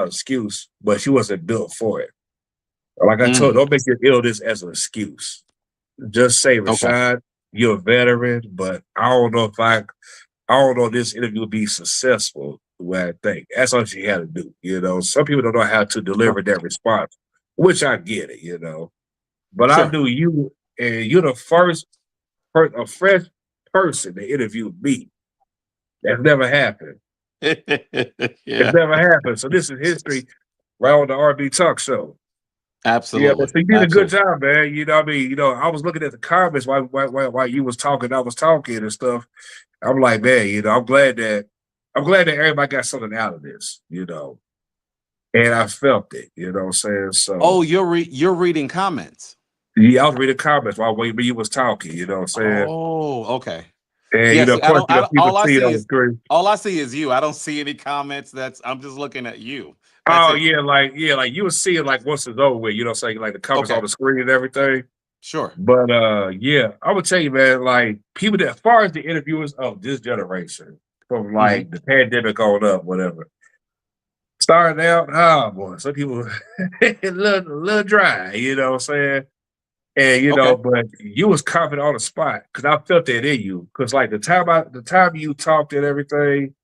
excuse, but she wasn't built for it. Like I told her, don't make your illness as an excuse. Just say, Rashad, you're a veteran, but I don't know if this interview will be successful the way I think. That's all she had to do. Some people don't know how to deliver that response, which I get it. But I knew you, and you're the first a fresh person to interview me. That's never happened. It's never happened. So this is history right on the RnB Talk Show. Absolutely. Yeah, but so you did a good job, man. I was looking at the comments while you was talking, I was talking and stuff. I'm like, man, I'm glad that everybody got something out of this, and I felt it, you know what I'm saying? So, oh, you're reading comments. Yeah, I was reading comments while you was talking, you know what I'm saying? Oh, okay. And of course, all I see is you. I don't see any comments. I'm just looking at you. Like you would see it like once it's over with, saying like the comments on the screen and everything. Sure. But yeah, I would tell you, man, like people that, as far as the interviewers of this generation, from like the pandemic on up, whatever. Starting out, boy, some people a little dry, you know what I'm saying? And but you was confident on the spot because I felt that in you. Because like the time you talked and everything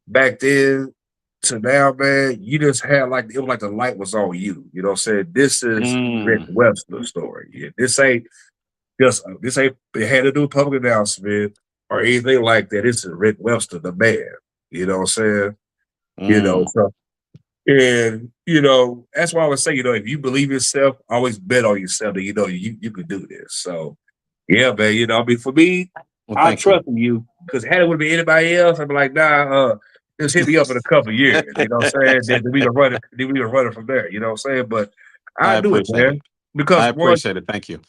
back then to now, man, you just had it was like the light was on you. You know what I'm saying? This is Rick Webster's story. Yeah, this ain't it had to do with public announcement or anything like that. This is Rick Webster, the man. You know what I'm saying? So, and that's why I would say, if you believe yourself, always bet on yourself that you could do this. So yeah, man, for me, I trust you because had it would be anybody else, I'd be like, nah, just hit me up in a couple years. You know what I'm saying? Then we can run it from there. You know what I'm saying? But I do it, man. Because I appreciate it. Thank you.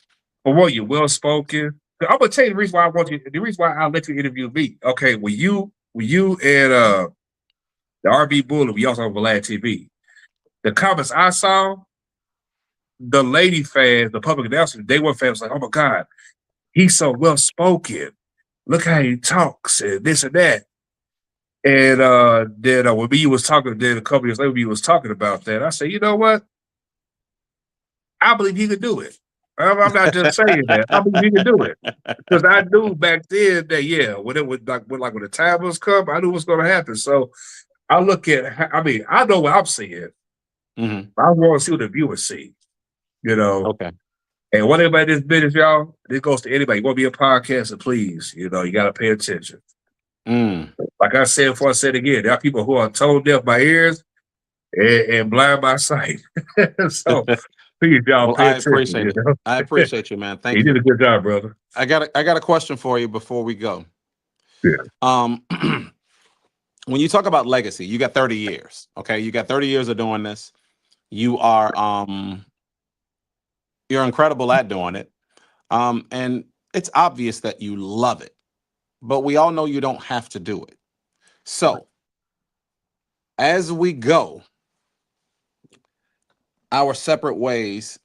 For one, you're well spoken. I'm gonna tell you the reason why I let you interview me. Okay, when you and the RnB Bullet, we also have Vlad TV. The comments I saw, the lady fans, the public announcers, they were fans like, oh my God, he's so well spoken. Look how he talks and this and that. And then when me was talking, then a couple years later, we was talking about that. I said, you know what? I believe he could do it. I'm not just saying that. I believe he could do it because I knew back then that when it was when the time was come, I knew what's going to happen. So I look at, I know what I'm seeing. I want to see what the viewers see. Okay. And what about this business, y'all? This goes to anybody. You want to be a podcaster, please. You know, you got to pay attention. Like I said before, I said again, there are people who are tone deaf by ears and blind by sight. So please, y'all, Well, pay I attention. appreciate it. You know? I appreciate you, man. Thank You you. did a good job, brother. I got a question for you before we go. Yeah. When you talk about legacy, you got 30 years. Okay, you got 30 years of doing this. You are you're incredible at doing it. And it's obvious that you love it, but we all know you don't have to do it. So as we go our separate ways,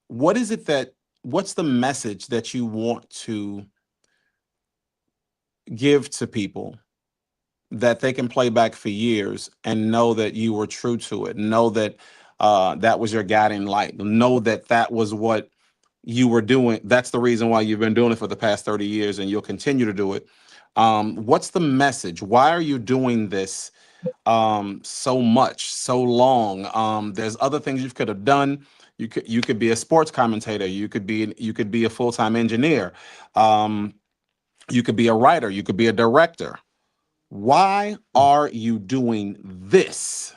what's the message that you want to give to people that they can play back for years and know that you were true to it, know that that was your guiding light, know that that was what you were doing, that's the reason why you've been doing it for the past 30 years and you'll continue to do it. What's the message? Why are you doing this so much, so long? There's other things you could have done. You could be a sports commentator, you could be a full-time engineer, you could be a writer, you could be a director. Why are you doing this?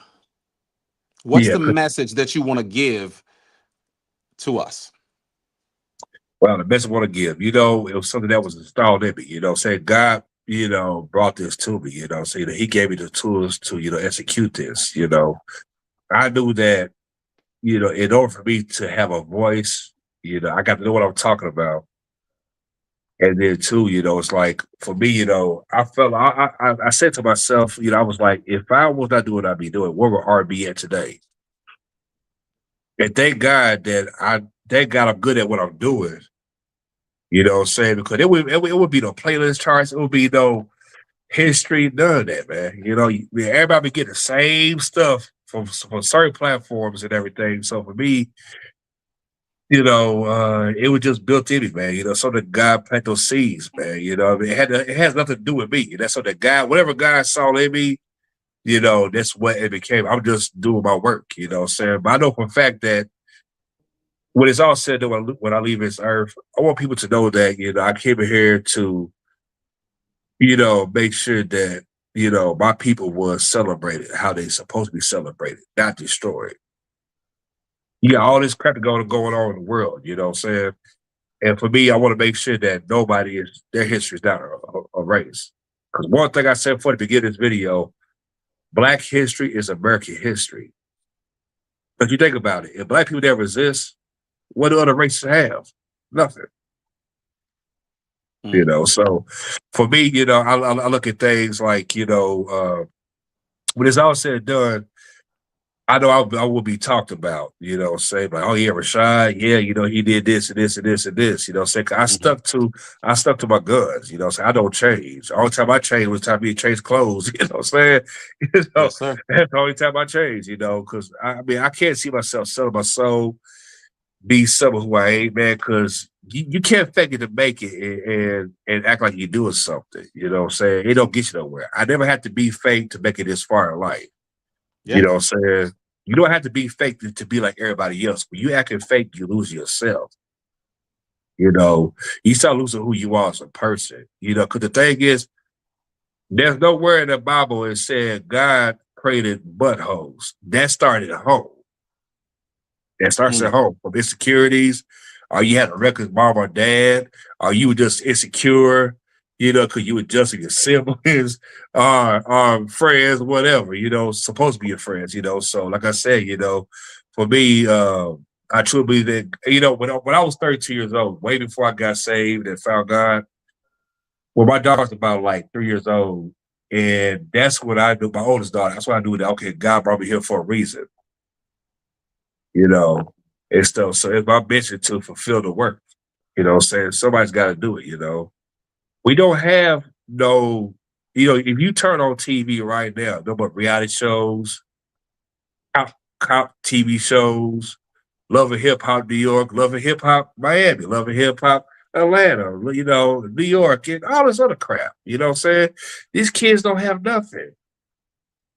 What's the message that you want to give to us? Well, the message I want to give, you know, it was something that was installed in me, you know, saying God, you know, brought this to me, you know, saying that he gave me the tools to, you know, execute this, you know. I knew that, you know, in order for me to have a voice, you know, I got to know what I'm talking about. And then too, you know, it's like for me, you know, I said to myself, you know, I was like, if I was not doing what I'd be doing, where would RnB at today? And thank God I'm good at what I'm doing. You know what I'm saying? Because it would be no playlist charts, it would be no history, none of that, man. You know, everybody be getting the same stuff from certain platforms and everything. So for me, you know, it was just built in me, man. You know, so that God planted those seeds, man. You know, I mean, it has nothing to do with me. That's so that God, whatever God saw in me, you know, that's what it became. I'm just doing my work, you know what I'm saying? But I know for a fact that when it's all said, when I leave this earth, I want people to know that, you know, I came in here to, you know, make sure that, you know, my people was celebrated how they supposed to be celebrated, not destroyed. You got all this crap going on in the world, you know what I'm saying? And for me, I want to make sure that their history is not erased. Because one thing I said before the beginning of this video, Black history is American history. But you think about it, if Black people never exist, what do other races have? Nothing. You know, so for me, you know, I look at things like, you know, when it's all said and done, I know I will be talked about, you know, say like, oh yeah, Rashad, yeah, you know, he did this and this and this and this, you know, say I stuck to my guns, you know, so I don't change. The only time I change was the time he changed clothes, you know what I'm saying? You know, Yes, sir. that's the only time I change, you know, because I mean I can't see myself selling my soul, be someone who I ain't, man, because you can't fake it to make it and act like you're doing something, you know what I'm saying? It don't get you nowhere. I never had to be fake to make it this far in life. Yes. You know what I'm saying? You don't have to be fake to be like everybody else. When you acting fake, you lose yourself. You know, you start losing who you are as a person. You know, because the thing is, there's nowhere in the Bible it said God created buttholes. That started at home. That starts at home. From insecurities, or you had a reckless mom or dad, or you were just insecure, you know, because you were just your siblings, or friends, whatever, you know, supposed to be your friends, you know. So, like I said, you know, for me, I truly believe that, you know, when I was 32 years old, way before I got saved and found God, well, my daughter's about like 3 years old, and that's what I knew, my oldest daughter, that's what I knew that, okay, God brought me here for a reason, you know, and stuff. So it's my mission to fulfill the work, you know what I'm saying? Somebody's got to do it, you know. We don't have no, you know, if you turn on TV right now, no but reality shows, cop TV shows, Love and Hip Hop New York, Love and Hip Hop Miami, Love and Hip Hop Atlanta, you know, New York, and all this other crap. You know what I'm saying? These kids don't have nothing.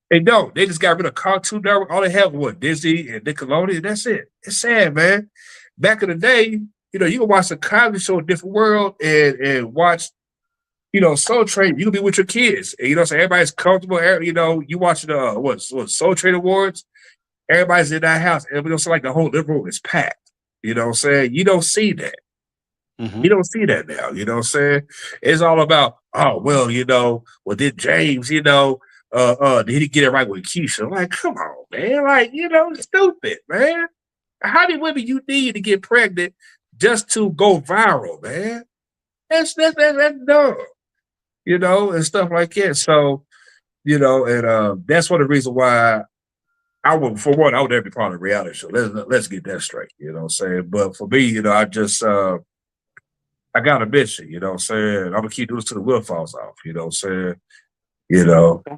They don't. They just got rid of Cartoon Network. All they have was Disney and Nickelodeon. That's it. It's sad, man. Back in the day, you can watch a comedy show, a different world, and watch, Soul Train. You can be with your kids, and so everybody's comfortable. You watch the what Soul Train Awards. Everybody's in that house, and like the whole living room is packed. You know what I'm saying? You don't see that. You don't see that now. You know what I'm saying? It's all about, oh, well, did James, did he get it right with Keisha? Like, come on, man. Like, stupid, man. How many women you need to get pregnant just to go viral, man? That's dumb, and stuff like that. So, and that's one of the reasons why I would never be part of a reality show. Let's get that straight. You know what I'm saying? But for me, I just I got a mission, you know what I'm saying? I'm gonna keep doing this till the wheel falls off, you know what I'm saying?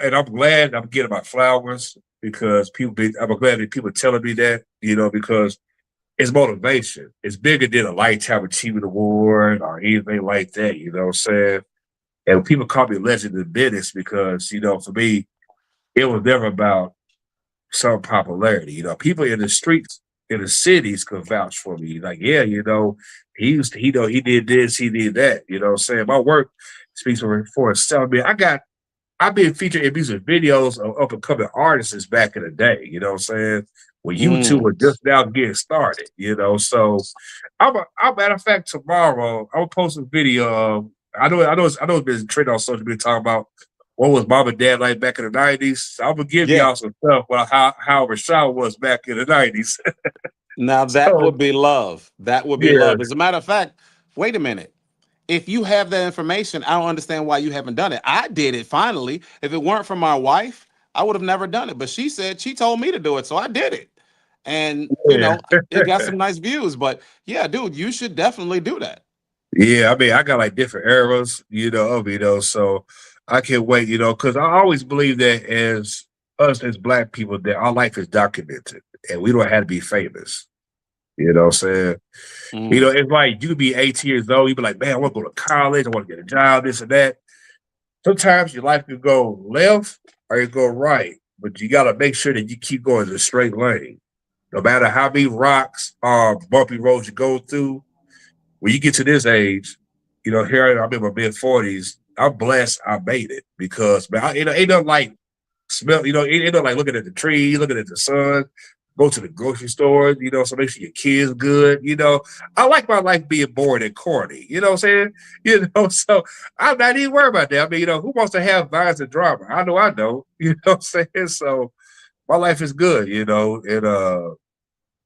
And I'm glad I'm getting my flowers because I'm glad that people are telling me that, because it's motivation. It's bigger than a Lifetime Achievement Award or anything like that, you know what I'm saying? And people call me a legend in business because, for me, it was never about some popularity. People in the streets, in the cities could vouch for me. Like, yeah, he did this, he did that. You know what I'm saying? My work speaks for itself. I mean, I've been featured in music videos of up and coming artists back in the day. You know what I'm saying? When YouTube was just now getting started. So matter of fact, tomorrow I'll post a video of, I know it's been trending on social media talking about what was mom and dad like back in the 90s. So I'm gonna give y'all some stuff about how Rashad was back in the 90s. Now that would be love. That would be love. As a matter of fact, wait a minute. If you have that information, I don't understand why you haven't done it. I did it finally. If it weren't for my wife, I would have never done it. But she told me to do it, so I did it. And it got some nice views. But yeah, dude, you should definitely do that. Yeah, I mean, I got like different eras, so I can't wait, because I always believe that as us as Black people, that our life is documented and we don't have to be famous. You know what I'm saying? It's like you could be 18 years old, you be like, man, I want to go to college, I want to get a job, this and that. Sometimes your life could go left or it go right, but you got to make sure that you keep going in a straight lane. No matter how many rocks or bumpy roads you go through, when you get to this age, here I'm in my mid-40s, I'm blessed I made it because, man, ain't nothing like smell, ain't nothing like looking at the trees, looking at the sun, go to the grocery store, so make sure your kids good, I like my life being boring and corny, you know what I'm saying? So I'm not even worried about that. I mean, who wants to have violence and drama? I know, you know what I'm saying? So my life is good,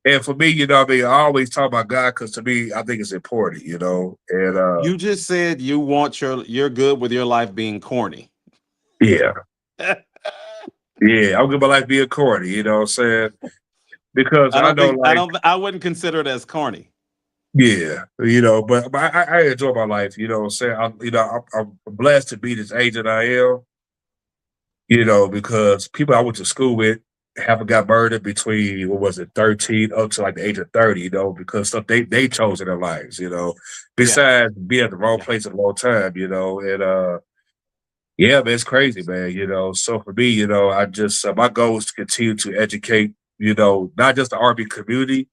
and for me, I always talk about God because to me, I think it's important, And you just said you want you're good with your life being corny. Yeah. Yeah, I'm good with my life being corny, you know what I'm saying? Because I wouldn't consider it as corny. Yeah, but I enjoy my life, you know what I'm saying? I'm blessed to be this age that I am, because people I went to school with haven't got murdered between, 13 up to like the age of 30, because stuff they chose in their lives, besides being at the wrong place at the wrong time, and yeah, man, it's crazy, man, so for me, I just, my goal is to continue to educate, not just the R&B community,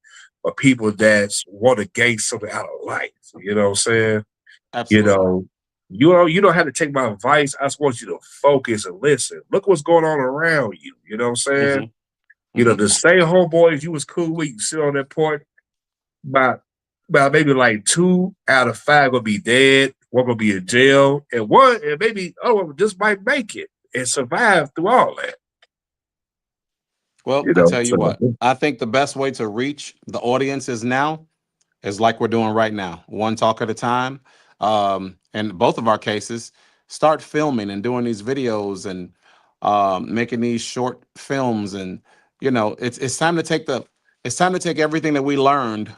but people that want to gain something out of life, you know what I'm saying? Absolutely. You don't have to take my advice. I just want you to focus and listen. Look what's going on around you. You know what I'm saying? The same homeboys you was cool with, you sit on that point, about maybe like 2 out of 5 gonna be dead, one gonna be in jail, and maybe other one just might make it and survive through all that. Well, I tell you what, I think the best way to reach the audiences now is like we're doing right now, one talk at a time. In both of our cases, start filming and doing these videos and making these short films. And it's time to take everything that we learned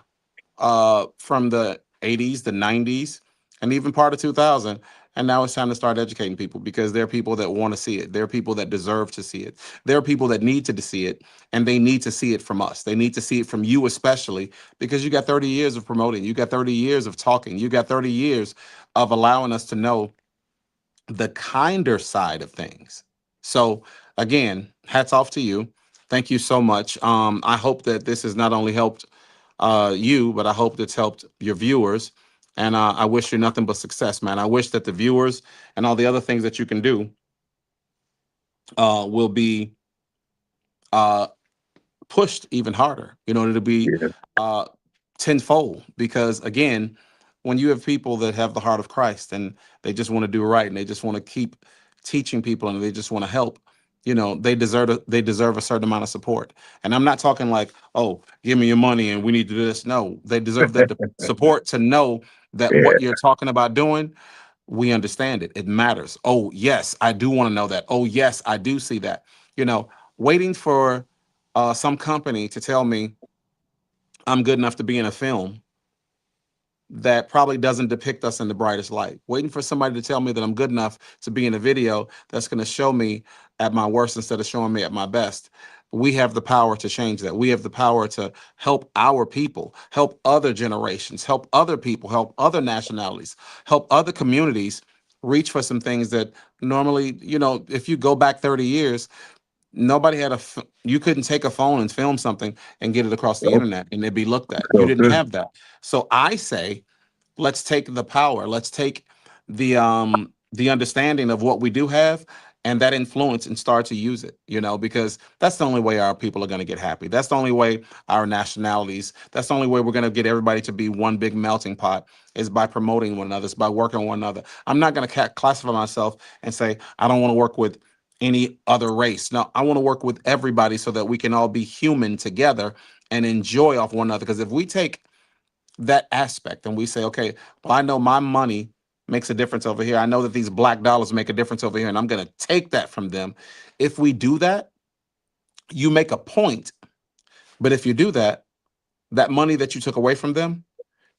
from the 80s, the 90s, and even part of 2000. And now it's time to start educating people because there are people that want to see it. There are people that deserve to see it. There are people that need to see it, and they need to see it from us. They need to see it from you, especially because you got 30 years of promoting. You got 30 years of talking. You got 30 years of allowing us to know the kinder side of things. So again, hats off to you. Thank you so much. I hope that this has not only helped you, but I hope it's helped your viewers. And I wish you nothing but success, man. I wish that the viewers and all the other things that you can do will be pushed even harder. You know, it'll be Yeah, uh, tenfold, because again, when you have people that have the heart of Christ and they just want to do right and they just want to keep teaching people and they just want to help, you know, they deserve a certain amount of support. And I'm not talking like, oh, give me your money and we need to do this. No, they deserve that support to know that yeah, what you're talking about doing, we understand it. It matters. Oh, yes, I do want to know that. Oh, yes, I do see that. You know, waiting for some company to tell me I'm good enough to be in a film that probably doesn't depict us in the brightest light. Waiting for somebody to tell me that I'm good enough to be in a video that's going to show me at my worst instead of showing me at my best. We have the power to change that. We have the power to help our people, help other generations, help other people, help other nationalities, help other communities reach for some things that normally, you know, if you go back 30 years, nobody had you couldn't take a phone and film something and get it across the nope, internet and it'd be looked at. You so didn't good. have that. So I say, let's take the power, let's take the understanding of what we do have and that influence and start to use it, you know, because that's the only way our people are going to get happy. That's the only way our nationalities, that's the only way we're going to get everybody to be one big melting pot, is by promoting one another, is by working with one another. I'm not going to classify myself and say I don't want to work with any other race. No, I want to work with everybody so that we can all be human together and enjoy off one another. Because if we take that aspect and we say, okay, well, I know my money makes a difference over here. I know that these black dollars make a difference over here, and I'm going to take that from them. If we do that, you make a point. But if you do that, that money that you took away from them,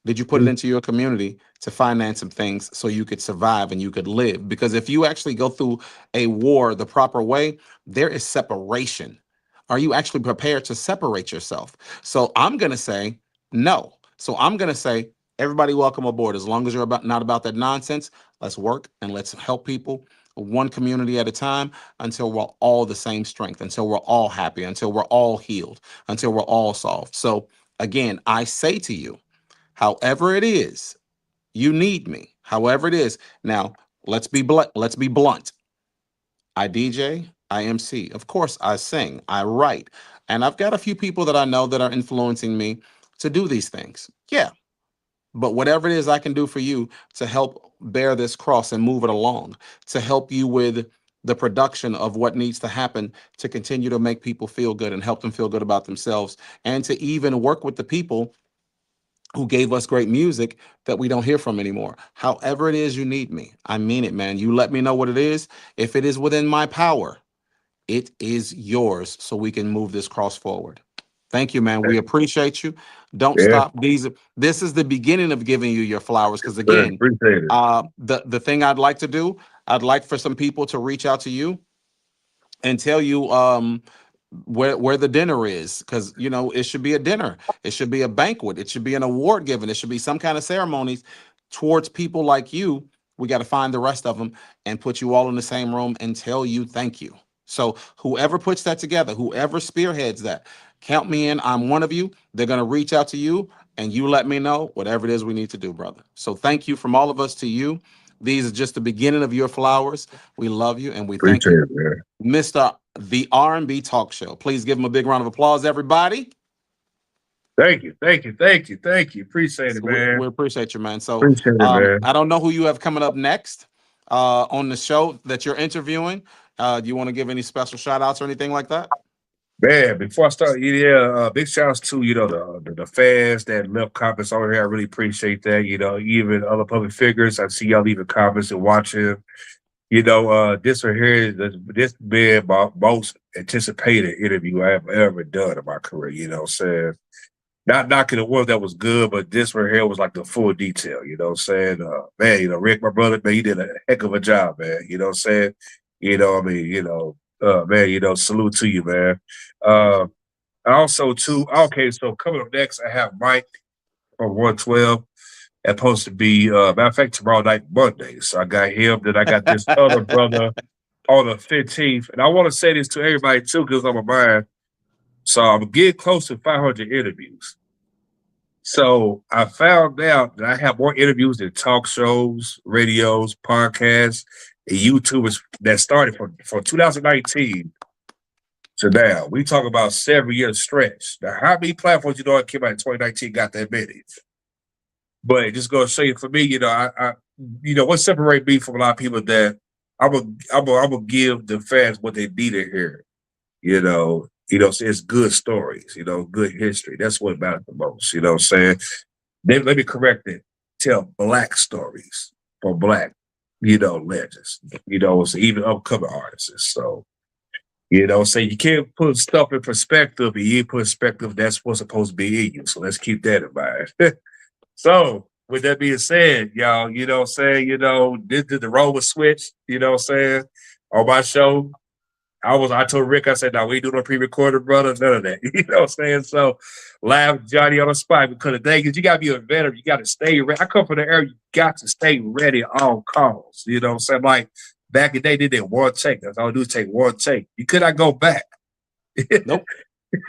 did you put it into your community to finance some things so you could survive and you could live? Because if you actually go through a war the proper way, there is separation. Are you actually prepared to separate yourself? So I'm going to say no. So I'm going to say, everybody welcome aboard. As long as you're not about that nonsense, let's work and let's help people one community at a time until we're all the same strength, until we're all happy, until we're all healed, until we're all solved. So again, I say to you, however it is, you need me. However it is. Now, let's be blunt. I DJ, I MC. Of course, I sing, I write. And I've got a few people that I know that are influencing me to do these things. Yeah. But whatever it is I can do for you to help bear this cross and move it along, to help you with the production of what needs to happen to continue to make people feel good and help them feel good about themselves, and to even work with the people who gave us great music that we don't hear from anymore. However it is you need me, I mean it, man. You let me know what it is. If it is within my power, it is yours so we can move this cross forward. Thank you, man. We appreciate you. Don't Yeah, stop. This is the beginning of giving you your flowers. Because sir, again, appreciate it. the thing I'd like to do, I'd like for some people to reach out to you and tell you where the dinner is, because you know it should be a dinner, it should be a banquet, it should be an award given, it should be some kind of ceremonies towards people like you. We got to find the rest of them and put you all in the same room and tell you thank you. So whoever puts that together, whoever spearheads that, count me in. I'm one of you. They're going to reach out to you and you let me know whatever it is we need to do, brother. So thank you from all of us to you. These are just the beginning of your flowers. We love you and we thank Appreciate you, it, man. Mr. The RnB Talk Show. Please give him a big round of applause, everybody. Thank you, thank you, thank you, thank you. Appreciate it, So man. we appreciate you, man. So Appreciate it, man. I don't know who you have coming up next on the show that you're interviewing. Do you want to give any special shout outs or anything like that? Man, before I start, yeah, big shouts to the fans that left comments over here. I really appreciate that. You know, even other public figures, I see y'all leaving comments and watching. You know, this right here, this been my most anticipated interview I have ever done in my career. You know what I'm saying? Not knocking the one that was good, but this right here was like the full detail. You know what I'm saying? Man, you know, Rick, my brother, man, you did a heck of a job, man. You know what I'm saying? You know, I mean, you know, man, you know, salute to you, man. Uh, also, too, okay, so coming up next, I have Mike from 112. That's supposed to be, matter of fact, tomorrow night, Monday. So I got him. Then I got this other brother on the 15th. And I want to say this to everybody, too, because I'm a mind. So I'm getting close to 500 interviews. So I found out that I have more interviews than talk shows, radios, podcasts, and YouTubers that started from 2019 to now. We talk about 7 years stretch. Now, how many platforms you know that came out in 2019 got that many? But just gonna show you for me, what separates me from a lot of people that I'm gonna give the fans what they need to hear. So it's good stories, good history. That's what matters the most. You know what I'm saying? Let me correct it. Tell black stories for black, legends. So even upcoming artists. So, say you can't put stuff in perspective, and you put perspective that's what's supposed to be in you. So let's keep that in mind. So, with that being said, y'all, this is the role was switched, on my show. I told Rick, I said, no, we ain't doing no pre-recorded, brother, none of that. You know what I'm saying? So, laugh Johnny on the spot, because the thing is, you got to be a veteran. You got to stay ready. I come from the area, you got to stay ready on calls. You know what I'm saying? Like, back in the day, they did one take. That's all I do is take one take. You could not go back. Nope.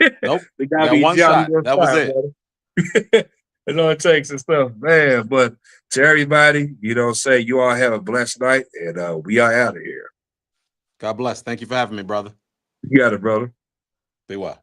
They got to be one Johnny shot. That was it. Brother. That's all it takes and stuff, man. But to everybody, you all have a blessed night, and we are out of here. God bless. Thank you for having me, brother. You got it, brother. Be well.